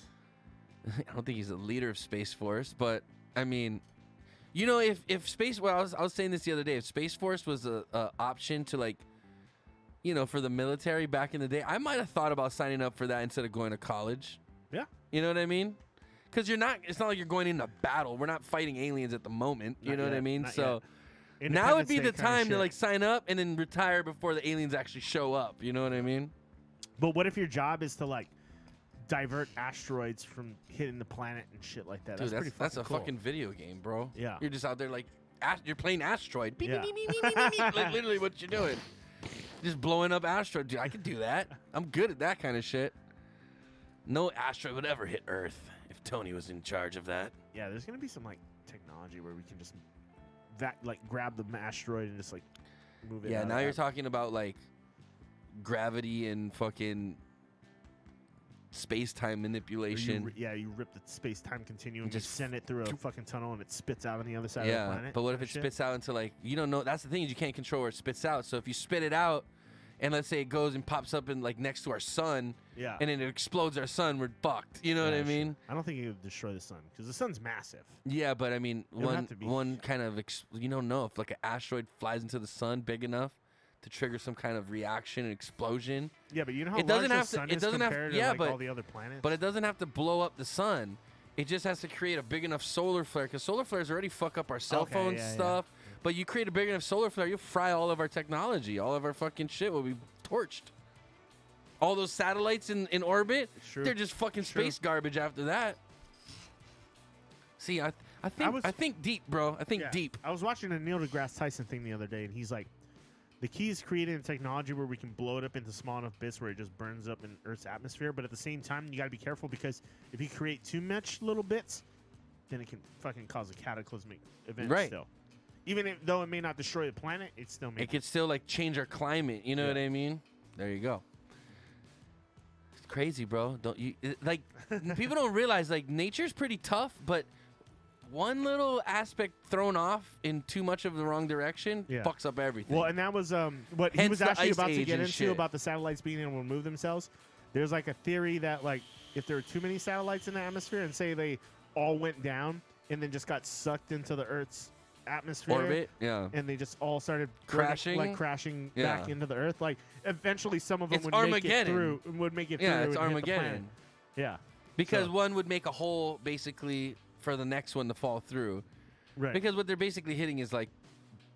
I don't think he's the leader of Space Force, but I mean, you know, if Space, well, I was saying this the other day. If Space Force was a option to like, you know, for the military back in the day, I might have thought about signing up for that instead of going to college. Yeah. You know what I mean? Because you're not. It's not like you're going into battle. We're not fighting aliens at the moment. You Not know what I yet, mean? not So. yet. Now would be Independence the Day kinda time to shit. like sign up and then retire before the aliens actually show up. You know what I mean? But what if your job is to like divert asteroids from hitting the planet and shit like that? Dude, pretty that's a cool. fucking video game, bro. Yeah. You're just out there like you're playing asteroid. Beep, Yeah. beep, beep, beep, beep, beep, beep. Like literally what you're doing. Just blowing up asteroid. Dude, I could do that. I'm good at that kind of shit. No asteroid would ever hit Earth if Tony was in charge of that. Yeah, there's gonna be some like technology where we can just grab the asteroid and just like move it. Yeah, out now of you're that. talking about like gravity and fucking space-time Or manipulation. you rip the space-time continuum, And just just send it through a fucking tunnel, and it spits out on the other side of the Yeah, planet. but what if it Shit. spits out into like you don't know? That's the thing is you can't control where it spits out. So if you spit it out, and let's say it goes and pops up in like next to our sun, Yeah. and then it explodes our sun, we're fucked. You know what I Yeah, sure. mean? I don't think it would destroy the sun because the sun's massive. Yeah, but I mean would have to be- one kind of you don't know if like an asteroid flies into the sun big enough to trigger some kind of reaction and explosion. Yeah, but you know how It doesn't large have the to- sun it is doesn't have- compared yeah, to like but- all the other planets? But it doesn't have to blow up the sun. It just has to create a big enough solar flare, because solar flares already fuck up our cell Okay, phone yeah, stuff. But you create a big enough solar flare, you'll fry all of our technology. All of our fucking shit will be torched. All those satellites in orbit, True. they're just fucking True. space garbage after that. See, I think deep, bro. I think Yeah. deep. I was watching a Neil deGrasse Tyson thing the other day, and he's like, the key is creating a technology where we can blow it up into small enough bits where it just burns up in Earth's atmosphere. But at the same time, you got to be careful, because if you create too much little bits, then it can fucking cause a cataclysmic event. Right. Still, even though it may not destroy the planet, it still may. It could still like change our climate. You know Yeah. what I mean? There you go. It's crazy, bro. Don't you like? People don't realize like nature's pretty tough, but one little aspect thrown off in too much of the wrong direction Yeah. fucks up everything. Well, and that was what he Hence was the actually Ice about to Age get and into shit. about the satellites being able to move themselves. There's like a theory that like if there are too many satellites in the atmosphere, and say they all went down and then just got sucked into the Earth's atmosphere, Orbit, yeah. and they just all started Crashing? crashing Yeah. back into the Earth. Like eventually, some of them It's would make it Armageddon. through. Would make it Yeah, through. it's and hit the planet. Armageddon. Yeah, Because So- one would make a hole basically for the next one to fall through. right. Because what they're basically hitting is like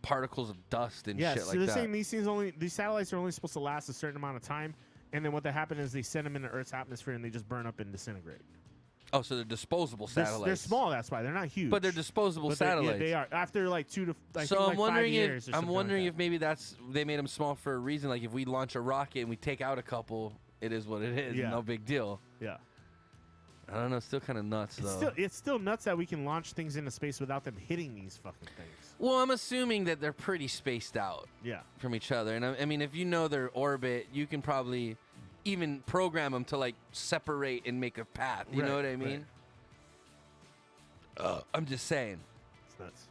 particles of dust and Yeah, shit so like they're that. saying these satellites are only supposed to last a certain amount of time, and then what that happen is they send them into Earth's atmosphere and they just burn up and disintegrate. Oh, so they're disposable They're, satellites. they're small, that's why they're not huge. But they're disposable But satellites. Yeah, they are. After like 2 to I So think I'm like wondering 5 years. if maybe that's they made them small for a reason. Like if we launch a rocket and we take out a couple, it is what it is. Yeah. No big deal. Yeah. I don't know. Still kind of nuts though. It's still nuts that we can launch things into space without them hitting these fucking things. Well, I'm assuming that they're pretty spaced out Yeah. from each other, and I mean, if you know their orbit, you can probably even program them to like separate and make a path. You know Right, what I mean? I'm just saying, It's nuts.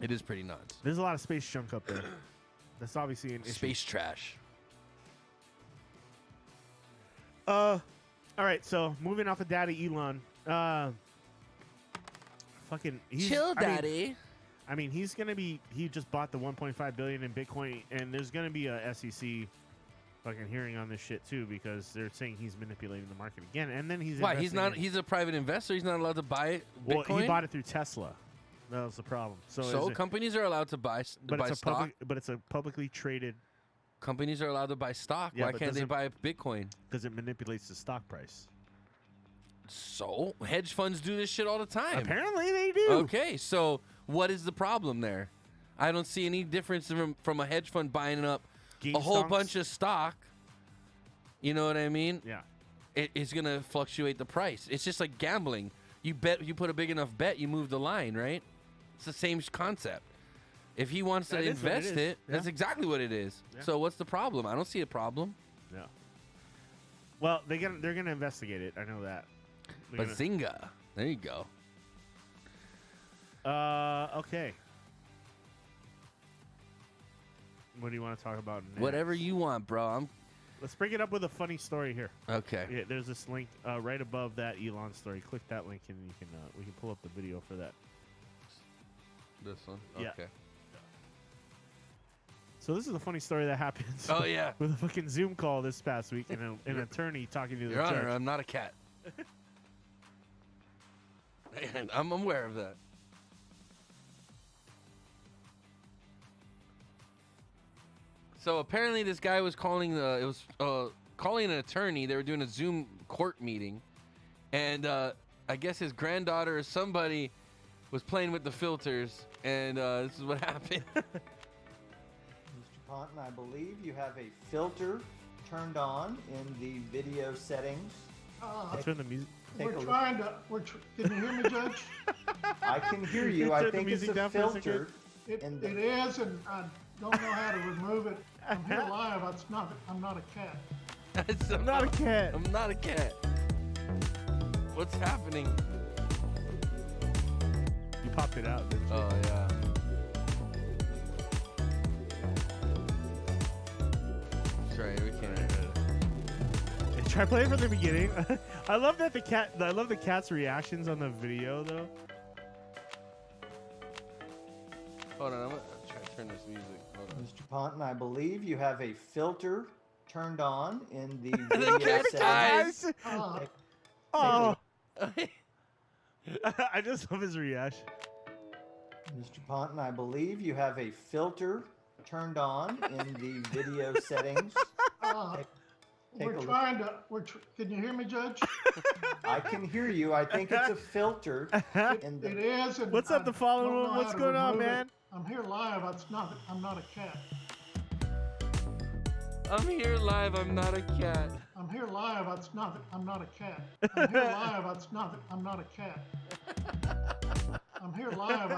it is pretty nuts. There's a lot of space junk up there. That's obviously an issue. Space trash. All right, so moving off of Daddy Elon, Chill, daddy. I mean, he's gonna be. He just bought the 1.5 billion in Bitcoin, and there's gonna be a SEC fucking hearing on this shit too, because they're saying he's manipulating the market again. And then he's Why? He's investing not. in- He's a private investor. He's not allowed to buy Bitcoin. Well, he bought it through Tesla. That was the problem. So, So companies are allowed to buy stock. But it's a publicly traded Companies are allowed to buy stock. Yeah, Why but can't they doesn't- buy Bitcoin? because it manipulates the stock price. So hedge funds do this shit all the time. Apparently, they do. Okay, so what is the problem there? I don't see any difference from a hedge fund buying up a whole GameStonks? bunch of stock. You know what I mean? Yeah. It's gonna fluctuate the price. It's just like gambling. You put a big enough bet, you move the line, right? It's the same concept. If he wants to That is what it invest is. it, that's Yeah. exactly what it is. Yeah. So what's the problem? I don't see a problem. Yeah. Well, they're gonna investigate it. I know that. They're gonna- Bazinga! There you go. Okay. What do you want to talk about next? Whatever you want, bro. Let's bring it up with a funny story here. Okay. Yeah, there's this link right above that Elon story. Click that link and you can we can pull up the video for that. This one. Yeah. Okay. So this is a funny story that happened. Oh, yeah. With a fucking Zoom call this past week and an attorney talking to the Your judge. Honor, I'm not a cat. I'm aware of that. So apparently, this guy was calling calling an attorney. They were doing a Zoom court meeting, and I guess his granddaughter or somebody was playing with the filters, and this is what happened. Mr. Ponton, I believe you have a filter turned on in the video settings. I'll turn the music. Take a We're look. trying to. Can you hear me, Judge? I can hear you. I Turn the think it's music a down for a second. filter. It in the, is, and I don't know how to remove it. I'm here live. I'm not a cat. I'm not a cat. I'm not a cat. What's happening? You popped it out, didn't you? Oh yeah. That's right. We can't. Try playing from the beginning. I love that I love the cat's reactions on the video though. Hold on. I'm gonna try to turn this music. Hold on. Mr. Ponton, I believe you have a filter turned on in the The video cat's settings. eyes. Oh. I just love his reaction. Mr. Ponton, I believe you have a filter turned on in the video settings. We're trying to. Can you hear me, Judge? I can hear you. I think it's a filter. In the, It is. And What's up, the following don't know one? how What's to going on, remove it. man? I'm here live. I'm not a cat. I'm here live. I'm not a cat. I'm here live. I'm not a cat. I'm here live. I'm not a cat. I'm here live.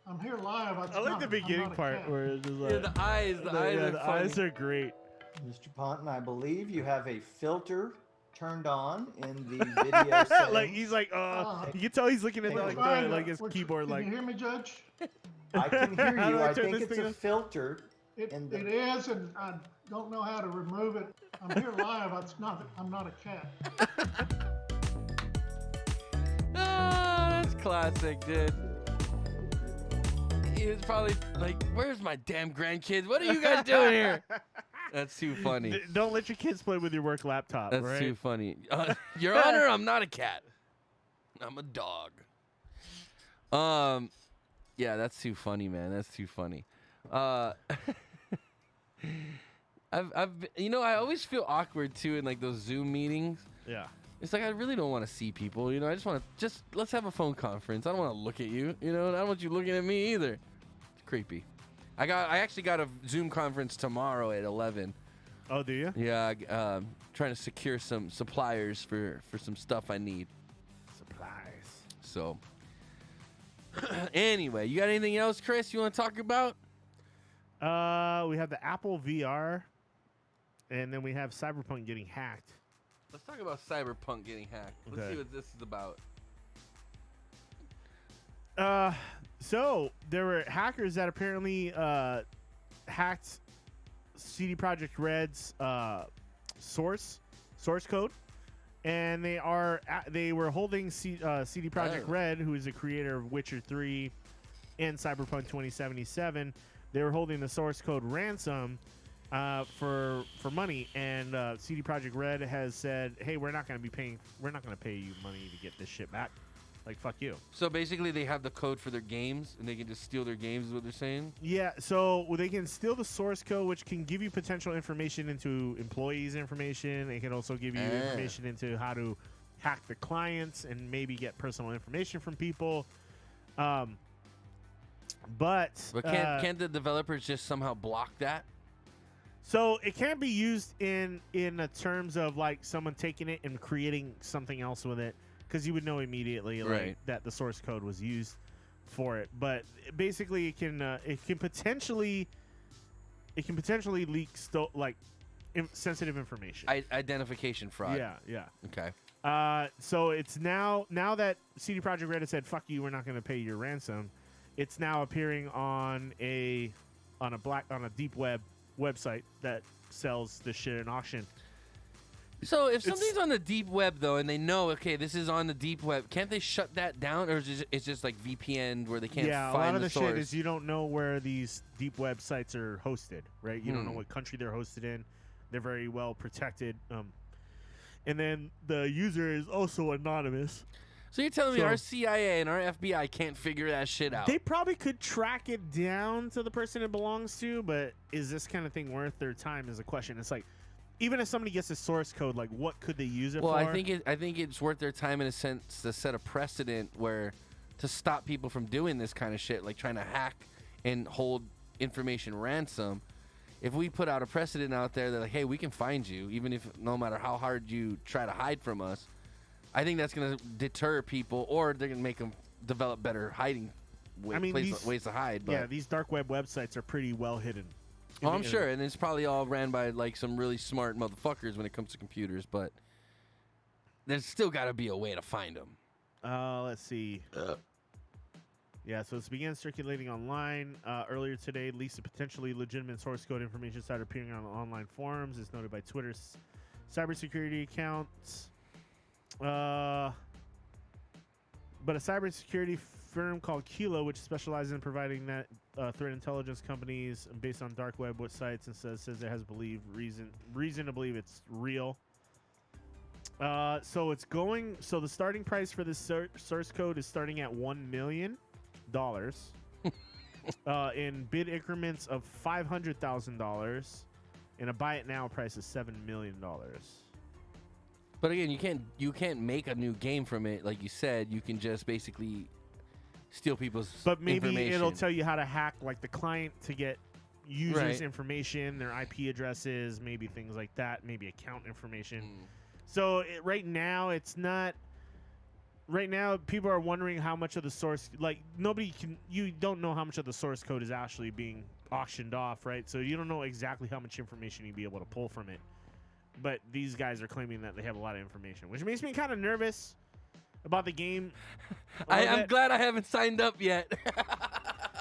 I'm here live. I like the beginning part where it's just like Yeah, the eyes. The eyes are the funny. eyes are great. Mr. Ponton, I believe you have a filter turned on in the video settings. Like he's like, you can tell he's looking at like his keyboard. Can Like, you hear me, Judge? I can hear How do you. I I turn think this it's thing a on? filter. It in the, is, and I don't know how to remove it. I'm here live. I'm not a cat. Ah, that's classic, dude. He was probably like, "Where's my damn grandkids? What are you guys doing here?" That's too funny. Don't let your kids play with your work laptop. That's right? too funny. Your Honor, I'm not a cat. I'm a dog. Yeah, that's too funny, man. That's too funny. I always feel awkward too in like those Zoom meetings. Yeah. It's like I really don't want to see people. I just want to let's have a phone conference. I don't want to look at you. And I don't want you looking at me either. It's creepy. I actually got a Zoom conference tomorrow at 11. Oh, do you? Yeah, trying to secure some suppliers for some stuff I need. Supplies. So, anyway, you got anything else, Chris, you want to talk about? We have the Apple VR, and then we have Cyberpunk getting hacked. Let's talk about Cyberpunk getting hacked. Let's see what this is about. So there were hackers that apparently hacked CD Projekt Red's source code, and they were holding CD Projekt Red, who is the creator of Witcher 3 and Cyberpunk 2077. They were holding the source code ransom for money, and CD Projekt Red has said, "Hey, we're not going to pay you money to get this shit back. Like, fuck you." So basically, they have the code for their games, and they can just steal their games. Is what they're saying? Yeah. So they can steal the source code, which can give you potential information into employees' information. It can also give you information into how to hack the clients and maybe get personal information from people. But can't the developers just somehow block that? So it can't be used in the terms of like someone taking it and creating something else with it, because you would know immediately like that the source code was used for it. But basically, it can potentially leak sensitive information. Identification fraud. Yeah. Okay. So it's now that CD Projekt Red has said, "Fuck you, we're not going to pay your ransom." It's now appearing on a deep web website that sells the shit in auction. So if something's on the deep web though, and they know, okay, this is on the deep web, can't they shut that down, or is it's just like VPN where they can't find the source? Yeah, a lot of the shit is you don't know where these deep web sites are hosted, right? You don't know what country they're hosted in. They're very well protected. And then the user is also anonymous. So you're telling me our CIA and our FBI can't figure that shit out? They probably could track it down to the person it belongs to, but is this kind of thing worth their time is a question. It's like, even if somebody gets a source code, like what could they use it for? Well, I think it's worth their time in a sense to set a precedent where to stop people from doing this kind of shit, like trying to hack and hold information ransom. If we put out a precedent out there that like, hey, we can find you, even if no matter how hard you try to hide from us, I think that's going to deter people, or they're going to make them develop better hiding ways to hide. But yeah, these dark web websites are pretty well hidden. Oh, I'm sure, and it's probably all ran by like some really smart motherfuckers when it comes to computers, but there's still got to be a way to find them. Let's see. Yeah, so it's began circulating online earlier today. At least a potentially legitimate source code information started appearing on online forums. It's noted by Twitter's cybersecurity accounts. But a cybersecurity firm called Kilo, which specializes in providing that threat intelligence companies based on dark web websites, and says it has reason to believe it's real. So it's going. So the starting price for this source code is starting at $1 million, in bid increments of $500,000, and a buy it now price is $7 million. But again, you can't make a new game from it, like you said. You can just basically steal people's But maybe information. it'll tell you how to hack like the client to get users' information, their IP addresses, maybe things like that, maybe account information. So right now, it's not. Right now, people are wondering how much of the source, like you don't know how much of the source code is actually being auctioned off, right? So you don't know exactly how much information you'll be able to pull from it. But these guys are claiming that they have a lot of information, which makes me kind of nervous about the game. I'm glad I haven't signed up yet.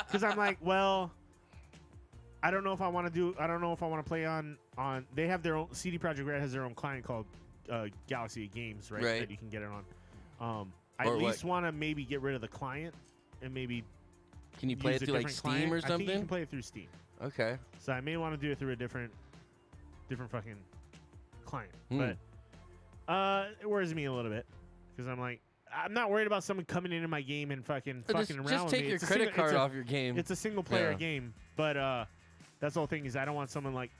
Because I'm like, well, I don't know if I want to play on. They have their own. CD Projekt Red has their own client called Galaxy Games, right? That you can get it on. I at least want to maybe get rid of the client and maybe. Can you play it through like Steam or something? I think you can play it through Steam. Okay. So I may want to do it through a different fucking client, but it worries me a little bit because I'm like, I'm not worried about someone coming into my game and fucking around with me. Just take your credit card off your game. It's a single player game, but that's the whole thing is I don't want someone like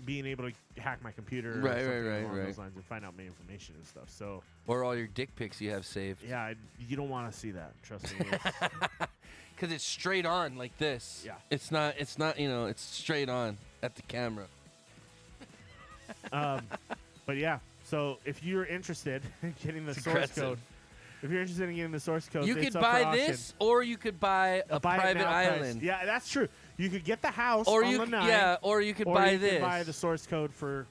being able to hack my computer or something along those lines and find out my information and stuff. So or all your dick pics you have saved. Yeah, you don't want to see that. Trust me. Because it's straight on like this. Yeah. It's not. It's straight on at the camera. But yeah, so if you're interested in getting the source code, you could buy this, or you could buy a private island. Yeah, that's true. You could get the house, or on you Lanai, or you could buy this. Could buy the source code for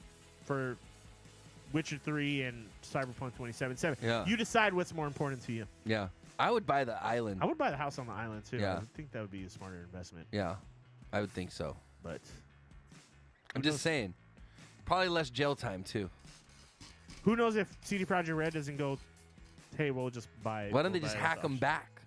Witcher 3 and Cyberpunk 2077. Yeah. You decide what's more important to you. Yeah, I would buy the island. I would buy the house on the island too. Yeah. I think that would be a smarter investment. Yeah, I would think so. But I'm just saying, probably less jail time too. Who knows if CD Projekt Red doesn't go, hey, we'll just buy it. Why don't they just hack them back?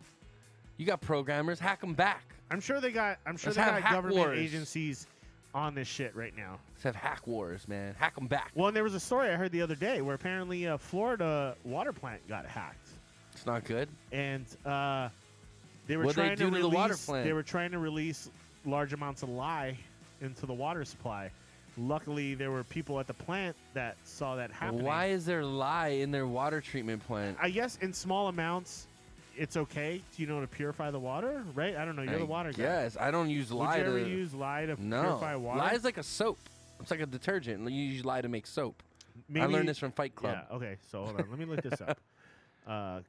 You got programmers, hack them back. I'm sure they got government agencies on this shit right now. Let's have hack wars, man. Hack them back. Well, and there was a story I heard the other day where apparently a Florida water plant got hacked. It's not good. And they were What'd trying they do to to the water plant? They were trying to release large amounts of lye into the water supply. Luckily, there were people at the plant that saw that happening. Why is there lye in their water treatment plant? I guess in small amounts, it's okay, to purify the water, right? I don't know. You're the water guy. Yes, I don't use lye. Would you ever use lye to purify water? Lye is like a soap. It's like a detergent. You use lye to make soap. Maybe, I learned this from Fight Club. Yeah. Okay. So hold on. Let me look this up.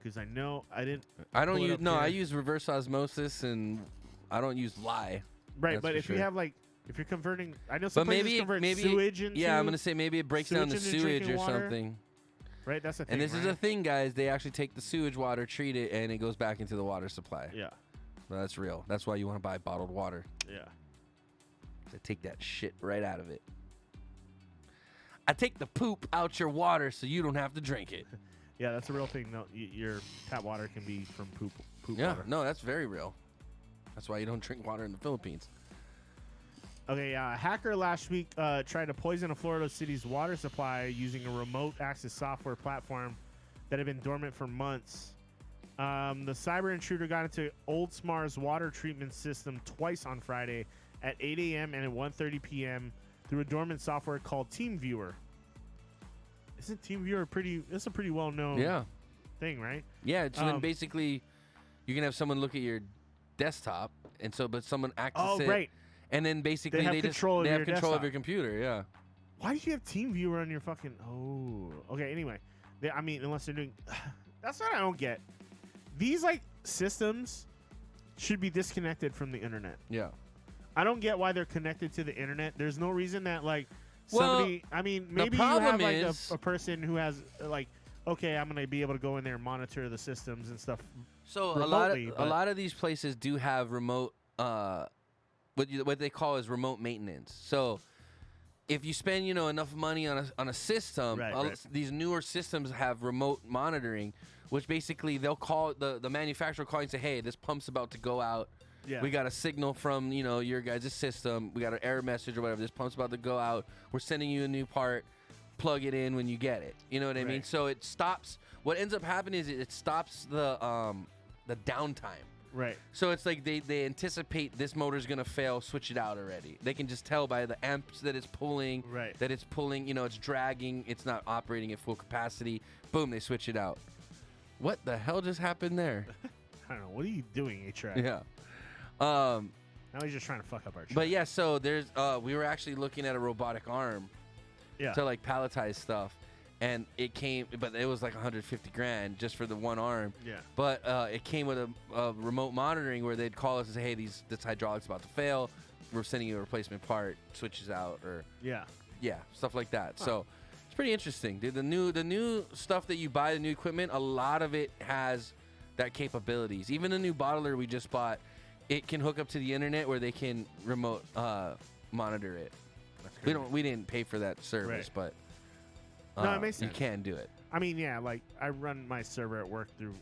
Because I know I didn't. I don't use. No, I use reverse osmosis, and I don't use lye. Right, but if you have if you're converting, I know some places convert sewage into. Yeah, I'm gonna say maybe it breaks down the sewage or something. Right, that's the thing. And this is a thing, guys. They actually take the sewage water, treat it, and it goes back into the water supply. Yeah. Well, that's real. That's why you want to buy bottled water. Yeah. They take that shit right out of it. I take the poop out your water so you don't have to drink it. Yeah, that's a real thing. No, your tap water can be from poop yeah, water. No, that's very real. That's why you don't drink water in the Philippines. Okay, a hacker last week tried to poison a Florida city's water supply using a remote access software platform that had been dormant for months. The cyber intruder got into Oldsmar's water treatment system twice on Friday at 8 a.m. and at 1:30 p.m. through a dormant software called TeamViewer. Isn't TeamViewer that's a pretty well-known thing, right? Yeah, so then basically you can have someone look at your desktop, but someone access it. Oh, right. And then basically they have control of your computer, yeah. Why do you have TeamViewer on your fucking... Oh. Okay, anyway. Unless they're doing... That's what I don't get. These, systems should be disconnected from the internet. Yeah. I don't get why they're connected to the internet. There's no reason that, somebody... maybe you have, a person who has, okay, I'm going to be able to go in there and monitor the systems and stuff So remotely, a lot of these places do have remote... what they call is remote maintenance. So if you spend enough money on a system, these newer systems have remote monitoring, which basically they'll call the manufacturer call and say, hey, this pump's about to go out. Yeah. We got a signal from, your guys' system. We got an error message or whatever. This pump's about to go out. We're sending you a new part. Plug it in when you get it. You know what I mean? Right. So it stops. What ends up happening is it stops the downtime. Right. So it's like they anticipate this motor's going to fail, switch it out already. They can just tell by the amps that it's pulling, Right. that it's pulling, it's dragging, it's not operating at full capacity. Boom, they switch it out. What the hell just happened there? I don't know. What are you doing, A-Track? Yeah. Now he's just trying to fuck up our track. But yeah, so there's we were actually looking at a robotic arm to like palletize stuff, and it came, but it was like 150 grand just for the one arm. Yeah. But it came with a remote monitoring where they'd call us and say, hey, this hydraulic's about to fail. We're sending you a replacement part, switches out, or yeah, stuff like that. Huh. So it's pretty interesting, dude. The new stuff that you buy, the new equipment, a lot of it has that capabilities. Even the new bottler we just bought, it can hook up to the internet where they can remote monitor it. We didn't pay for that service, but no, it makes sense. You can do it. I mean, yeah, like I run my server at work through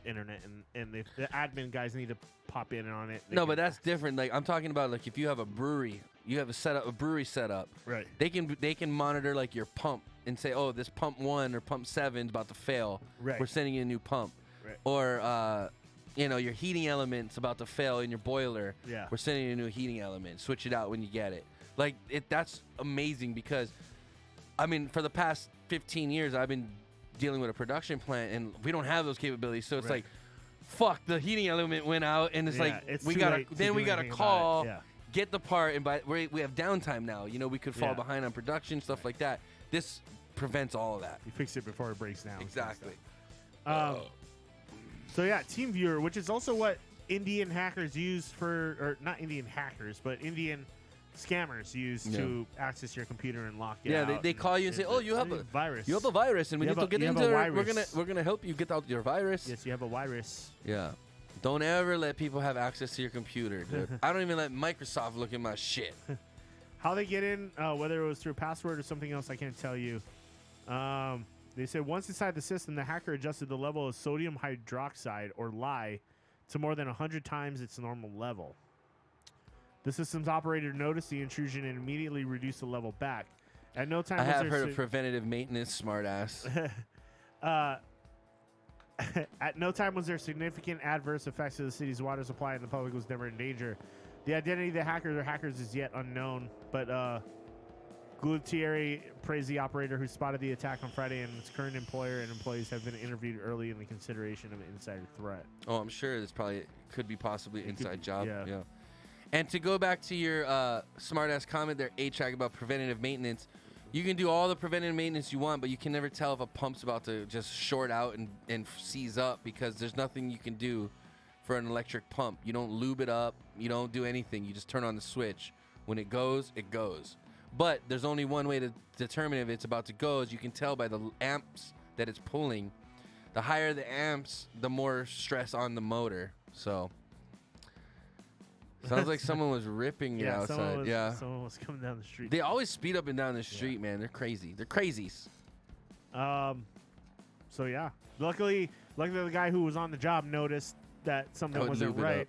internet, and if the admin guys need to pop in on it. No, but that's different. Like I'm talking about, like if you have a brewery, you have a brewery setup. Right. They can monitor like your pump and say, oh, this pump 1 or pump 7 is about to fail. Right. We're sending you a new pump. Right. Or your heating element's about to fail in your boiler. Yeah. We're sending you a new heating element. Switch it out when you get it. Like that's amazing because, I mean, for the past 15 years, I've been dealing with a production plant, and we don't have those capabilities. So it's like, fuck, the heating element went out, and it's like it's we too gotta late to then do we gotta anything about call, it. Yeah. get the part, and we have downtime now. We could fall Yeah. behind on production, stuff like that. This prevents all of that. You fix it before it breaks down. Exactly. So yeah, TeamViewer, which is also what Indian hackers use or not Indian hackers, but Indian scammers use to access your computer and lock it out. Yeah, they call you and say, "Oh, you have a virus. You have a virus, and we need to get into it. Virus. We're gonna help you get out your virus." Yes, you have a virus. Yeah. Don't ever let people have access to your computer, dude. I don't even let Microsoft look at my shit. How they get in, whether it was through a password or something else, I can't tell you. They said once inside the system, the hacker adjusted the level of sodium hydroxide, or lye, to more than 100 times its normal level. The system's operator noticed the intrusion and immediately reduced the level back. At no time I have heard of preventative maintenance, smartass. At no time was there significant adverse effects to the city's water supply, and the public was never in danger. The identity of the hackers is yet unknown, but Gultieri praised the operator who spotted the attack on Friday, and its current employer and employees have been interviewed early in the consideration of an insider threat. Oh, I'm sure this probably could be possibly an inside job. Yeah. And to go back to your smartass comment there, A-Track, about preventative maintenance, you can do all the preventative maintenance you want, but you can never tell if a pump's about to just short out and seize up, because there's nothing you can do for an electric pump. You don't lube it up. You don't do anything. You just turn on the switch. When it goes, it goes. But there's only one way to determine if it's about to go, is you can tell by the amps that it's pulling. The higher the amps, the more stress on the motor. So sounds like someone was ripping you outside. Someone was coming down the street. They always speed up and down the street, man. They're crazy. They're crazies. So yeah. Luckily the guy who was on the job noticed that something wasn't right,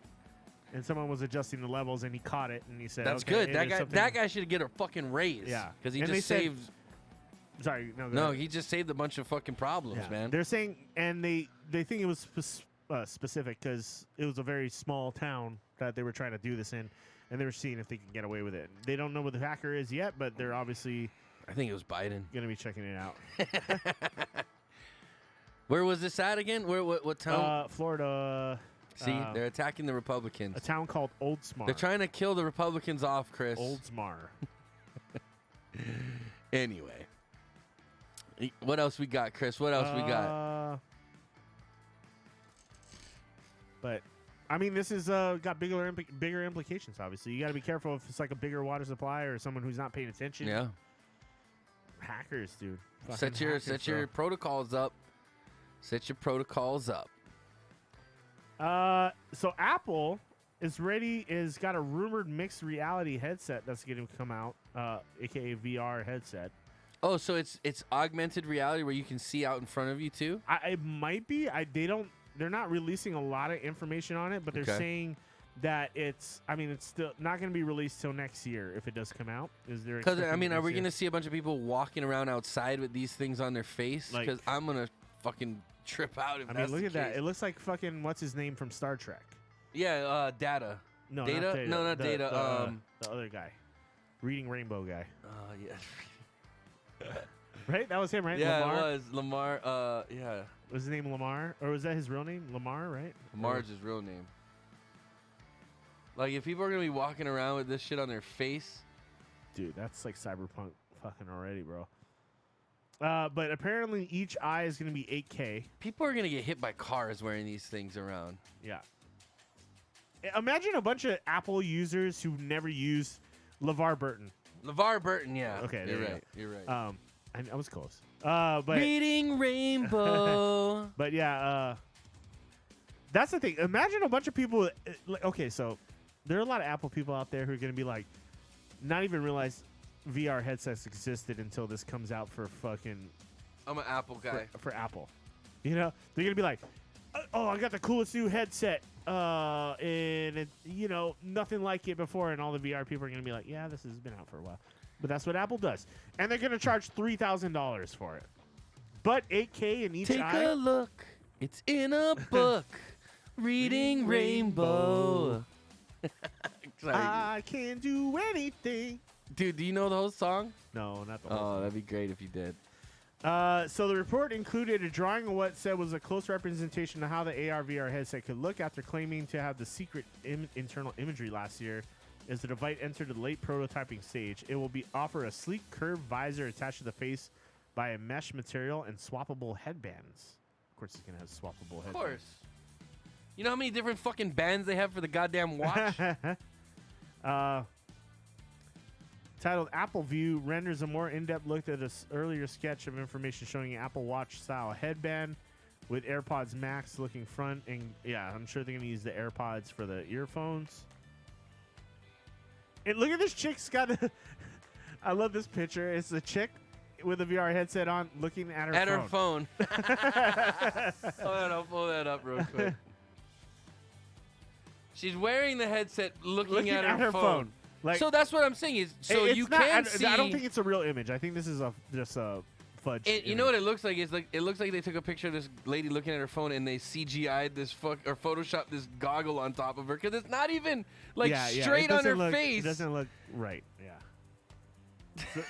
and someone was adjusting the levels, and he caught it, and he said, "That's okay, good. That guy should get a fucking raise." Yeah, because he and just saved. Sorry, no, he just saved a bunch of fucking problems, man. They're saying, and they think it was specific because it was a very small town that they were trying to do this in, and they were seeing if they can get away with it. They don't know what the hacker is yet, but they're obviously, I think it was Biden, gonna be checking it out. Where was this at again? What town? Florida. See, they're attacking the Republicans. A town called Oldsmar. They're trying to kill the Republicans off, Chris. Oldsmar. Anyway. What else we got, Chris? What else we got? But, I mean, this is got bigger implications, obviously. You got to be careful if it's like a bigger water supply or someone who's not paying attention. Yeah. Hackers, dude. Set your protocols up. Set your protocols up. So Apple is got a rumored mixed reality headset that's going to come out, aka VR headset. Oh, so it's augmented reality where you can see out in front of you too? It might be. They're not releasing a lot of information on it, but they're Okay. saying that it's still not going to be released till next year if it does come out. Is there? Because expecting are next we year? gonna see a bunch of people walking around outside with these things on their face? Like- Because I'm gonna fucking trip out if that's look the at that. case. It looks like fucking what's his name from Star Trek. Yeah, Data. No, Data? not Data. No, not The- Data. The other guy, Reading Rainbow guy. Yeah. Right? That was him, right? Yeah, Lamar? it was Lamar. Yeah, Was his name Lamar, or was that his real name? Lamar, right? Lamar's his real name. Like, if people are gonna be walking around with this shit on their face, Dude, that's like cyberpunk fucking already, bro. But apparently each eye is going to be 8K. people are gonna get hit by cars wearing these things around. Yeah. Imagine a bunch of Apple users who never used LeVar Burton. LeVar Burton, yeah. Okay, you're there you right. You're right. I was close. But Reading Rainbow. but yeah, that's the thing. Imagine a bunch of people. Okay, so there are a lot of Apple people out there who are going to be like, not even realize VR headsets existed until this comes out for fucking I'm an Apple guy. for Apple. You know, they're gonna be like, "Oh, I got the coolest new headset, and it, nothing like it before." And all the VR people are gonna be like, "Yeah, this has been out for a while," but that's what Apple does, and they're gonna charge $3,000 for it. But 8K in each Take eye. a look. It's in a book. Reading Rainbow. Sorry. I can do anything. Dude, do you know the whole song? No, not the whole Oh, song. that'd be great if you did. So the report included a drawing of what said was a close representation of how the AR/VR headset could look after claiming to have the secret internal imagery last year. As the device entered the late prototyping stage, it will offer a sleek curved visor attached to the face by a mesh material and swappable headbands. Of course, it's gonna have swappable headbands. Of course. You know how many different fucking bands they have for the goddamn watch? Titled Apple View renders a more in-depth look at this earlier sketch of information showing an Apple Watch style headband with AirPods Max looking front, and yeah, I'm sure they're gonna use the AirPods for the earphones. And look at this chick's got I love this picture. It's a chick with a VR headset on looking at her phone. Hold on, I'll pull that up real quick. She's wearing the headset looking at her phone. Like, so that's what I'm saying is you can see. I don't think it's a real image. I think this is just a fudge. You know what it looks like? It's like it looks like they took a picture of this lady looking at her phone and they CGI'd this or photoshopped this goggle on top of her because it's not even like straight on her face. It doesn't look right. Yeah. So,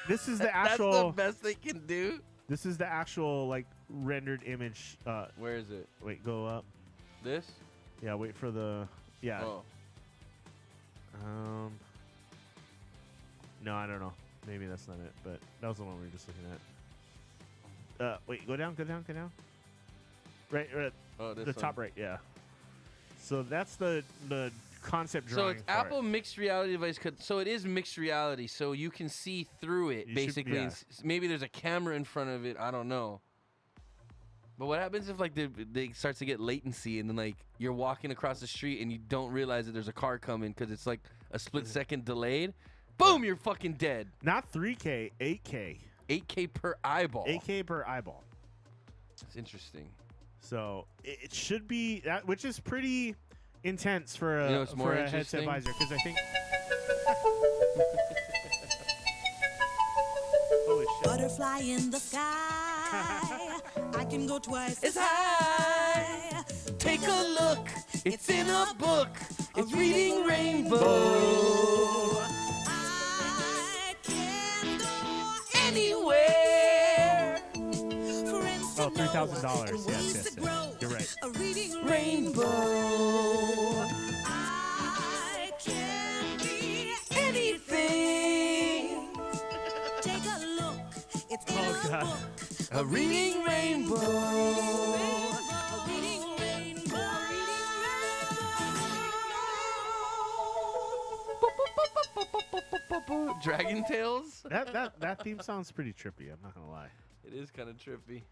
this is the That's actual. the best they can do. This is the actual like rendered image. Where is it? Wait, go up. This? Yeah. Wait for the. Yeah. Oh. No, I don't know. Maybe that's not it, but that was the one we were just looking at. Wait, go down. Right, Oh, this the one. top right, yeah. So that's the concept So drawing. it's for Apple it. mixed reality device. So it is mixed reality. So you can see through it, You should- basically. yeah. and maybe there's a camera in front of it. I don't know. But what happens if like they starts to get latency and then like you're walking across the street and you don't realize that there's a car coming because it's like a split second delayed? Boom, you're fucking dead. Not 3K, 8K. 8K per eyeball. 8K per eyeball. That's interesting. So it should be that, which is pretty intense for a, You know what's more for a headset interesting? visor, because I think. Holy shit. Butterfly in the sky. I can go twice as high. Take a look. It's in a book. It's Reading Rainbow. I can go Anywhere. Friends Oh, to know $3,000. and Yes, ways yes, to yes. grow. You're right. A reading Rainbow. I can be Anything. Take a look. It's in Oh, a God. book. A Reading Rainbow. A reading rainbow. Dragon Tales? That theme sounds pretty trippy. I'm not gonna lie. It is kind of trippy.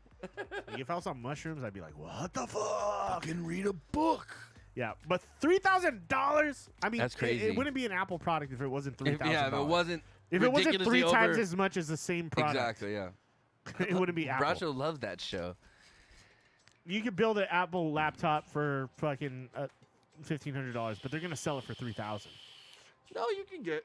Like, if I was on mushrooms, I'd be like, "What the fuck?" Fucking read a book. Yeah, but $3,000. I mean, That's crazy. It wouldn't be an Apple product if it wasn't $3,000. Yeah, if it wasn't If it wasn't ridiculously 3 times over- as much as the same product, Exactly, yeah. it wouldn't be Apple. Bracho loves that show. You could build an Apple laptop for fucking $1,500, but they're gonna sell it for $3,000. No, you can get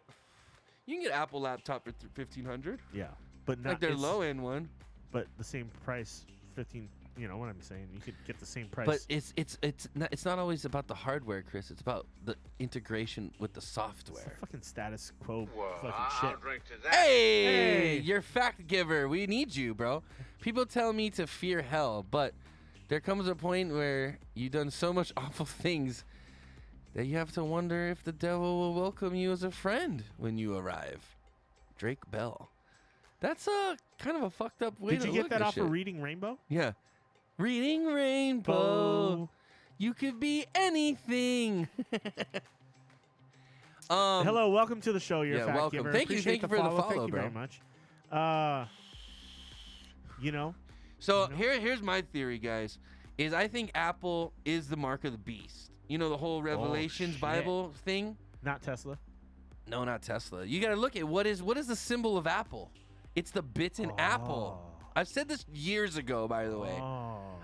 Apple laptop for $1,500. Yeah, but not Like their it's- low end one. But the same price, 15. You know what I'm saying? You could get the same price. But it's not always about the hardware, Chris. It's about the integration with the software. It's the fucking status quo fucking shit. Hey, you're fact giver. We need you, bro. People tell me to fear hell, but there comes a point where you've done so much awful things that you have to wonder if the devil will welcome you as a friend when you arrive. Drake Bell. That's a kind of a fucked up way Did to you look get that at off shit. of Reading Rainbow? Yeah. Reading Rainbow. You could be anything. Hello, welcome to the show. You're a yeah, fact welcome. giver. Thank you Appreciate for the follow, Thank you bro. very much. You know. So here's my theory, guys. Is I think Apple is the mark of the beast. You know the whole Revelations shit. Bible thing? Not Tesla. No, not Tesla. You got to look at what is the symbol of Apple? It's the bitten apple. I've said this years ago, by the way.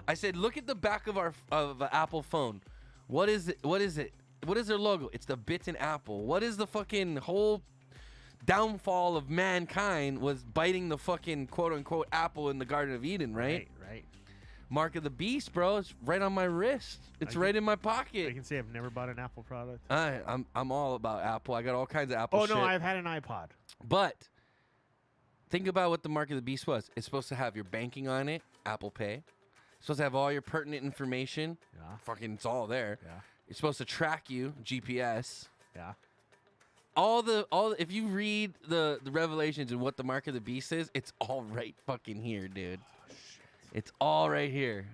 I said, look at the back of an Apple phone. What is it? What is it? What is their logo? It's the bitten apple. What is the fucking whole downfall of mankind was biting the fucking quote unquote apple in the Garden of Eden, right? Right. Mark of the beast, bro. It's right on my wrist. It's right in my pocket. I can say I've never bought an Apple product. I'm all about Apple. I got all kinds of Apple Oh shit. no, I've had an iPod. But think about what the mark of the beast was. It's supposed to have your banking on it, Apple Pay. It's supposed to have all your pertinent information. Yeah. Fucking, it's all there. Yeah. It's supposed to track you, GPS. Yeah. If you read the Revelations and what the mark of the beast is, it's all right fucking here, dude. Oh, It's all right here.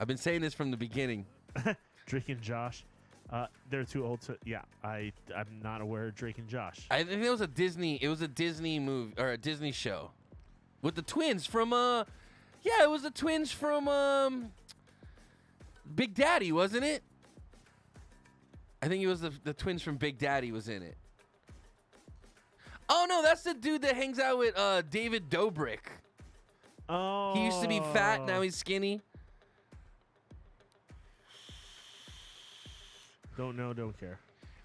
I've been saying this from the beginning. Drake and Josh. They're too old to. Yeah, I'm not aware of Drake and Josh. I think it was a Disney movie or a Disney show with the twins from yeah, it was the twins from Big Daddy, wasn't it? I think it was the twins from Big Daddy was in it. Oh no, that's the dude that hangs out with David Dobrik. Oh. He used to be fat, now he's skinny. Don't know, don't care.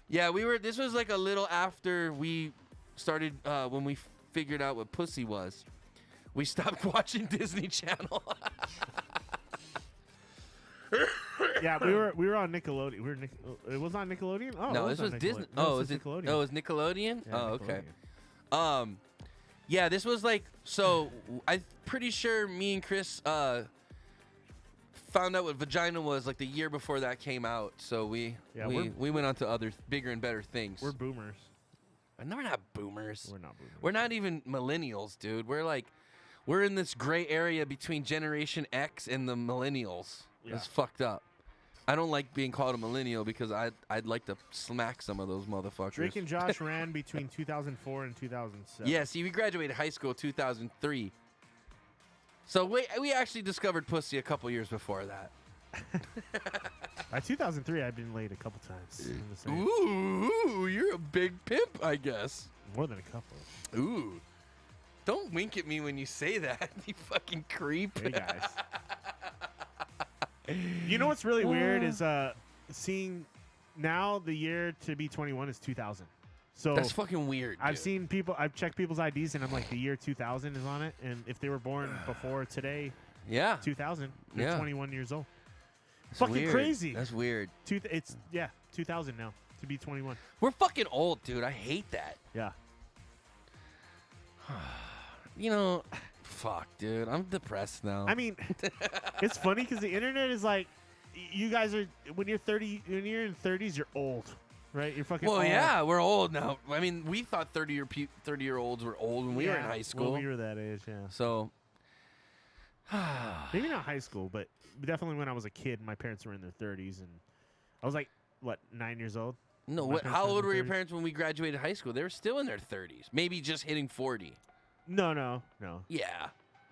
Yeah, this was like a little after we started when we figured out what pussy was. We stopped watching Disney Channel. Yeah, we were on Nickelodeon. It was on Nickelodeon. Oh, no, it this was on Disney. Nickelodeon. No, Oh, this is was it? Nickelodeon. Oh, it was Nickelodeon. Yeah, Oh, okay. Nickelodeon. Yeah, this was like so. I'm pretty sure me and Chris found out what vagina was like the year before that came out. So we went on to other bigger and better things. We're boomers. We're not boomers. We're not boomers. We're not even millennials, dude. We're in this gray area between Generation X and the millennials. Yeah. It's fucked up. I don't like being called a millennial because I'd like to smack some of those motherfuckers. Drake and Josh ran between 2004 and 2007. Yeah, see, we graduated high school 2003. So we actually discovered pussy a couple years before that. By 2003, I've been laid a couple times. I'm just saying. Ooh, you're a big pimp, I guess. More than a couple. Ooh. Don't wink at me when you say that, you fucking creep. Hey, guys. You know what's really weird is seeing now the year to be 21 is 2000. So That's fucking weird. I've dude. seen people. I've checked people's IDs and I'm like, the year 2000 is on it, and if they were born before today, Yeah. 2000, they're Yeah. 21 years old. That's Fucking weird. crazy. That's weird. It's 2000 now to be 21. We're fucking old, dude. I hate that. Yeah. You know, fuck, dude. I'm depressed now. I mean, it's funny because the internet is like, you guys are when you're 30, when you're in 30s, you're old, right? You're fucking. well, old. yeah, we're old now. I mean, we thought 30-year-olds were old when we were in high school. When we were that age, yeah. So maybe not high school, but definitely when I was a kid, my parents were in their 30s, and I was like, what, 9 years old? no, My parents how in old their were your 30s? parents when we graduated high school? They were still in their 30s, maybe just hitting 40. No. Yeah,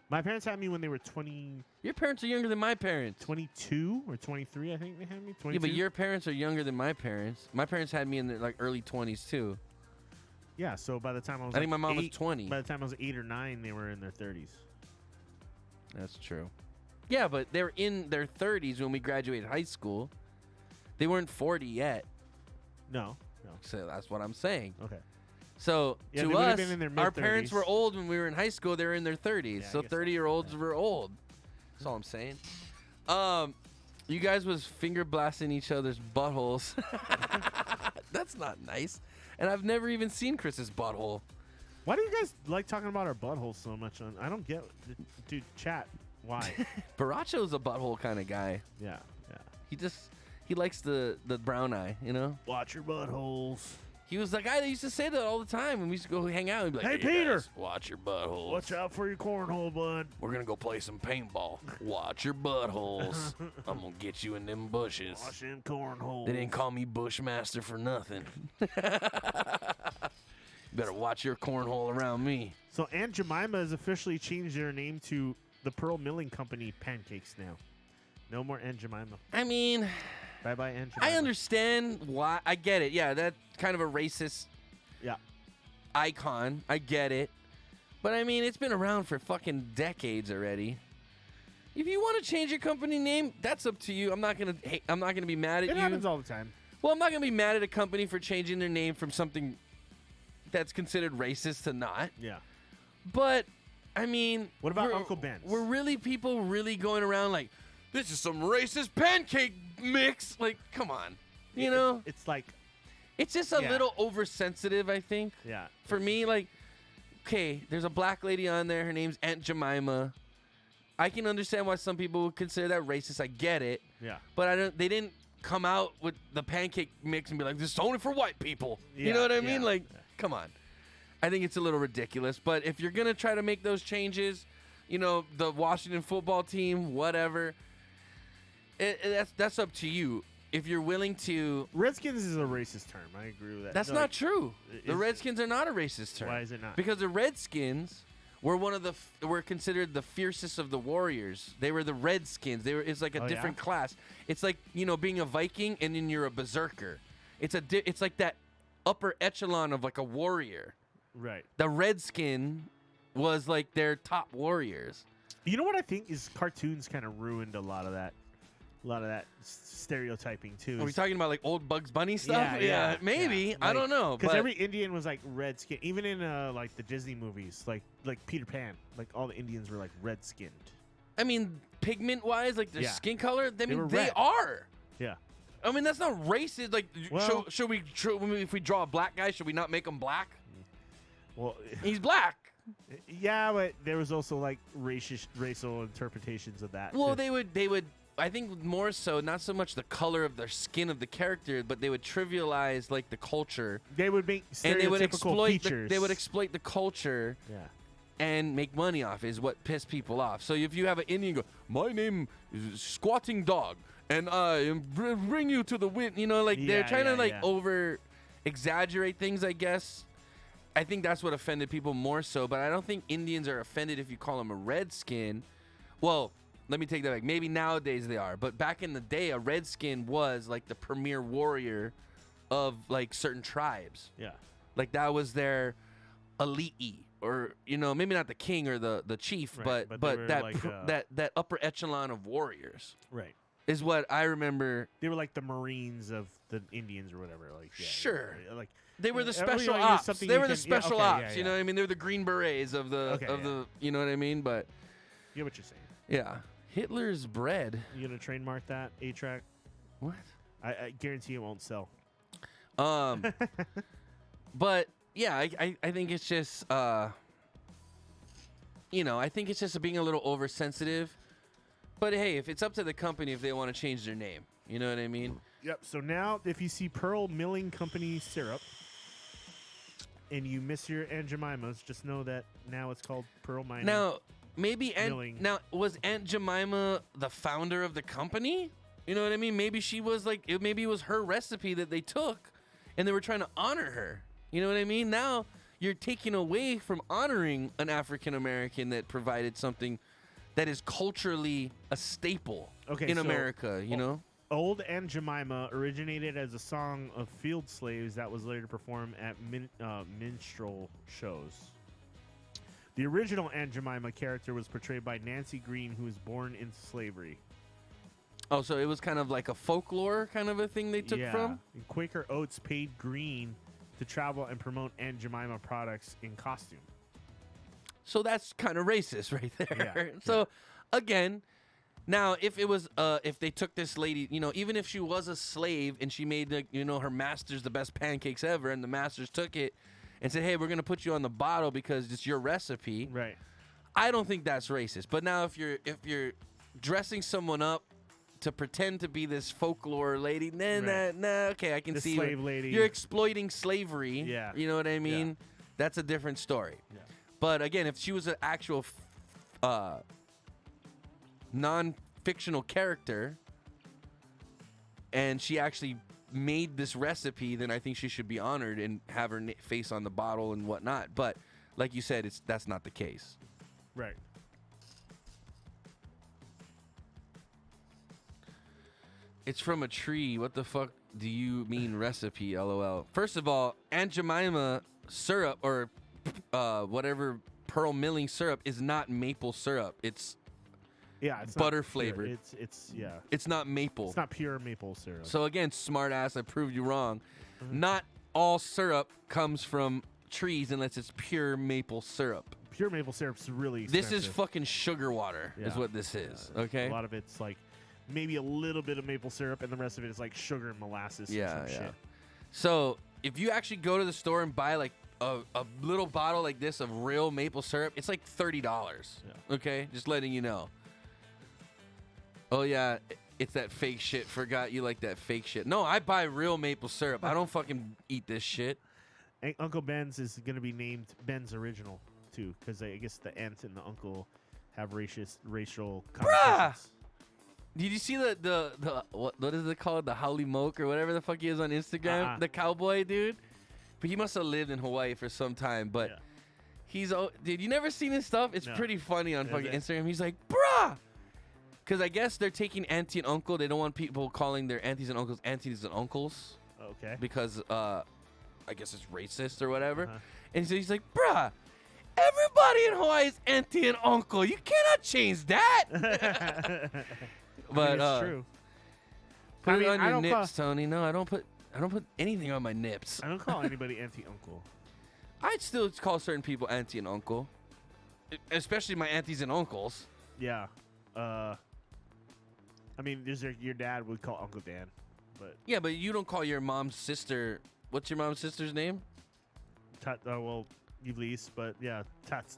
My parents had me when they were 20, your parents are younger than my parents. 22 or 23, I think they had me. 22. Yeah, but your parents are younger than my parents. My parents had me in their like early 20s too. Yeah, so by the time I was I think my mom was 8 20. By the time I was 8 or 9, they were in their 30s. That's true. Yeah, but they're in their 30s when we graduated high school. They weren't 40 yet. No. So that's what I'm saying. Okay. So Yeah, to they would've us, been in their our parents mid-30s. were old when we were in high school. They were in their 30s. Yeah, I So guess 30-year-olds were old. That's all I'm saying. You guys was finger blasting each other's buttholes. That's not nice. And I've never even seen Chris's butthole. Why do you guys like talking about our buttholes so much? I don't get. Dude, chat. Why? Baracho's a butthole kind of guy. Yeah. He likes the brown eye, you know? Watch your buttholes. He was the guy that used to say that all the time when we used to go hang out. He'd be like, Hey, "Hey, Peter. guys, watch your buttholes. Watch out for your cornhole, bud. We're going to go play some paintball. Watch your buttholes. I'm going to get you in them bushes." Watch them cornholes. They didn't call me Bushmaster for nothing. Better watch your cornhole around me. So Aunt Jemima has officially changed their name to the Pearl Milling Company Pancakes now. No more Aunt Jemima. I mean, bye-bye Aunt Jemima. I understand why. I get it. Yeah, that's kind of a racist icon. I get it. But I mean, it's been around for fucking decades already. If you want to change your company name, that's up to you. I'm not gonna be mad at you. It happens all the time. Well, I'm not gonna be mad at a company for changing their name from something that's considered racist to not. Yeah. But I mean, what about Uncle Ben's? Were really people really going around like, this is some racist pancake mix? Like, come on, you know? It's like, it's just a little oversensitive, I think. Yeah. For me, like, okay, there's a black lady on there. Her name's Aunt Jemima. I can understand why some people would consider that racist. I get it. Yeah. But they didn't come out with the pancake mix and be like, this is only for white people. You know what I mean? Like, come on. I think it's a little ridiculous. But if you're going to try to make those changes, you know, the Washington football team, whatever, that's up to you. If you're willing to... Redskins is a racist term. I agree with that. That's not true. The Redskins are not a racist term. Why is it not? Because the Redskins were were considered the fiercest of the warriors. They were the Redskins. It's like a different class. It's like, you know, being a Viking and then you're a berserker. It's like that upper echelon of like a warrior. Right. The Redskin was like their top warriors. You know what I think is cartoons kind of ruined a lot of that stereotyping too. Are we talking about like old Bugs Bunny stuff? Yeah, maybe. Yeah. I don't know. Because but every Indian was like red skin. Even in like the Disney movies, like Peter Pan, like all the Indians were like red skinned. I mean, pigment wise, like their skin color. I mean, were they red. are. Yeah. I mean, that's not racist. Like, Well- should we? If we draw a black guy, should we not make him black? Well, He's black. yeah, but there was also like racial interpretations of that. Well, too. they would. I think more so, not so much the color of the skin of the character, but they would trivialize like the culture. They would make stereotypical and they would exploit. features. They would exploit the culture. Yeah. And make money off is what pissed people off. So if you have an Indian go, my name is Squatting Dog, and I bring you to the wind. You know, like they're trying to over exaggerate things, I guess. I think that's what offended people more so, but I don't think Indians are offended if you call them a redskin. Well, let me take that back. Maybe nowadays they are, but back in the day, a redskin was like the premier warrior of like certain tribes. Yeah. Like that was their elite, or you know, maybe not the king or the chief, Right, but but they were that like, that upper echelon of warriors. Right. Is what I remember. They were like the Marines of the Indians or whatever. Like Sure. Like They were the every, special like, ops. something They you were the can- yeah, special okay, ops. yeah, You know what I mean? They were the Green Berets of the the. You know what I mean? But You know what you're saying. yeah, Hitler's bread. You gonna trademark that A-track? What? I guarantee it won't sell. But yeah, I think it's just you know, I think it's just being a little oversensitive. But hey, if it's up to the company if they want to change their name, you know what I mean? Yep. So now, if you see Pearl Milling Company syrup, and you miss your Aunt Jemima's, just know that now it's called Pearl Mining. Now, maybe Milling. Now was Aunt Jemima the founder of the company? You know what I mean? Maybe she was like, maybe it was her recipe that they took, and they were trying to honor her. You know what I mean? Now you're taking away from honoring an African American that provided something that is culturally a staple in so- America. You know? Old Aunt Jemima originated as a song of field slaves that was later performed at minstrel shows. The original Aunt Jemima character was portrayed by Nancy Green, who was born into slavery. Oh, so it was kind of like a folklore kind of a thing they took from? And Quaker Oats paid Green to travel and promote Aunt Jemima products in costume. So that's kind of racist right there. Yeah, So, again, now if it was, if they took this lady, you know, even if she was a slave and she made, her masters the best pancakes ever, and the masters took it and said, hey, we're going to put you on the bottle because it's your recipe. Right. I don't think that's racist. But now if you're dressing someone up to pretend to be this folklore lady, okay, I can the see slave lady. You're exploiting slavery. Yeah. You know what I mean? Yeah. That's a different story. Yeah. But again, if she was an actual non-fictional character and she actually made this recipe, then I think she should be honored and have her face on the bottle and whatnot. But like you said, that's not the case. Right. It's from a tree. What the fuck do you mean recipe? LOL. First of all, Aunt Jemima syrup or whatever pearl milling syrup is not maple syrup. It's it's butter not pure. flavored. It's not maple. It's not pure maple syrup. So again, smart ass, I proved you wrong. Mm-hmm. Not all syrup comes from trees unless it's pure maple syrup. Pure maple syrup's really expensive. This is fucking sugar water is what this is. Okay? A lot of it's like maybe a little bit of maple syrup, and the rest of it is like sugar and molasses and some shit. So if you actually go to the store and buy like a little bottle like this of real maple syrup, it's like $30. Yeah. Okay? Just letting you know. Oh, yeah. It's that fake shit. Forgot you like that fake shit. No, I buy real maple syrup. I don't fucking eat this shit. And Uncle Ben's is going to be named Ben's Original, too, because I guess the aunt and the uncle have racial connotations. Did you see the what is it called? The Howley Moke or whatever the fuck he is on Instagram? The cowboy dude? But he must have lived in Hawaii for some time. But dude, you never seen his stuff? It's pretty funny on fucking Instagram. He's like, bruh! Because I guess they're taking auntie and uncle. They don't want people calling their aunties and uncles aunties and uncles. Okay. Because I guess it's racist or whatever. And so he's like, bruh, everybody in Hawaii is auntie and uncle. You cannot change that. But it's true. Put it on your nips, Tony. No, I don't put anything on my nips. I don't call anybody auntie uncle. I'd still call certain people auntie and uncle, especially my aunties and uncles. Yeah. I mean, your dad would call Uncle Dan, but yeah, but you don't call your mom's sister. What's your mom's sister's name? Well, Elise, but yeah,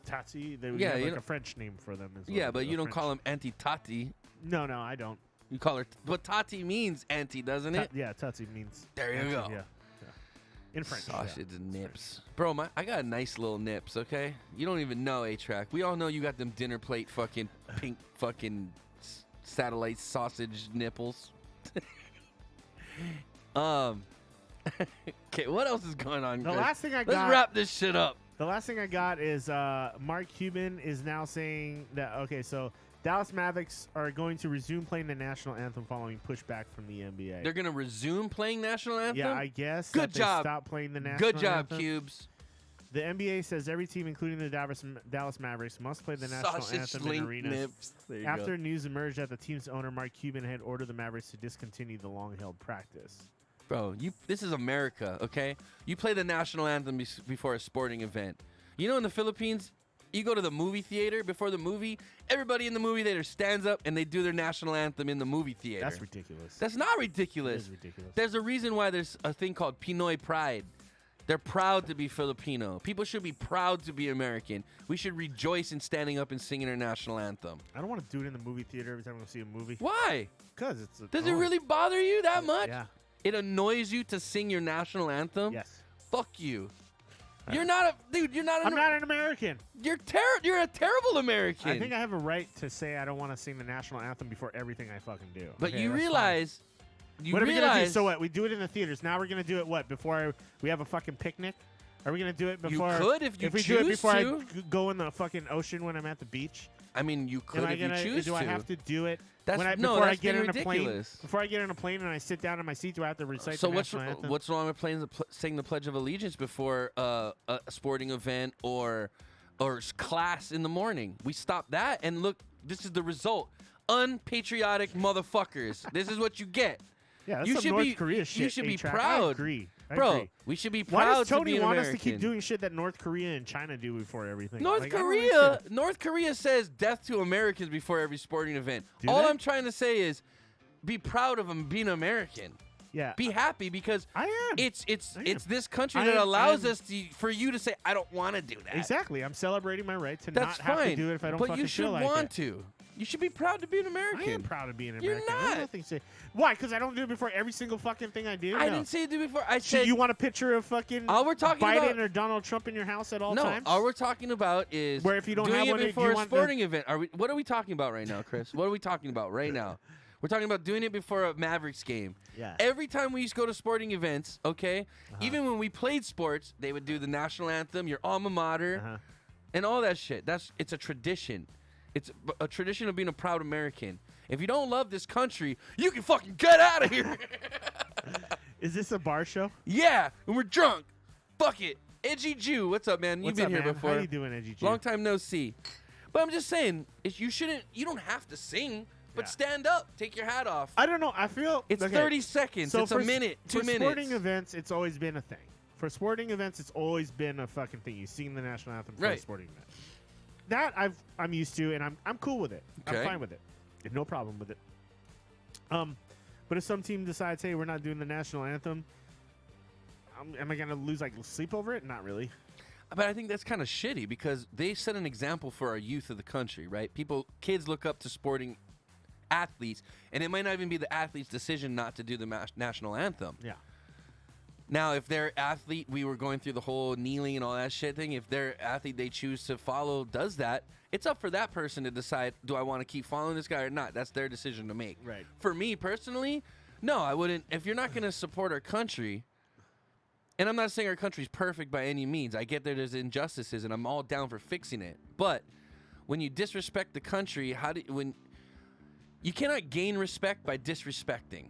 Tati. They would have like a French name for them. Yeah, but you don't call them Auntie Tati. No, I don't. You call her. But Tati means auntie, doesn't it? Yeah, Tati means. There you auntie, go. Yeah. In French. Sausage and nips. Bro, I got nice little nips, okay? You don't even know, A-Track. We all know you got them dinner plate fucking pink fucking satellite sausage nipples. Okay, what else is going on? The last thing I got. Let's wrap this shit up. The last thing I got is Mark Cuban is now saying that, okay, so Dallas Mavericks are going to resume playing the national anthem following pushback from the NBA. They're going to resume playing national anthem? Yeah, I guess. Good job. Stop playing the national Good job, anthem. Cubes. The NBA says every team, including the Dallas Mavericks, must play the national anthem in arenas. After news emerged that the team's owner, Mark Cuban, had ordered the Mavericks to discontinue the long-held practice. Bro, this is America, okay? You play the national anthem before a sporting event. You know, in the Philippines, you go to the movie theater before the movie, everybody in the movie theater stands up and they do their national anthem in the movie theater. That's ridiculous. That's not ridiculous. It is ridiculous. There's a reason why there's a thing called Pinoy pride. They're proud to be Filipino. People should be proud to be American. We should rejoice in standing up and singing our national anthem. I don't want to do it in the movie theater every time I see a movie. Why? Because Does it really bother you that much? Yeah. It annoys you to sing your national anthem? Yes. Fuck you. You're not a dude. You're not. I'm not an American. You're a terrible American. I think I have a right to say I don't want to sing the national anthem before everything I fucking do. But okay, you realize. What are we gonna do? So what? We do it in the theaters. Now we're gonna do it what? Before we have a fucking picnic? Are we gonna do it before? You could if you we choose do it before to. I go in the fucking ocean when I'm at the beach. I mean, you could if you choose do to. I have to do it? That's Before I that's get being in a plane. ridiculous. Before I get in a plane and I sit down in my seat, do I have to recite So the national anthem? what's wrong with saying the Pledge of Allegiance before a sporting event or class in the morning? We stopped that, and look, this is the result. Unpatriotic motherfuckers. This is what you get. Yeah, that's you some should North be, Korea shit. You should be A-Track. proud. I agree. Bro, we should be proud Why does Tony to be an want American. us to keep doing shit that North Korea and China do before everything? North Like, I don't understand. North Korea says death to Americans before every sporting event. Do All they? I'm trying to say is be proud of them being American. Yeah. Be happy because I am. It's this country I that am- allows I am- us for you to say I don't want to do that. Exactly. I'm celebrating my right to That's not have fine. to do it if I don't but fucking you should feel like want it. to. You should be proud to be an American. I am proud of being an You're American. I have not. nothing to say. Why? Because I don't do it before every single fucking thing I do? I No. didn't say it before. I So said you want a picture of fucking all we're talking Biden about, or Donald Trump in your house at all no, times? all we're talking about is Where if you don't doing have it one, do before you a want the- sporting event. What are we talking about right now, Chris? What are we talking about right now? We're talking about doing it before a Mavericks game. Yeah. Every time we used to go to sporting events, okay, even when we played sports, they would do the national anthem, your alma mater, and all that shit. It's a tradition. It's a tradition of being a proud American. If you don't love this country, you can fucking get out of here. Is this a bar show? Yeah, and we're drunk. Fuck it. Edgy Jew, what's up, man? What's You've up, been here man? before. How you doing, Edgy Jew? Long time no see. But I'm just saying, you don't have to sing, but Yeah. stand up, take your hat off. I don't know. I feel It's okay. 30 seconds. So it's a for minute, 2 for minutes. sporting events, it's always been a thing. For sporting events, it's always been a fucking thing. You sing the national anthem for a Right. sporting event. That I'm used to, and I'm cool with it. Okay. I'm fine with it. No problem with it. But if some team decides, hey, we're not doing the national anthem, am I gonna lose sleep over it? Not really. But I think that's kind of shitty because they set an example for our youth of the country, right? Kids look up to sporting athletes, and it might not even be the athlete's decision not to do the national anthem. Yeah. Now, if their athlete, we were going through the whole kneeling and all that shit thing, if their athlete they choose to follow does that, it's up for that person to decide, do I want to keep following this guy or not? That's their decision to make. Right. For me personally, no, I wouldn't. If you're not going to support our country, and I'm not saying our country's perfect by any means. I get there's injustices, and I'm all down for fixing it. But when you disrespect the country, you cannot gain respect by disrespecting.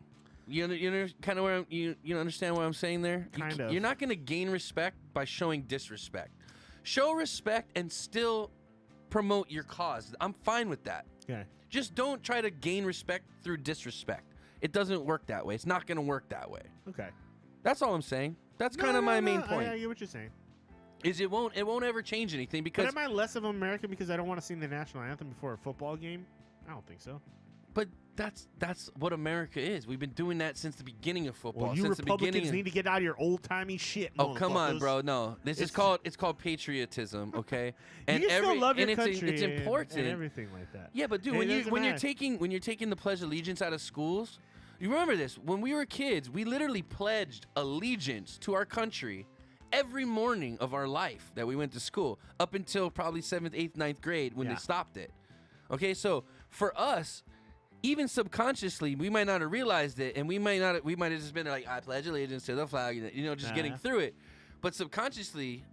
You know, kind of where you understand what I'm saying there. Kind of. You're not going to gain respect by showing disrespect. Show respect and still promote your cause. I'm fine with that. Okay. Just don't try to gain respect through disrespect. It doesn't work that way. It's not going to work that way. Okay. That's all I'm saying. That's kind of my main point. I get what you're saying. Is it won't ever change anything because. But am I less of an American because I don't want to sing the national anthem before a football game? I don't think so. But that's what America is. We've been doing that since the beginning of football. Well, you since Republicans the beginning. need to get out of your old timey shit. Oh come on, motherfuckers. bro! No, it's called patriotism, okay? And you still love your and country it's important and everything like that. Yeah, but dude, It when doesn't you're matter. taking the Pledge of Allegiance out of schools, you remember this? When we were kids, we literally pledged allegiance to our country every morning of our life that we went to school, up until probably 7th, 8th, 9th grade when they stopped it. Okay, so for us, even subconsciously, we might not have realized it, and we might have just been like, I pledge allegiance to the flag, just getting through it. But subconsciously,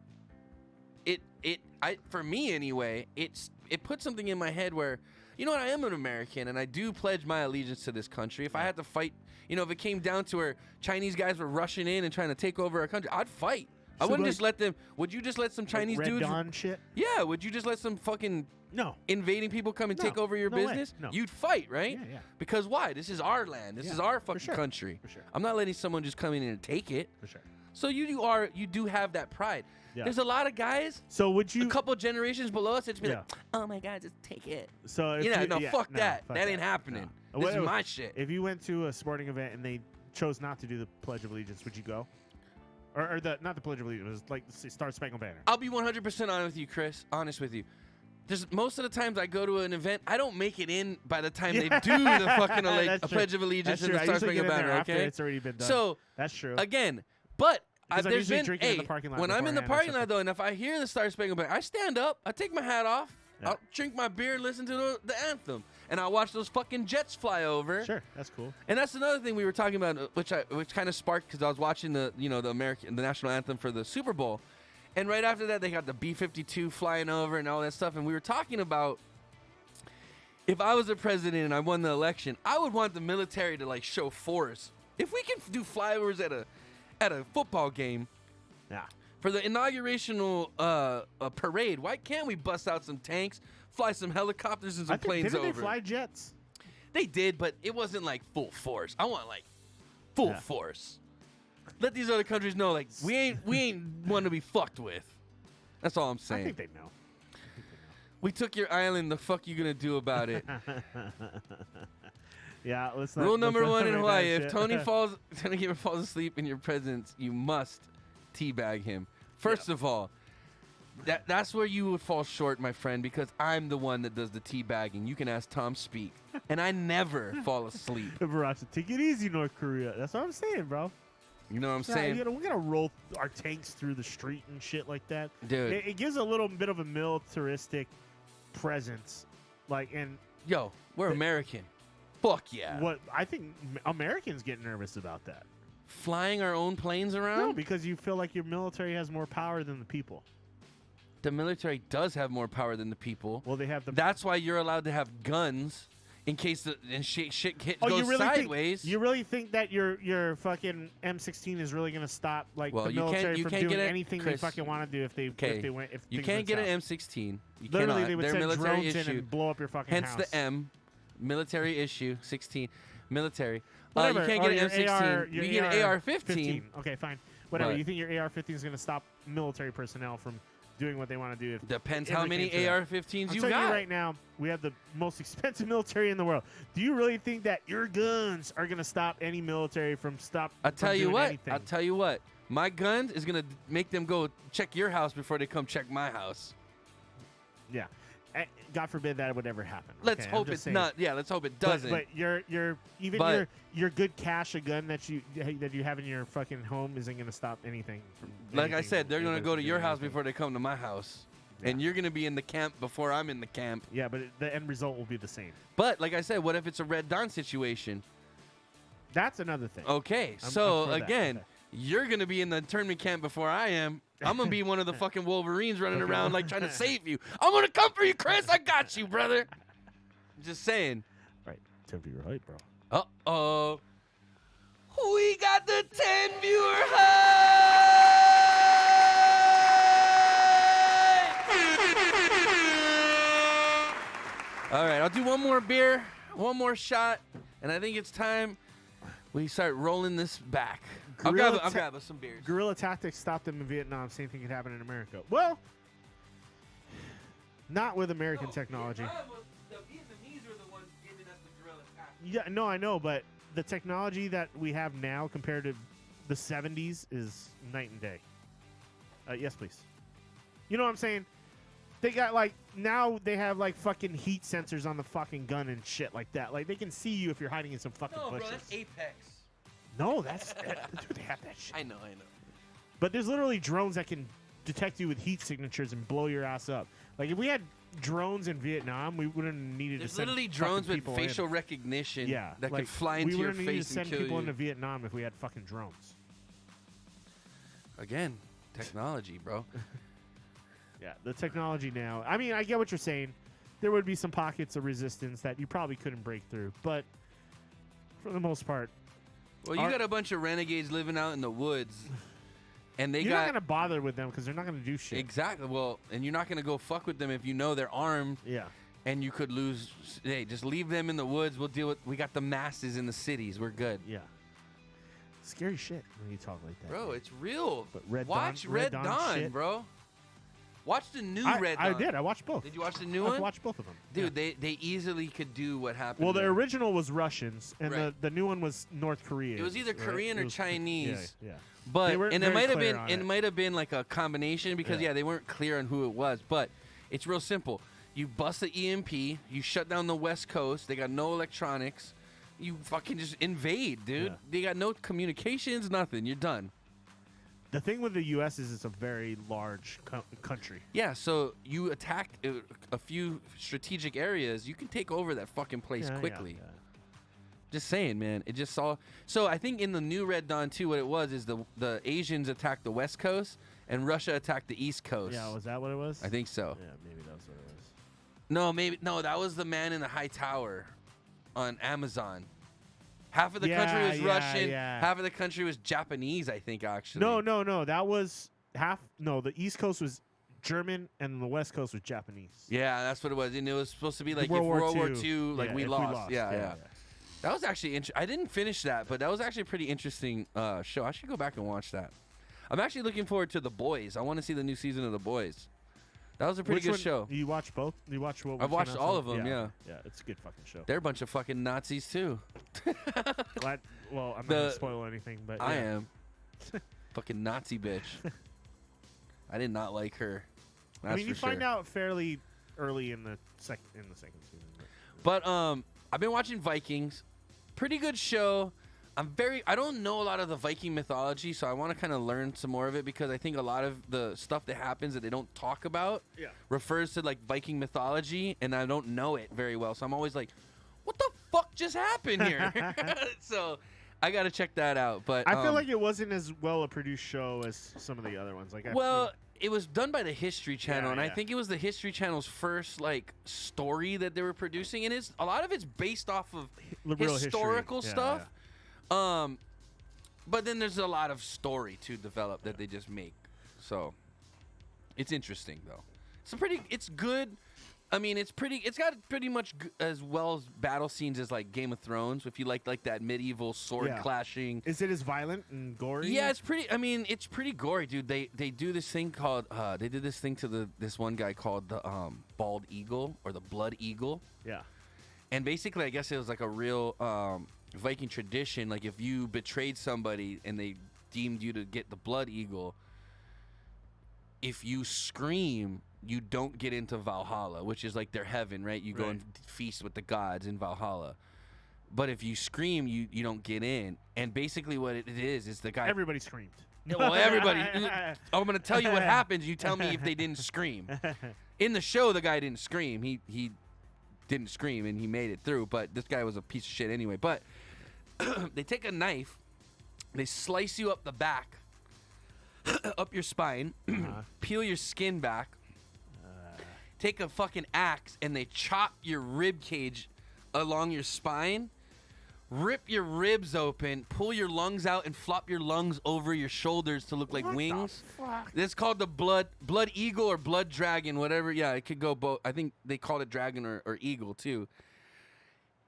for me anyway, it put something in my head where, you know what, I am an American, and I do pledge my allegiance to this country. If I had to fight, if it came down to where Chinese guys were rushing in and trying to take over our country, I'd fight. I wouldn't just let them. Would you just let some Chinese Red dudes? Dawn shit? Yeah. Would you just let some fucking No. invading people come and take over your no way. business? No. You'd fight, right? Yeah, yeah. Because why? This is our land. This is our fucking country. For sure. I'm not letting someone just come in and take it. For sure. So you do have that pride. Yeah. There's a lot of guys. So would you? A couple generations below us, it's been Yeah. like, oh my god, just take it. So if fuck that. fuck That ain't happening. No. This is my shit. If you went to a sporting event and they chose not to do the Pledge of Allegiance, would you go? Or not the Pledge of Allegiance, it was like the Star Spangled Banner. I'll be 100% honest with you, Chris. Honest with you. There's most of the times I go to an event, I don't make it in by the time they do the fucking That's true. Pledge of Allegiance That's and true. the I Star usually Spangled get in there Banner. after Okay, it's already been done. So that's true. Again, but Because I'm there's usually been drinking in the parking lot when I'm in the beforehand or parking lot something. though, and if I hear the Star Spangled Banner, I stand up, I take my hat off, Yeah. I'll drink my beer, listen to the anthem, and I'll watch those fucking jets fly over. Sure, that's cool. And that's another thing we were talking about, which kind of sparked because I was watching the national anthem for the Super Bowl, and right after that they got the B-52 flying over and all that stuff, and we were talking about if I was a president and I won the election, I would want the military to like show force. If we can do flyovers at a football game, yeah, for the inaugurational parade, why can't we bust out some tanks, fly some helicopters and some planes didn't over? they fly jets? They did, but it wasn't like full force. I want like full force. Let these other countries know, like we ain't one to be fucked with. That's all I'm saying. I think they know. We took your island. The fuck you gonna do about it? Yeah, let's not. Rule number let's not one in make Hawaii: that if shit. Tony Gamer falls asleep in your presence, you must teabag him. First of all, that's where you would fall short, my friend, because I'm the one that does the teabagging. You can ask Tom Speak, and I never fall asleep. Barack, take it easy, North Korea. That's what I'm saying, bro. You know what I'm saying? We're gonna roll our tanks through the street and shit like that, Dude. It gives a little bit of a militaristic presence, like, and Yo, we're American. Fuck yeah. what I think Americans get nervous about that. Flying our own planes around? No, because you feel like your military has more power than the people. The military does have more power than the people. Well, they have the. That's why you're allowed to have guns in case shit goes you really sideways. You really think that your fucking M16 is really gonna stop like Well, the you can't- military you from can't doing get it, anything Chris. they fucking want to do if they went if you things can't went get south? an M16. You Literally, cannot. they would They're send military drones issue. in and blow up your fucking Hence house. the M, military issue 16, military. Whatever. You can't or get an your M16. AR, you your can get an AR-15. Okay, fine. Whatever. What? You think your AR-15 is gonna stop military personnel from doing what they want to do? If Depends if how it many came to that. AR-15s I'm you telling got. you right now, we have the most expensive military in the world. Do you really think that your guns are gonna stop any military from I'll tell you doing what. anything? I'll tell you what. My gun is gonna make them go check your house before they come check my house. Yeah. God forbid that would ever happen. Let's okay? hope I'm just it's saying. not. Yeah, let's hope it doesn't. But your good cache of gun that you have in your fucking home isn't gonna stop anything. From Like I anything said, they're gonna anybody go to from your doing house anything. before they come to my house, Yeah. and you're gonna be in the camp before I'm in the camp. Yeah, but the end result will be the same. But like I said, what if it's a Red Dawn situation? That's another thing. Okay, I'm so for that. again, Okay. you're gonna be in the internment camp before I am. I'm gonna be one of the fucking Wolverines running around like trying to save you. I'm gonna come for you, Chris. I got you, brother. Just saying. Right, 10 viewer hype, bro. Uh-oh. We got the 10 viewer hype! All right, I'll do one more beer, one more shot, and I think it's time we start rolling this back. I'll grab us some beers. Guerrilla tactics stopped them in Vietnam. Same thing could happen in America. Well, not with American technology. The Vietnamese are the ones giving us the guerrilla tactics. Yeah, no, I know, but the technology that we have now compared to the 70s is night and day. Yes, please. You know what I'm saying? They got now they have fucking heat sensors on the fucking gun and shit like that. Like they can see you if you're hiding in some fucking No, bushes. bro, that's Apex. No, that's dude, they have that shit. I know. But there's literally drones that can detect you with heat signatures and blow your ass up. Like if we had drones in Vietnam, we wouldn't have needed There's to send literally fucking drones with people facial in. recognition Yeah, that like, could fly into we your wouldn't need to face and send kill people you. into Vietnam if we had fucking drones. Again, technology, bro. Yeah, the technology now. I mean, I get what you're saying. There would be some pockets of resistance that you probably couldn't break through, but for the most part, Well, you got a bunch of renegades living out in the woods, and you're not gonna bother with them because they're not gonna do shit. Exactly. Well, and you're not gonna go fuck with them if you know they're armed. Yeah. And you could lose. Hey, just leave them in the woods. We'll deal with. We got the masses in the cities. We're good. Yeah. Scary shit when you talk like that, Bro, man. it's real. But Red Watch Dawn- Red Red Dawn Dawn, shit. bro. Watch the new Red I Dawn. did. I watched both. Did you watch the new I've one? watched both of them. Dude, they easily could do what happened. Well, the there. original was Russians, and Right. the new one was North Korean. It was either right? Korean It or was- Chinese. Yeah, yeah. But They weren't and it very might have clear been on it it. might have been like a combination because Yeah. they weren't clear on who it was. But it's real simple. You bust the EMP, you shut down the West Coast. They got no electronics. You fucking just invade, dude. Yeah. They got no communications, nothing. You're done. The thing with the U.S. is it's a very large country. Yeah, so you attack a few strategic areas, you can take over that fucking place Yeah, yeah, quickly. yeah. Just saying, man. It just saw. So I think in the new Red Dawn 2, what it was is the Asians attacked the West Coast and Russia attacked the East Coast. Yeah, was that what it was? I think so. Yeah, maybe that was what it was. No, maybe no. That was the Man in the High Tower on Amazon. Half of the country was Russian. Half of the country was Japanese. I think actually. No. That was half. No, the East Coast was German and the West Coast was Japanese. Yeah, that's what it was. And it was supposed to be like World War II, II, like if we lost. Yeah. That was actually I didn't finish that, but that was actually a pretty interesting show. I should go back and watch that. I'm actually looking forward to The Boys. I want to see the new season of The Boys. That was a pretty good show. You watch both? You watch what? I've watched all of them. Yeah, it's a good fucking show. They're a bunch of fucking Nazis too. Glad. Well, I'm not gonna spoil anything, but I am. Fucking Nazi bitch. I did not like her. That's I mean, you for find sure. out fairly early in the second season. But I've been watching Vikings. Pretty good show. I don't know a lot of the Viking mythology, so I want to kind of learn some more of it because I think a lot of the stuff that happens that they don't talk about refers to like Viking mythology, and I don't know it very well. So I'm always like, what the fuck just happened here? So I got to check that out. But I feel like it wasn't as well a produced show as some of the other ones. Like, it was done by the History Channel, and I think it was the History Channel's first like story that they were producing, and a lot of it's based off of historical stuff. But then there's a lot of story to develop that they just make, so it's interesting though. It's good. I mean, it's got pretty much as well as battle scenes as like Game of Thrones. If you like that medieval sword clashing. Is it as violent and gory? Yeah, it's pretty. I mean, it's pretty gory, dude. They do this thing called. They did this thing to this one guy called the bald eagle or the blood eagle. Yeah. And basically, I guess it was like a real Viking tradition. Like if you betrayed somebody and they deemed you to get the blood eagle, if you scream, you don't get into Valhalla, which is like their heaven, right? You go and feast with the gods in Valhalla. But if you scream, you don't get in. And basically what it is the guy... Everybody screamed. Well, everybody. I'm going to tell you what happens. You tell me if they didn't scream. In the show, the guy didn't scream. He didn't scream, and he made it through. But this guy was a piece of shit anyway. But they take a knife. They slice you up the back, up your spine, peel your skin back, take a fucking axe, and they chop your rib cage along your spine, rip your ribs open, pull your lungs out, and flop your lungs over your shoulders to look like wings. It's called the blood eagle or blood dragon, whatever. Yeah, it could go both. I think they called it dragon or eagle too.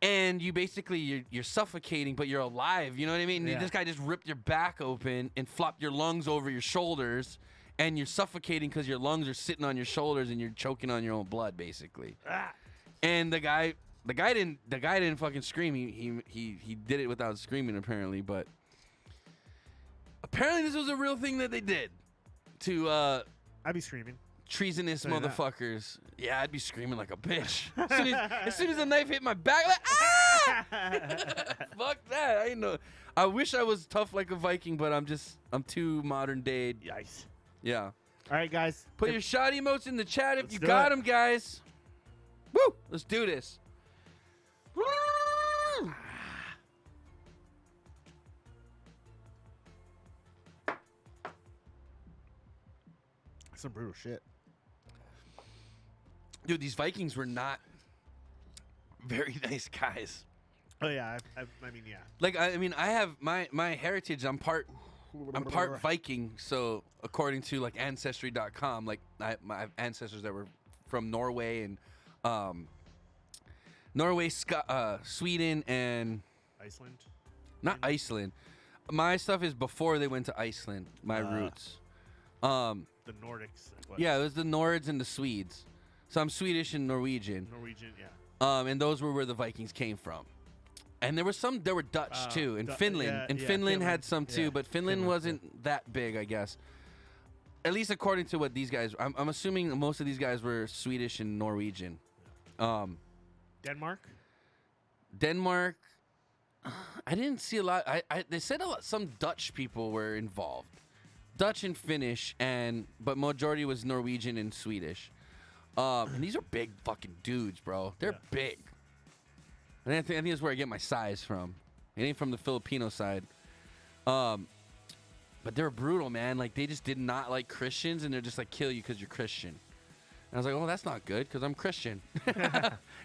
And you basically you're suffocating, but you're alive. You know what I mean? Yeah. This guy just ripped your back open and flopped your lungs over your shoulders, and you're suffocating because your lungs are sitting on your shoulders and you're choking on your own blood, basically. And the guy didn't fucking scream. He did it without screaming, apparently. But apparently this was a real thing that they did to I'd be screaming. Treasonous Say that. motherfuckers. Yeah, I'd be screaming like a bitch. As soon as the knife hit my back, like, ah! Fuck that. I know. I wish I was tough like a Viking, but I'm too modern day. Yikes. Yeah. All right, guys. Put your shot emotes in the chat if you do got it. them, guys. Woo! Let's do this. Woo! Some brutal shit. Dude, these Vikings were not very nice guys. Oh yeah, I mean yeah. Like I mean, I have my heritage. I'm part Viking. So according to like Ancestry.com, like I have ancestors that were from Norway and Sweden and Iceland. Not Iceland. My stuff is before they went to Iceland. My roots. The Nordics. Yeah, it was the Nords and the Swedes. So I'm Swedish and Norwegian. Norwegian, yeah. And those were where the Vikings came from. And there were Dutch too, and Finland. yeah, and yeah, Finland had Finland, some too, yeah, but Finland Finland, wasn't that big, I guess. At least according to what these guys. I'm assuming most of these guys were Swedish and Norwegian. Denmark. I didn't see a lot. They said some Dutch people were involved, Dutch and Finnish, but majority was Norwegian and Swedish. And these are big fucking dudes, bro. They're big. And I think that's where I get my size from. It ain't from the Filipino side. But they're brutal, man. Like they just did not like Christians, and they're just like kill you because you're Christian. I was like, oh, that's not good because I'm Christian,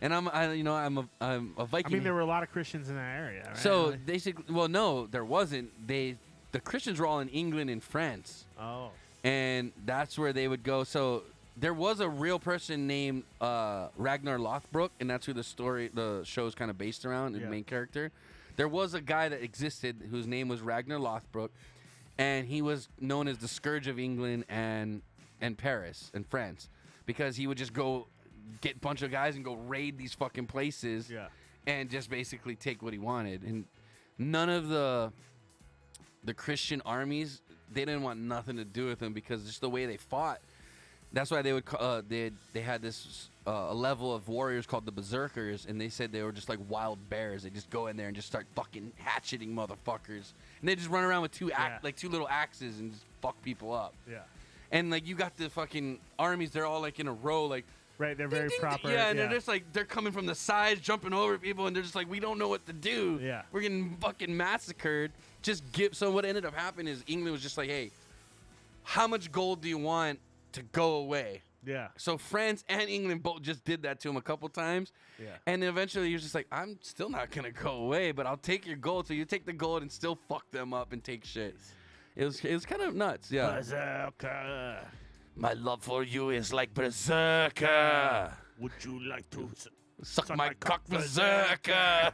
and I'm a Viking. I mean, there were a lot of Christians in that area. Right? So basically, well, no, there wasn't. The Christians were all in England and France. Oh. And that's where they would go. So there was a real person named Ragnar Lothbrok, and that's who the show is kind of based around, the main character. There was a guy that existed whose name was Ragnar Lothbrok, and he was known as the Scourge of England and Paris and France, because he would just go get a bunch of guys and go raid these fucking places and just basically take what he wanted. And none of the Christian armies, they didn't want nothing to do with him because just the way they fought. That's why they would they had this a level of warriors called the Berserkers, and they said they were just like wild bears. They just go in there and just start fucking hatcheting motherfuckers, and they just run around with two little axes and just fuck people up. Yeah. And like you got the fucking armies, they're all like in a row, like right. They're very proper. Yeah, and they're just like they're coming from the sides, jumping over people, and they're just like, we don't know what to do. Yeah. We're getting fucking massacred. So what ended up happening is England was just like, hey, how much gold do you want to go away? Yeah. So France and England both just did that to him a couple times. Yeah. And then eventually he was just like, I'm still not gonna go away, but I'll take your gold. So you take the gold and still fuck them up and take shit. It was kind of nuts. Yeah. Berserker. My love for you is like berserker. Would you like to suck my cock, berserker?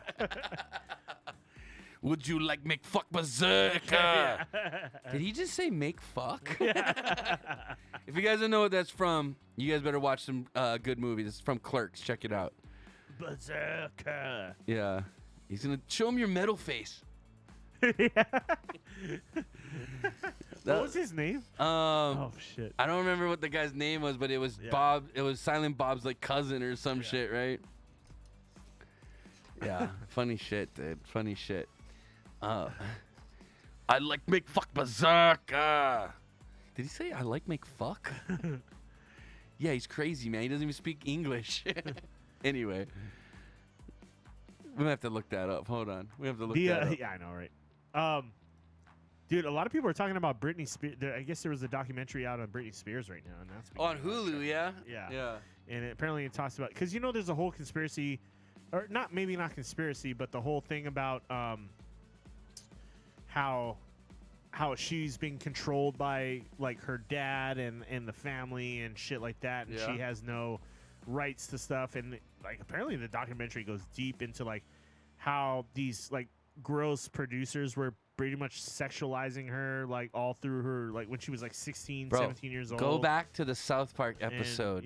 Would you like make fuck berserker? Did he just say make fuck? If you guys don't know what that's from, you guys better watch some good movies. It's from Clerks. Check it out. Berserker. Yeah. He's going to show him your metal face. What was his name? Oh shit! I don't remember what the guy's name was, but it was Bob. It was Silent Bob's like cousin or some shit, right? Yeah, funny shit, dude. Funny shit. I like make fuck berserker. Did he say I like make fuck? Yeah, he's crazy, man. He doesn't even speak English. Anyway, we have to look that up. Hold on, we have to look that up. Yeah, I know, right? Dude, a lot of people are talking about Britney Spears. I guess there was a documentary out on Britney Spears right now, and that's on Hulu. Yeah. And apparently it talks about, because there's a whole conspiracy, or maybe not conspiracy, but the whole thing about how she's being controlled by like her dad and the family and shit like that, and she has no rights to stuff, and like apparently the documentary goes deep into like how these like gross producers were pretty much sexualizing her like all through her, like when she was like 16, 17 years old. Go back to the South Park episode.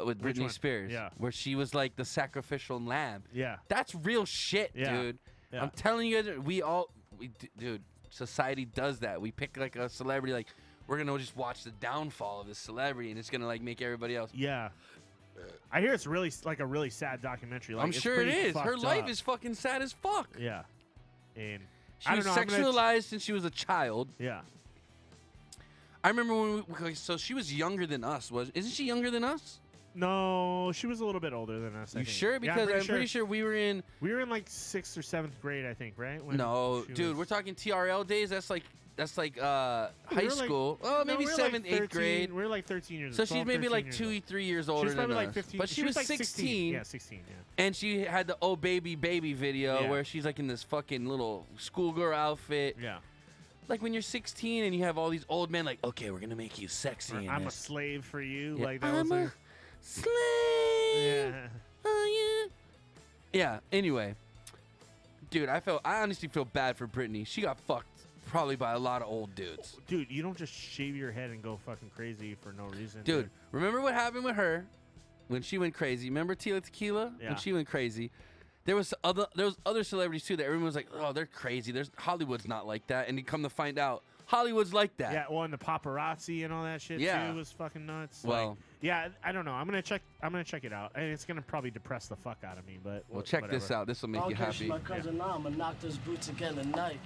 With Britney Spears. Yeah. Where she was like the sacrificial lamb. Yeah. That's real shit, dude. Yeah. I'm telling you guys, dude, society does that. We pick like a celebrity, like we're going to just watch the downfall of this celebrity, and it's going to like make everybody else. Yeah. I hear it's really like a really sad documentary. Like, I'm sure it is. Her life is fucking sad as fuck. Yeah. And she was sexualized since she was a child. Yeah. I remember when so she was younger than us. Isn't she younger than us? No, she was a little bit older than us. You sure? Because I'm pretty sure we were in like 6th or 7th grade, I think, right? No, dude, we're talking TRL days. That's like high school. Maybe 7th, 8th grade. We're like 13 years old. So she's maybe like 2, 3 years older than us. She's probably like 15. But she was like 16. Yeah, 16, yeah. And she had the Oh Baby Baby video where she's like in this fucking little schoolgirl outfit. Yeah. Like when you're 16 and you have all these old men like, okay, we're going to make you sexy. I'm a slave for you. Yeah. Like that I'm was a slave. Yeah. Oh, yeah. Yeah, anyway. Dude, I honestly feel bad for Britney. She got fucked probably by a lot of old dudes. Dude, you don't just shave your head and go fucking crazy for no reason. Dude, remember what happened with her when she went crazy? Remember Tila Tequila? Yeah. When she went crazy? There was other celebrities too that everyone was like, oh, they're crazy. Hollywood's not like that. And you come to find out, Hollywood's like that. Yeah, well, and the paparazzi and all that shit too was fucking nuts. Well, like, yeah, I don't know. I'm gonna check it out, and it's gonna probably depress the fuck out of me. But well, check this out. This will make you happy. My cousin now, I'm gonna knock those boots again tonight.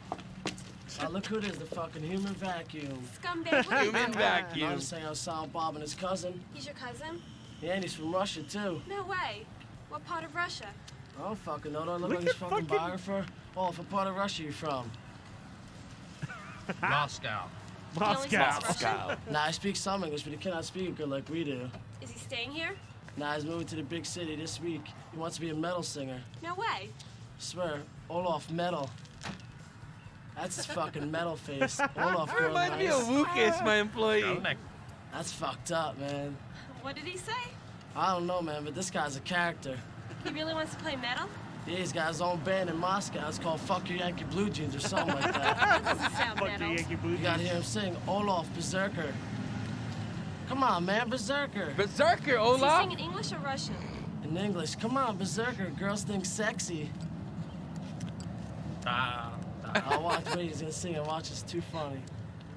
Look who it is, the fucking human vacuum. Scumbag. Human vacuum. I'm saying I saw Bob and his cousin. He's your cousin? Yeah, and he's from Russia too. No way. What part of Russia? I don't fucking know. Do I look like his fucking biographer? Oh, what part of Russia you from? Moscow. Moscow. Nah, I speak some English, but he cannot speak good like we do. Is he staying here? Nah, he's moving to the big city this week. He wants to be a metal singer. No way. Swear, Olaf Metal. That's his fucking metal face. Olaf girl Reminds me nice. of Lucas, my employee. That's fucked up, man. What did he say? I don't know, man, but this guy's a character. He really wants to play metal? Yeah, he's got his own band in Moscow. It's called Fuck Your Yankee Blue Jeans or something like that. That doesn't sound Fuck the metal. Yankee Blue You gotta Jeans. hear him sing Olaf Berserker. Come on, man, Berserker. Berserker, Does he Olaf. sing in English or Russian? In English, come on, Berserker. Girls think sexy. I'll watch. Wait, he's gonna sing and watch. It's too funny.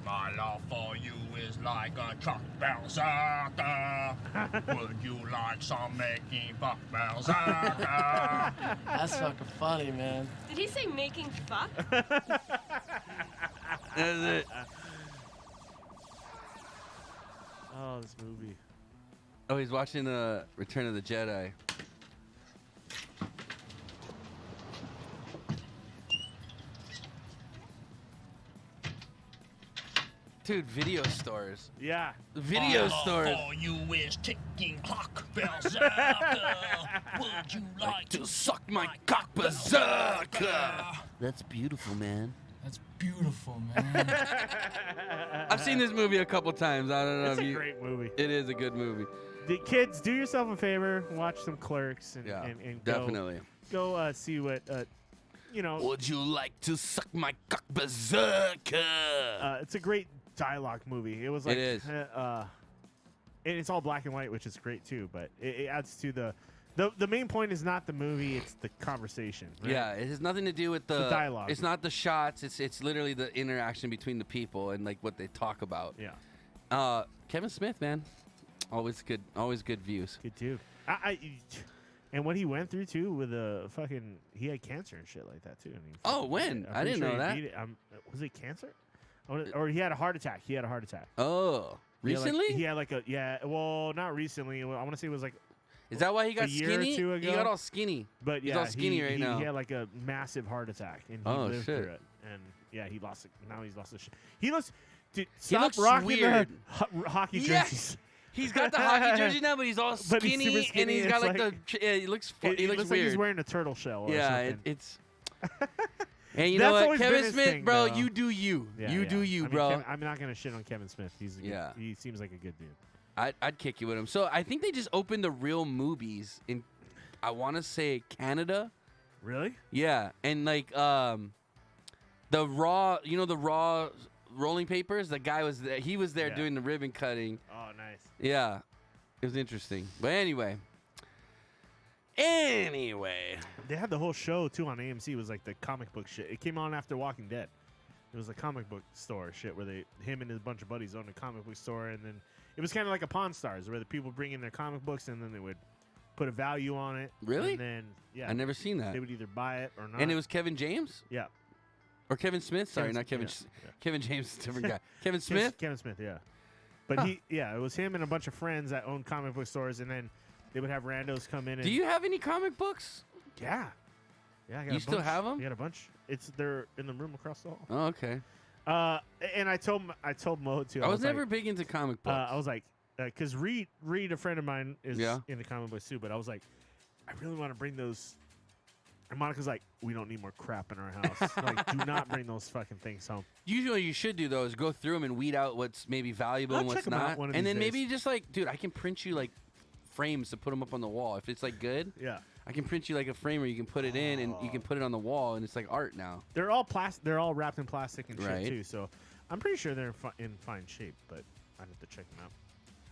My love for you is like a truck berserker. Would you like some making fuck berserker? That's fucking funny, man. Did he say making fuck? That's it. Oh, this movie. Oh, he's watching Return of the Jedi. Dude, video stores. Yeah. Video My stores. love for you is ticking clock berserker. Would you like To suck my cock, berserker. That's beautiful, man. That's beautiful, man. I've seen this movie a couple times. I don't know It's if a you. great movie. It is a good movie. The kids, do yourself a favor, watch some Clerks, and, Yeah, and definitely. go see what you know. Would you like to suck my cock, berserker? It's a great dialogue movie. It was like It is. and it's all black and white, which is great too. But it adds to the main point is not the movie; it's the conversation. Right? Yeah, it has nothing to do with the dialogue. It's not the shots. It's literally the interaction between the people and like what they talk about. Yeah. Kevin Smith, man, always good views. Good too. And what he went through too with fucking, he had cancer and shit like that too. And Oh, when? I'm I pretty didn't know he that. beat it. Was it cancer? Or he had a heart attack. He had a heart attack. Oh, recently? He had like a well, not recently. I want to say it was like. Is that why he got a year skinny? or two ago? He got all skinny. But he's yeah, all skinny right now. He had like a massive heart attack, and he Oh, lived shit. through it. And yeah, he lost it. Now he's lost the shit. He looks. Dude, He stop looks rocking weird. the hockey jerseys. Yes. He's got the hockey jersey now, but he's all But he's skinny, super and skinny, he's and got it's like the. Yeah, he looks. He looks looks weird. like he's wearing a turtle shell. Or Yeah, something. it's. And you That's know what, always been Kevin his Smith, thing, bro, though. you do you. Yeah, you yeah. do you, I mean, bro. I'm not gonna shit on Kevin Smith. He's a good, he seems like a good dude. I'd kick you with him. So I think they just opened the real movies in, I want to say Canada. Really? Yeah, and like the Raw, the Raw rolling papers. The guy was there. He was there Yeah. doing the ribbon cutting. Oh, nice. Yeah, it was interesting. But anyway. They had the whole show too on AMC. It was like the comic book shit. It came on after Walking Dead. It was a comic book store shit where him and his bunch of buddies owned a comic book store, and then it was kind of like a Pawn Stars where the people bring in their comic books and then they would put a value on it. Really? And then yeah, I never seen that. They would either buy it or not. And it was Kevin James? Yeah. Or Kevin Smith? Sorry, Kevin not Kevin. Smith, yeah. Kevin James is a different guy. Kevin Smith? Kevin Smith, yeah. But it was him and a bunch of friends that owned comic book stores, and then they would have randos come in. And Do you have any comic books? Yeah. Yeah, I got You a still bunch. have 'em? I got a bunch. They're in the room across the hall. Oh, okay. And I told Mo too. I was like, never big into comic books. I was like, because Reed, a friend of mine, is Yeah. in the comic books too. But I was like, I really want to bring those. And Monica's like, we don't need more crap in our house. Like, do not bring those fucking things home. Usually what you should do, though, is go through them and weed out what's maybe valuable I'll and what's check 'em out not. one of And these then maybe days. just like, dude, I can print you like frames to put them up on the wall. If it's like good, Yeah. I can print you like a frame where you can put it in and you can put it on the wall and it's like art now. They're all They're all wrapped in plastic and shit Right. too. So I'm pretty sure they're in fine shape. But I'd have to check them out.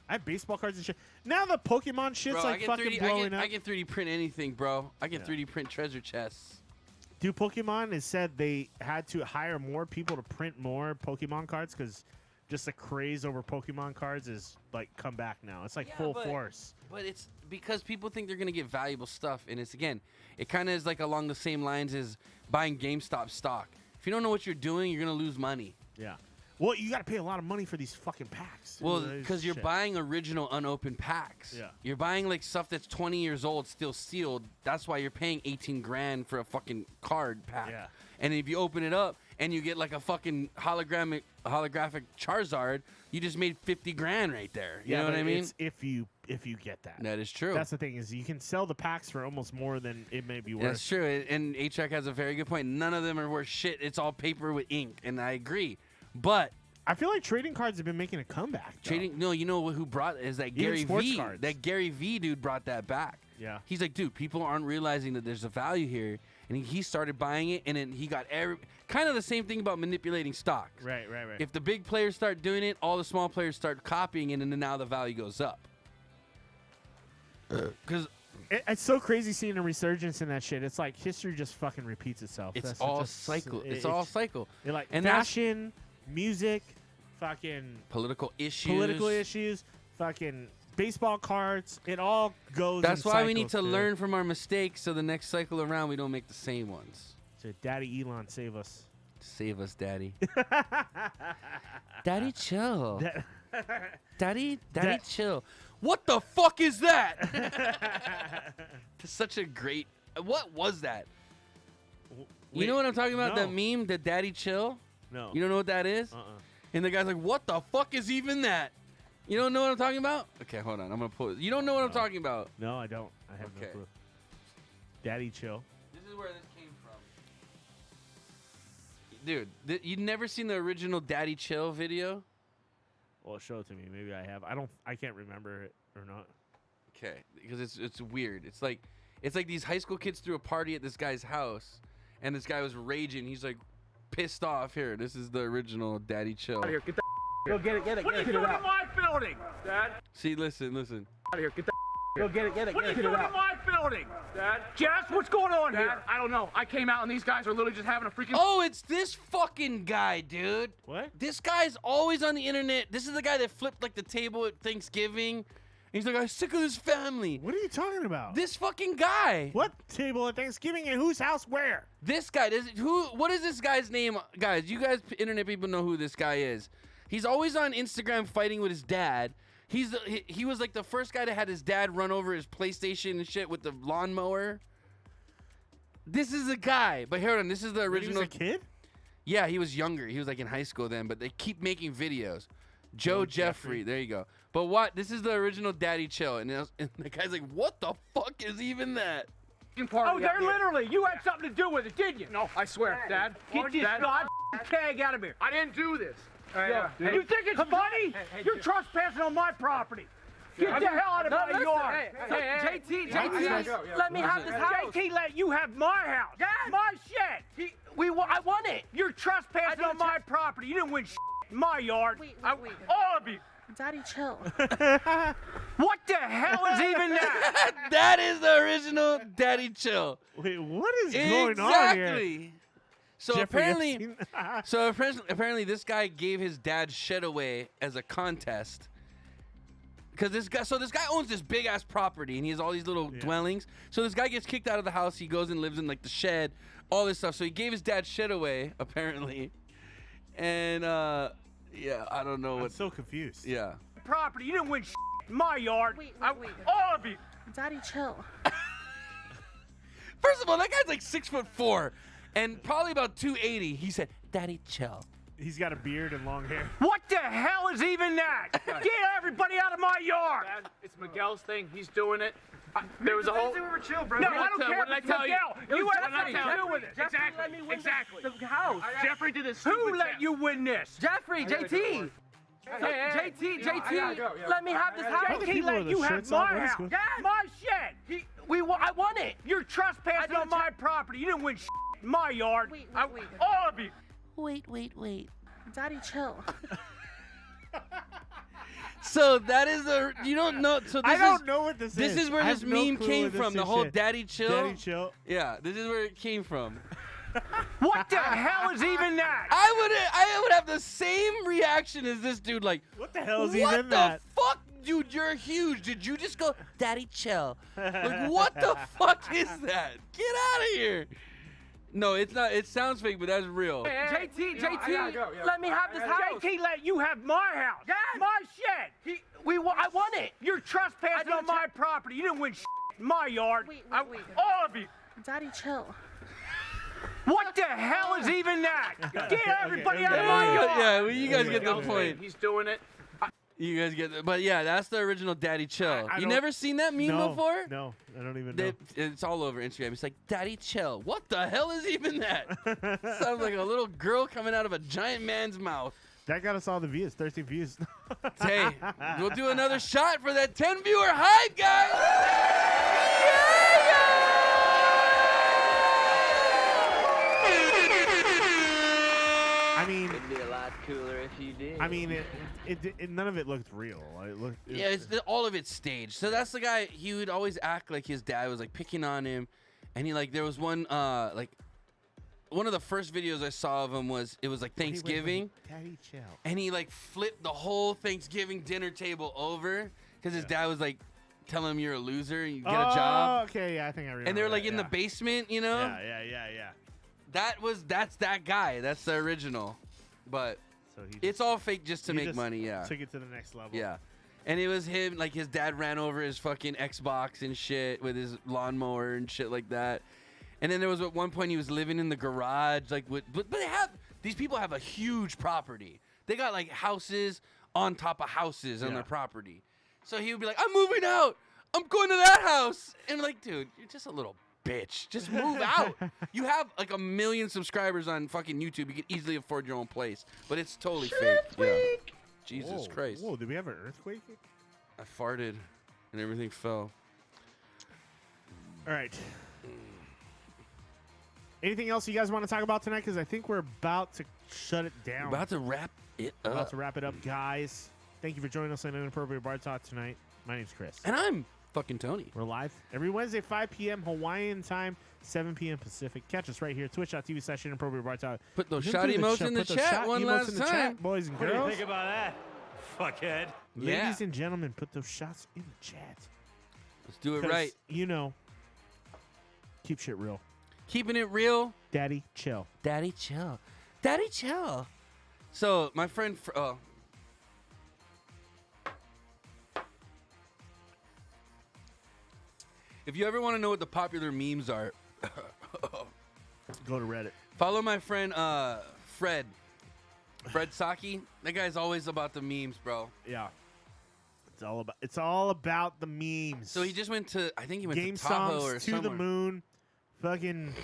I have baseball cards and shit. Now the Pokemon shit's Bro, like fucking blowing up. I can 3D print anything, bro. I can Yeah. 3D print treasure chests. Dude, Pokemon has said they had to hire more people to print more Pokemon cards because just the craze over Pokemon cards is like come back now. It's like Yeah, full but- force. But it's because people think they're going to get valuable stuff. And it's, again, it kind of is like along the same lines as buying GameStop stock. If you don't know what you're doing, you're going to lose money. Yeah. Well, you got to pay a lot of money for these fucking packs. Well, It's because you're shit. buying original unopened packs. Yeah. You're buying like stuff that's 20 years old, still sealed. That's why you're paying 18 grand for a fucking card pack. Yeah. And if you open it up and you get like a fucking holographic Charizard, you just made 50 grand right there. You know what but I mean? it's if you get that. That is true. That's the thing is you can sell the packs for almost more than it may be worth. That's true. And A-Track has a very good point. None of them are worth shit. It's all paper with ink, and I agree. But I feel like trading cards have been making a comeback. Though. you know who brought is that Even Gary sports V. cards. That Gary V dude brought that back. Yeah. He's like, dude, people aren't realizing that there's a value here, and he started buying it, and then he got kind of the same thing about manipulating stocks. Right. If the big players start doing it, all the small players start copying it, and then now the value goes up. Because it's so crazy seeing a resurgence in that shit. It's like history just fucking repeats itself. it's That's all just- cycle. It's all cycle. Like And that's- fashion, music, fucking Political issues. fucking baseball cards. It all goes. That's in why we need to cycles, dude. learn from our mistakes, so the next cycle around we don't make the same ones. So Daddy Elon, save us. Save us, Daddy. Daddy, chill. Daddy, chill. What the fuck is that? It's such a great. What was that? You know what I'm talking about? No. That meme, the Daddy chill. No. You don't know what that is? And the guy's like, "What the fuck is even that?" You don't know what I'm talking about? Okay, hold on. I'm gonna pull it. You don't know what I'm talking about? No, I don't. I have no Okay. clue. Daddy chill. This is where this came from. Dude, you'd never seen the original Daddy Chill video? Well, show it to me. Maybe I have. I can't remember it or not. Okay, because it's weird. It's like these high school kids threw a party at this guy's house, and this guy was raging. He's like pissed off. Here, this is the original Daddy Chill. Out of here, get the Go get it. What are you doing in my building, Dad? See, listen. Out of here, get the Go get it. What are you doing in my building, Dad? Jess, what's going on here? I don't know. I came out and these guys are literally just having a freaking. Oh, it's this fucking guy, dude. What? This guy's always on the internet. This is the guy that flipped like the table at Thanksgiving. He's like, I'm sick of this family. What are you talking about? This fucking guy. What table at Thanksgiving and whose house where? This guy. What is this guy's name? Guys, you guys internet people know who this guy is. He's always on Instagram fighting with his dad. He was like the first guy that had his dad run over his PlayStation and shit with the lawnmower. This is a guy. But hold on, this is the original. He was a kid? Yeah, he was younger. He was like in high school then, but they keep making videos. Joe Jeffrey. There you go. But what? This is the original Daddy Chill. And the guy's like, what the fuck is even that? Oh, they're literally. You had something to do with it, didn't you? No, I swear, Dad. Get this god tag out of here. I didn't do this. You think it's funny? You're trespassing on my property. Get the hell out of my yard. JT, let me have this house. JT let you have my house. My shed. I want it. You're trespassing on my property. You didn't win my yard. Wait. All of you. Daddy, chill. What the hell is even that? That is the original Daddy Chill. Wait, what is going on here? Exactly. So Jeffrey apparently, this guy gave his dad's shed away as a contest. Because this guy owns this big ass property and he has all these little dwellings. So this guy gets kicked out of the house. He goes and lives in like the shed, all this stuff. So he gave his dad's shed away apparently, and yeah, I don't know I'm what. so confused. Yeah. Property. You didn't win my yard. All of you. Daddy, chill. First of all, that guy's like 6'4" and probably about 280. He said, "Daddy, chill." He's got a beard and long hair. What the hell is even that? Get everybody out of my yard. Dad, it's Miguel's thing. He's doing it. There was a whole. We were chill, bro. No, I don't care. What did I tell you? You had What did I nothing to tell do you? with it. Exactly. The house. Jeffrey did this. Who let you win this? Jeffrey, JT. JT, let me have this house. the JT people let with the you have shirts on? my What is house. going- My shed. I want it. You're trespassing on my property. You didn't win my yard. Wait. All of you. Wait. Daddy, chill. So that is the you don't know. So this I don't know what this is. This is where I this have no meme clue came what this from. The is whole shit. Daddy Chill. Daddy Chill. Yeah, this is where it came from. What the hell is even that? I would have the same reaction as this dude. Like, What the hell is what even the that? fuck, dude? You're huge. Did you just go, Daddy, chill? Like, what the fuck is that? Get out of here. No, it's not. It sounds fake, but that's real. JT, I gotta go. Yeah, let me have this house. JT let you have my house. Yeah. My shed. I won it. You're trespassing on my property. You didn't win shit in my yard. Wait. All of you. Daddy, chill. What the hell is even that? Get everybody out of my yard. Yeah, well, you guys get the point. He's doing it. You guys get it. But yeah, that's the original Daddy Chill. You never seen that meme before? No, I don't even know. It's all over Instagram. It's like, Daddy Chill. What the hell is even that? Sounds like a little girl coming out of a giant man's mouth. That got us all the views, 13 views. Hey, we'll do another shot for that 10 viewer hype, guys. I mean, it'd be a lot cooler if you did. I mean, none of it looked real. All of it's staged. So that's the guy. He would always act like his dad was like picking on him, and there was one one of the first videos I saw of him was Thanksgiving. Daddy chill. And he like flipped the whole Thanksgiving dinner table over because his dad was like telling him you're a loser and you get a job. Oh, okay, yeah, I think I remember. And they were like in the basement, you know? Yeah. That's that guy. That's the original. But it's all fake just to make money, yeah. Took it to the next level. Yeah. And it was him, like his dad ran over his fucking Xbox and shit with his lawnmower and shit like that. And then there was at one point he was living in the garage, like but these people have a huge property. They got like houses on top of houses on their property. So he would be like, I'm moving out. I'm going to that house. And I'm like, dude, you're just a little bitch. Just move out. You have like 1 million subscribers on fucking YouTube. You can easily afford your own place. But it's totally fake. Yeah. Jesus Christ. Whoa, did we have an earthquake? I farted and everything fell. All right. Anything else you guys want to talk about tonight? Because I think we're about to shut it down. About to wrap it up. About to wrap it up, guys. Thank you for joining us on Inappropriate Bar Talk tonight. My name's Chris. And I'm fucking Tony. We're live every Wednesday, 5 p.m. Hawaiian time, 7 p.m. Pacific. Catch us right here, twitch.tv/Inappropriate Bar Talk. Put those shot emotes in the chat one last time. Boys and What girls. do you think about that, fuckhead? Ladies and gentlemen, put those shots in the chat. Let's do it right. You know, keep shit real. Keeping it real. Daddy, chill. Daddy, chill. Daddy, chill. So, my friend... if you ever want to know what the popular memes are... go to Reddit. Follow my friend Fred. Fred Saki. That guy's always about the memes, bro. Yeah. It's all about the memes. So he just went to... I think he went Game to Tahoe songs or to somewhere. the moon. Fucking...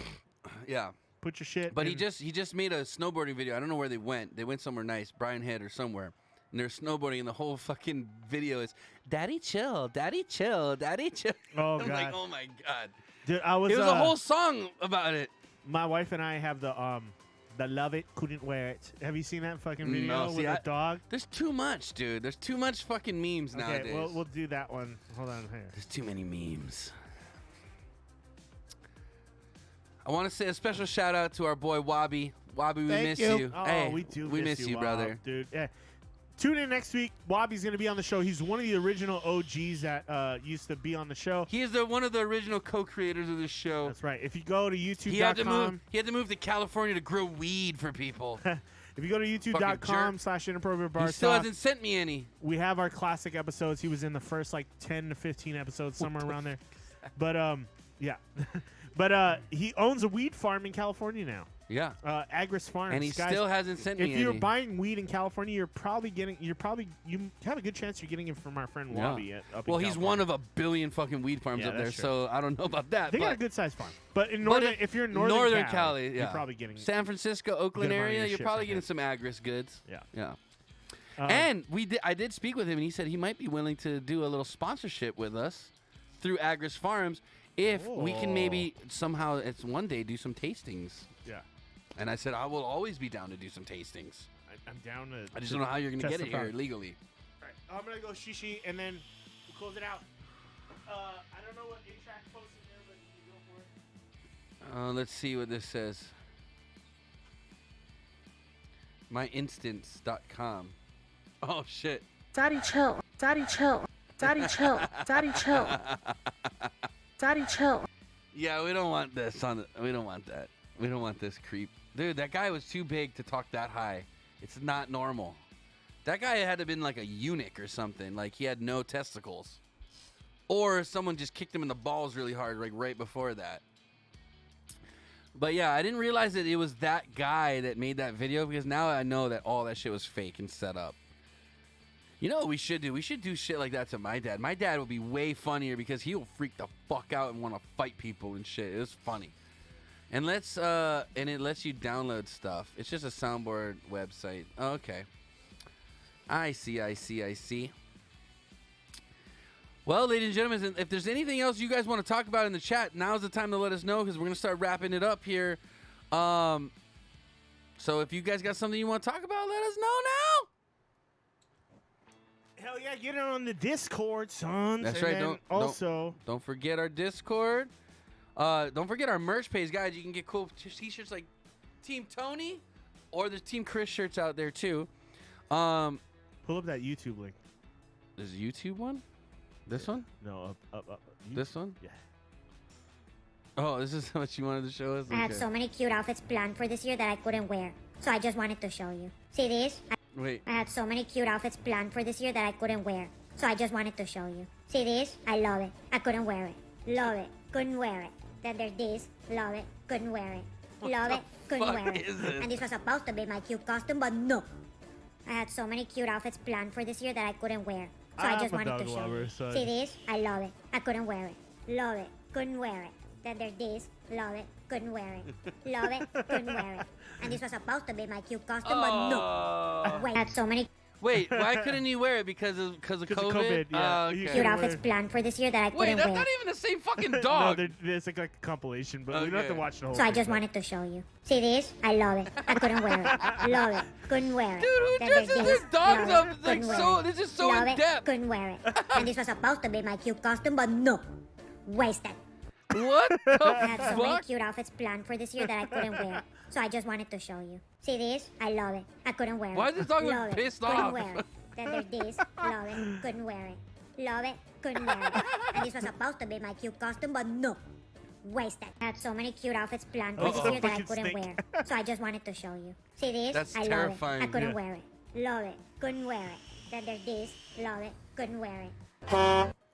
Yeah. Put your shit. But he just made a snowboarding video. I don't know where they went. They went somewhere nice, Brian Head or somewhere. And they're snowboarding, and the whole fucking video is, Daddy chill, Daddy chill, Daddy chill. Oh, I'm God. like, oh my God. Dude, it was a whole song about it. My wife and I have the Love It, Couldn't Wear It. Have you seen that fucking video with a dog? There's too much, dude. There's too much fucking memes nowadays. Okay, we'll do that one. Hold on here. There's too many memes. I want to say a special shout out to our boy Wabi. Wabi, we miss you. Oh, hey, we miss you, brother. Dude. Yeah. Tune in next week. Wabi's going to be on the show. He's one of the original OGs that used to be on the show. He is one of the original co-creators of the show. That's right. If you go to YouTube.com. He had to move to California to grow weed for people. If you go to youtube.com/inappropriate bar, he still hasn't sent me any. We have our classic episodes. He was in the first 10 to 15 episodes, somewhere around there. But yeah. But he owns a weed farm in California now. Yeah. Agris Farms. And he still hasn't sent me any. If you're buying weed in California, you have a good chance you're getting it from our friend Wabi. Well, he's one of a billion fucking weed farms up there, that's true. so I don't know about that. They got a good sized farm. But in if you're in Northern Cali, you're probably getting San Francisco, Oakland area, you're probably getting some Agris goods. Yeah. And I did speak with him, and he said he might be willing to do a little sponsorship with us through Agris Farms if we can maybe somehow one day do some tastings. Yeah. And I said, I will always be down to do some tastings. I'm down to. I just don't know how you're going to get it here legally. All right. I'm going to go shishi, and then we'll close it out. I don't know what A-Track posted there, but you go for it. Let's see what this says. Myinstance.com. Oh, shit. Daddy, chill. Daddy, chill. Daddy, chill. Daddy, chill. Daddy, chill. Yeah, we don't want this on. We don't want that. We don't want this creep. Dude, that guy was too big to talk that high. It's not normal. That guy had to have been like a eunuch or something. Like he had no testicles. Or someone just kicked him in the balls really hard like right before that. But yeah, I didn't realize that it was that guy that made that video because now I know that all that shit was fake and set up. You know what we should do? We should do shit like that to my dad. My dad will be way funnier because he'll freak the fuck out and want to fight people and shit. It was funny. And it lets you download stuff. It's just a soundboard website. Oh, okay. I see. Well, ladies and gentlemen, if there's anything else you guys want to talk about in the chat, now's the time to let us know because we're going to start wrapping it up here. So if you guys got something you want to talk about, let us know now. Hell yeah, get it on the Discord, sons. That's and right. Don't forget our Discord. Don't forget our merch page, guys. You can get cool t-shirts like Team Tony, or there's Team Chris shirts out there too. Pull up that YouTube link. There's a YouTube one. This one? No, up. This one? Yeah. Oh, this is what you wanted to show us? I had so many cute outfits planned for this year that I couldn't wear, so I just wanted to show you. See this? Wait. I had so many cute outfits planned for this year that I couldn't wear, so I just wanted to show you. See this? I love it. I couldn't wear it. Love it. Couldn't wear it. Then there's this. Love it. Couldn't wear it. Love it. Couldn't wear it. And this was supposed to be my cute costume, but no. I had so many cute outfits planned for this year that I couldn't wear, so I just wanted to show you. See this? I love it. I couldn't wear it. Love it. Couldn't wear it. Then there's this. Love it. Couldn't wear it. Love it. Couldn't wear it. And this was supposed to be my cute costume, but no. Wait, I had so many. Wait, why couldn't you wear it? Because of COVID? Yeah. Okay. Cute outfits planned for this year that I couldn't Wait, that's wear. not even the same fucking dog. No, it's like a compilation, but we don't have to watch the whole So I thing, just but- wanted to show you. See this? I love it. I couldn't wear it. Love it. Couldn't wear it. Dude, who Then there's dresses this. their dogs Love up? it. It's like Couldn't wear so- it. this is so Love in-depth. it. Couldn't wear it. And this was supposed to be my cute costume, but no. Wasted. What the I had so many fuck? cute outfits planned for this year that I couldn't wear. So I just wanted to show you. See this? I love it. I couldn't wear it. Why is this dog look Love it. pissed Couldn't off? wear it. Then there's this. Love it. Couldn't wear it. Love it. Couldn't wear it. And this was supposed to be my cute costume, but no. Wasted. I had so many cute outfits planned for this year that I couldn't wear. So I just wanted to show you. See this? That's I love terrifying. it. I couldn't Yeah. wear it. Love it. Couldn't wear it. Then there's this. Love it. Couldn't wear it.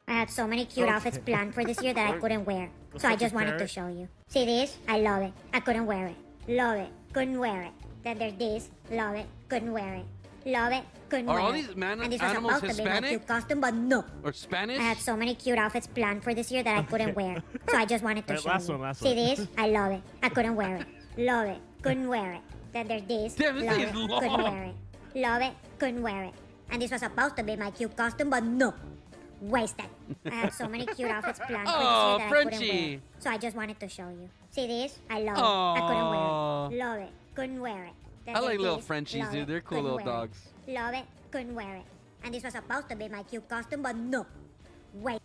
I had so many cute outfits planned for this year that I couldn't wear. So I just wanted to show you. See this? I love it. I couldn't wear it. Love it. Couldn't wear it. Then there's this. Love it. Couldn't wear it. Love it. Couldn't Are wear all it. these And this was animals supposed to be my Hispanic? cute costume, but no. Or Spanish? I had so many cute outfits planned for this year that I couldn't wear. So I just wanted to Alright, show last you. one, last See one. this? I love it. I couldn't wear it. Love it. Couldn't wear it. Then there's this. Damn, this love thing it. is long. Couldn't wear it. Love it. Couldn't wear it. And this was supposed to be my cute costume, but no. Wasted. I had so many cute outfits planned for this Oh, year that I couldn't Frenchie. wear. So I just wanted to show you. See this? I love it. I couldn't wear Aw. it. Love it. Couldn't wear it. Then I like there's little this. Frenchies, Love dude. it. They're cool Couldn't little wear it. dogs. Love it. Couldn't wear it. And this was supposed to be my cute costume, but no. Wait.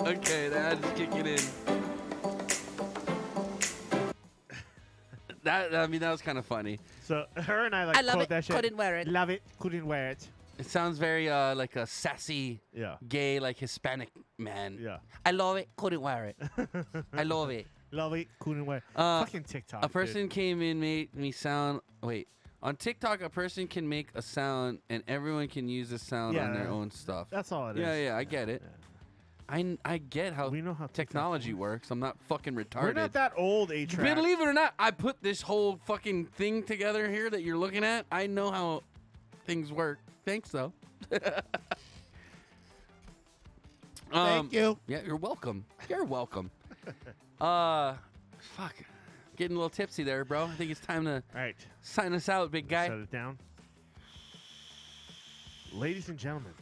Okay, that's kicking in. That was kind of funny. So her and I like I love quote it, that shit. couldn't wear it. Love it. Couldn't wear it. It sounds very like a sassy, gay, like Hispanic man. Yeah. I love it. Couldn't wear it. I love it. Love it. Couldn't wear it. Fucking TikTok. A person came in, made me sound. Wait. On TikTok, a person can make a sound, and everyone can use the sound on their own stuff. That's all it is. Yeah, I get it. I get how, technology works. I'm not fucking retarded. We're not that old, A-Track. Believe it or not, I put this whole fucking thing together here that you're looking at. I know how things work. Thanks, though. Thank you. Yeah, you're welcome. You're welcome. Fuck. Getting a little tipsy there, bro. I think it's time to sign us out, big guy. Set it down. Ladies and gentlemen,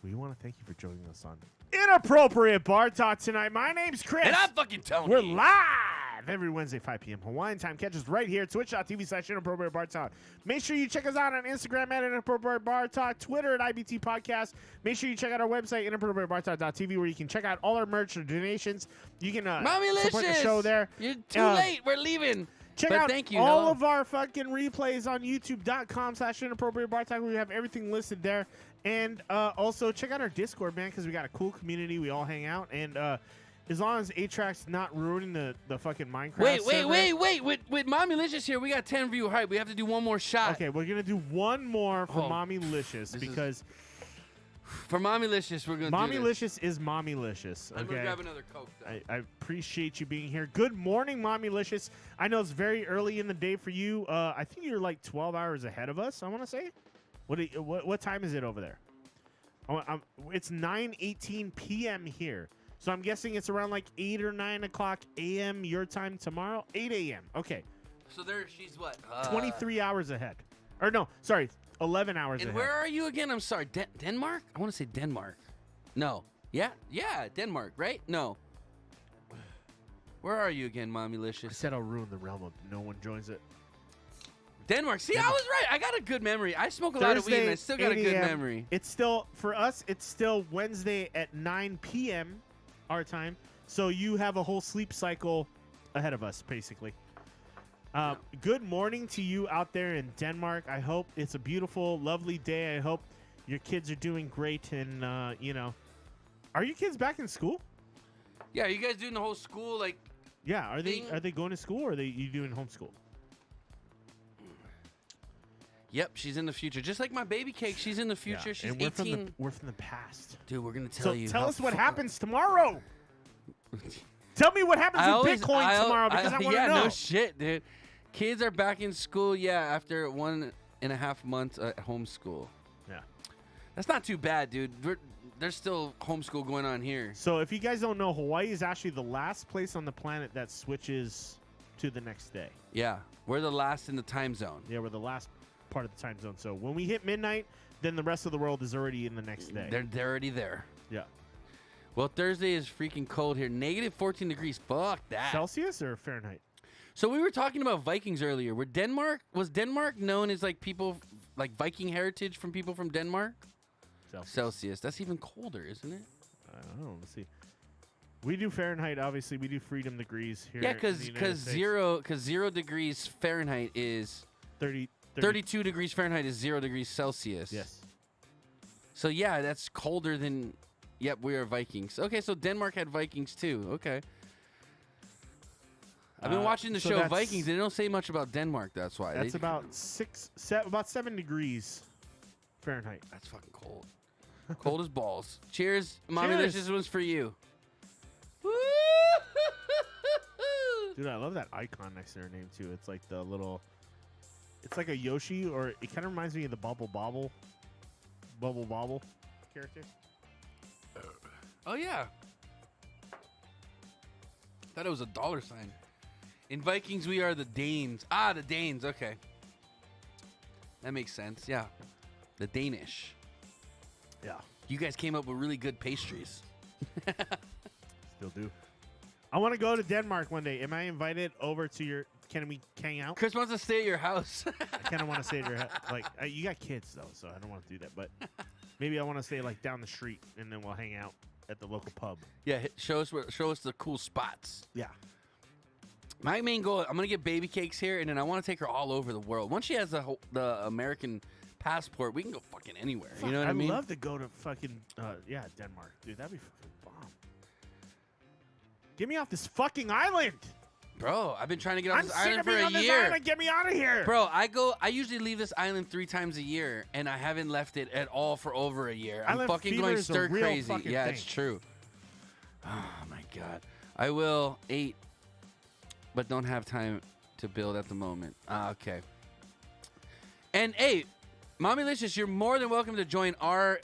we want to thank you for joining us on Inappropriate Bar Talk tonight. My name's Chris. And I'm fucking Tony. We're live every Wednesday, 5 p.m. Hawaiian time. Catch us right here, twitch.tv/Inappropriate Bar Talk. Make sure you check us out on Instagram at Inappropriate Bar Talk, Twitter at IBT Podcast. Make sure you check out our website, inappropriatebartalk.tv, where you can check out all our merch or donations. You can support the show there. You're too late. We're leaving. Check But out thank you. all Hello. of our fucking replays on youtube.com/Inappropriate Bar Talk. We have everything listed there. And also check out our Discord, man, because we got a cool community. We all hang out. And as long as A-Track's not ruining the fucking Minecraft. Wait. With Mommy Licious here, we got 10 viewer hype. We have to do one more shot. Okay, we're gonna do one more for Mommy Licious because for Mommy Licious, we're gonna Mommy do this. Licious is Mommy Licious. Okay? I'm gonna grab another Coke, though. I appreciate you being here. Good morning, Mommy Licious. I know it's very early in the day for you. I think you're like 12 hours ahead of us, I want to say. What time is it over there? It's 9:18 p.m. here. So I'm guessing it's around like 8 or 9 o'clock a.m. your time tomorrow? 8 a.m. Okay. So she's what? 23 hours ahead. Or no, sorry, 11 hours And ahead. where are you again? I'm sorry. Denmark? I want to say Denmark. No. Yeah, Denmark, right? No. Where are you again, Mommy Licious? I said I'll ruin the realm of no one joins it. Denmark. See, I was right. I got a good memory. I smoke a lot of weed, and I still got a 8 good a.m. memory. It's still, for us, it's still Wednesday at 9 p.m. our time. So you have a whole sleep cycle ahead of us, basically. Good morning to you out there in Denmark. I hope it's a beautiful, lovely day. I hope your kids are doing great. And, are your kids back in school? Yeah, are you guys doing the whole school, like... Yeah, are they going to school or are you doing homeschool? Yep, she's in the future. Just like my baby cake, she's in the future. Yeah, She's and 18. We're from the past. Dude, we're going to tell you. Tell us what happens tomorrow. Tell me what happens with Bitcoin tomorrow because I want to know. Yeah, no shit, dude. Kids are back in school, after 1.5 months at homeschool. Yeah. That's not too bad, dude. There's still homeschool going on here. So if you guys don't know, Hawaii is actually the last place on the planet that switches to the next day. Yeah, we're the last in the time zone. Yeah, we're the last part of the time zone. So when we hit midnight, then the rest of the world is already in the next day. They're already there. Yeah. Well, Thursday is freaking cold here. Negative 14 degrees. Fuck that. Celsius or Fahrenheit? So we were talking about Vikings earlier. Was Denmark known as like people, like Viking heritage from people from Denmark? Celsius. That's even colder, isn't it? I don't know. Let's see. We do Fahrenheit, obviously. We do freedom degrees here. Yeah, because 0 degrees Fahrenheit is 32 degrees Fahrenheit is 0 degrees Celsius. Yes. So yeah, that's colder than. Yep, we are Vikings. Okay, so Denmark had Vikings too. Okay. I've been watching the show Vikings, and they don't say much about Denmark. That's why. That's about 7 degrees Fahrenheit. That's fucking cold. Cold as balls. Cheers, Mommy. Cheers. This one's for you. Dude, I love that icon next to her name too. It's like the little. It's like a Yoshi, or it kind of reminds me of the Bubble Bobble character. Oh yeah. Thought it was a $. In Vikings, we are the Danes. Ah, the Danes. Okay. That makes sense. Yeah. The Danish. Yeah. You guys came up with really good pastries. Still do. I want to go to Denmark one day. Am I invited over to your... Can we hang out? Chris wants to stay at your house. I kind of want to stay at your house. Like, you got kids, though, so I don't want to do that. But maybe I want to stay, like, down the street, and then we'll hang out at the local pub. Yeah, show us the cool spots. Yeah. My main goal, I'm going to get baby cakes here, and then I want to take her all over the world. Once she has the American passport, we can go fucking anywhere. You know what I mean? I'd love to go to fucking, Denmark. Dude, that'd be fucking bomb. Get me off this fucking island. Bro, I've been trying to get off this island for a I'm sick of being on year. this island. Get me out of here. Bro, I usually leave this island 3 times a year, and I haven't left it at all for over a year. I'm Island fucking fever going is a stir real crazy. fucking Yeah, thing. it's true. Oh, my God. I will 8, but don't have time to build at the moment. Okay. And, hey, Mommy Licious, you're more than welcome to join our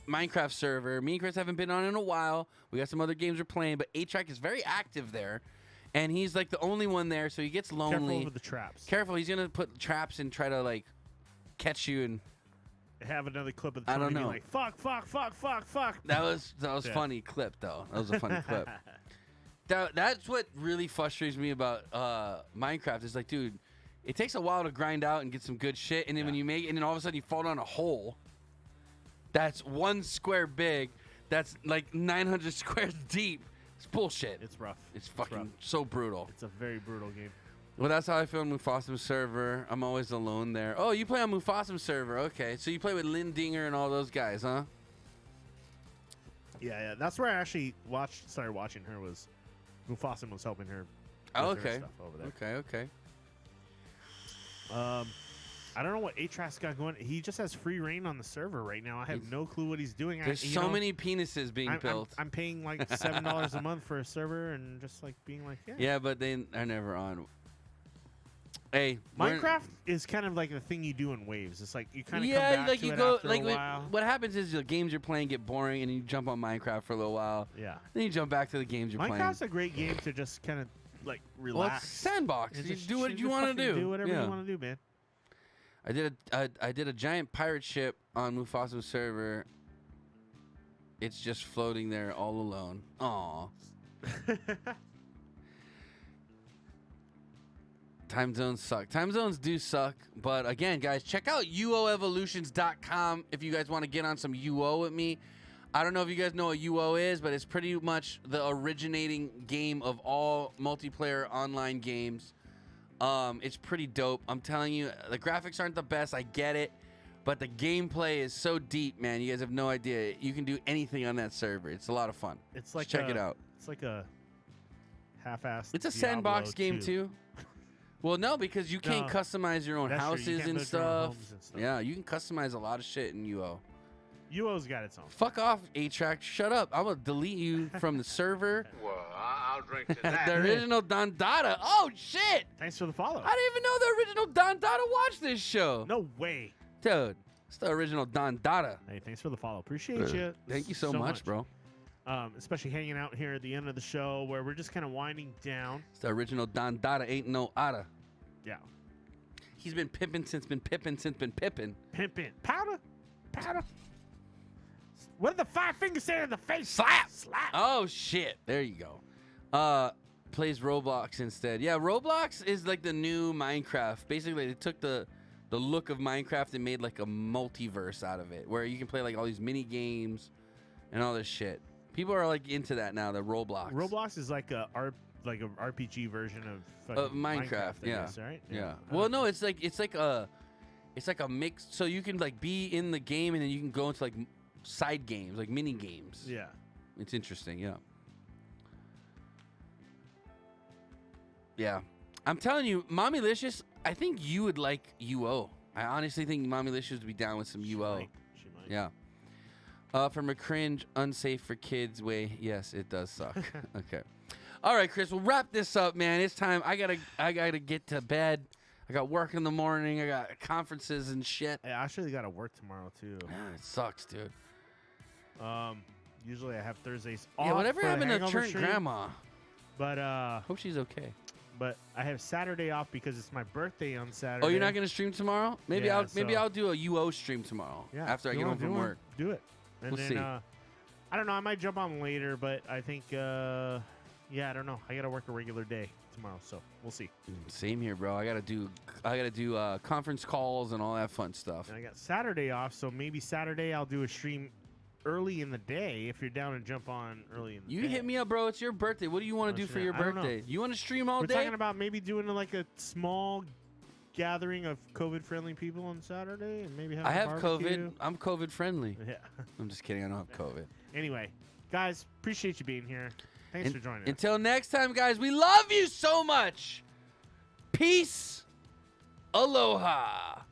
Minecraft server. Me and Chris haven't been on in a while. We got some other games we're playing, but A-Track is very active there. And he's like the only one there, so he gets lonely. Careful with the traps. Careful, he's gonna put traps and try to like catch you and have another clip of I don't Tony being know. like, fuck. That was Yeah. funny clip though. That was a funny clip. That's what really frustrates me about Minecraft. Is like, dude, it takes a while to grind out and get some good shit, and then when you make it, and then all of a sudden you fall down a hole that's 1 square big, that's like 900 squares deep. It's bullshit. It's rough. It's fucking rough. so brutal. It's a very brutal game. Well, that's how I feel on Mufasim's server. I'm always alone there. Oh, you play on Mufasim's server. Okay. So you play with Lynn Dinger and all those guys, huh? Yeah. That's where I actually started watching her. Was Mufasa was helping her. Oh, with her okay. Stuff over there. Okay. I don't know what A-Track's got going. He just has free reign on the server right now. I have no clue what he's doing. There's so many penises being built. I'm paying like $7 a month for a server and just like being like, yeah. Yeah, but they are never on. Hey, Minecraft is kind of like the thing you do in waves. It's like you kind of come back like to you it go after like a while. What happens is the games you're playing get boring, and you jump on Minecraft for a little while. Yeah. Then you jump back to the games you're playing. Minecraft's a great game to just kind of like relax. Well, it's sandbox. You just do what you want to do. Do whatever you want to do, man. I did a giant pirate ship on Mufasa's server. It's just floating there all alone. Aw. Time zones suck. Time zones do suck. But again, guys, check out uoevolutions.com if you guys want to get on some UO with me. I don't know if you guys know what UO is, but it's pretty much the originating game of all multiplayer online games. It's pretty dope. I'm telling you, the graphics aren't the best. I get it. But the gameplay is so deep, man. You guys have no idea. You can do anything on that server. It's a lot of fun. It's like Just check it out. It's like a half-assed. It's a Diablo sandbox game 2. too. Well, no, because you can't customize your own That's true. You houses can't and build your own stuff. homes and stuff. Yeah, you can customize a lot of shit in UO. UO's got its own. Fuck off, A-Track. Shut up. I will delete you from the server. Well, I'll drink to that. The original Don Dada. Oh, shit. Thanks for the follow. I didn't even know the original Don Dada watched this show. No way. Dude, it's the original Don Dada. Hey, thanks for the follow. Appreciate you. Thank you so much, bro. Especially hanging out here at the end of the show where we're just kind of winding down. It's the original Don Dada. Ain't no Ada. Yeah. He's been pimping since been pimping. Pimping. Powder. What did the 5 fingers say in the face? Slap. Slap. Oh, shit. There you go. Plays Roblox instead. Yeah, Roblox is like the new Minecraft. Basically, they took the look of Minecraft and made like a multiverse out of it, where you can play like all these mini games and all this shit. People are like into that now. The Roblox. Roblox is like a RPG version of Minecraft. I guess, right? Yeah. Well, no, it's like a mix. So you can like be in the game and then you can go into like side games, like mini games. Yeah. It's interesting. Yeah. Yeah. I'm telling you, Mommylicious, I think you would like UO. I honestly think Mommylicious would be down with some UO. She might. Yeah. From a cringe, unsafe for kids way, yes, it does suck. Okay. All right, Chris, we'll wrap this up, man. It's time. I gotta get to bed. I got work in the morning. I got conferences and shit. I actually got to work tomorrow too. Yeah, it sucks, dude. Usually I have Thursdays off. Yeah, whatever for the happened to hangover turn stream, grandma? But Hope she's okay. But I have Saturday off because it's my birthday on Saturday. Oh, you're not gonna stream tomorrow? Maybe Yeah, I'll do a UO stream tomorrow. Yeah, After I if get you home wanna from do work. Do it. And We'll then, see. I don't know. I might jump on later, but I think, I don't know. I got to work a regular day tomorrow, so we'll see. Same here, bro. I gotta do conference calls and all that fun stuff. And I got Saturday off, so maybe Saturday I'll do a stream early in the day if you're down and jump on early in the day. You hit me up, bro. It's your birthday. What do you want to do for your I don't know. birthday? You want to stream all We're day? talking about maybe doing like a small gathering of COVID-friendly people on Saturday and maybe have I a have barbecue. COVID. I'm COVID friendly. Yeah. I'm just kidding. I don't have COVID. Anyway, guys, appreciate you being here. Thanks for joining us. Until next time, guys, we love you so much. Peace. Aloha.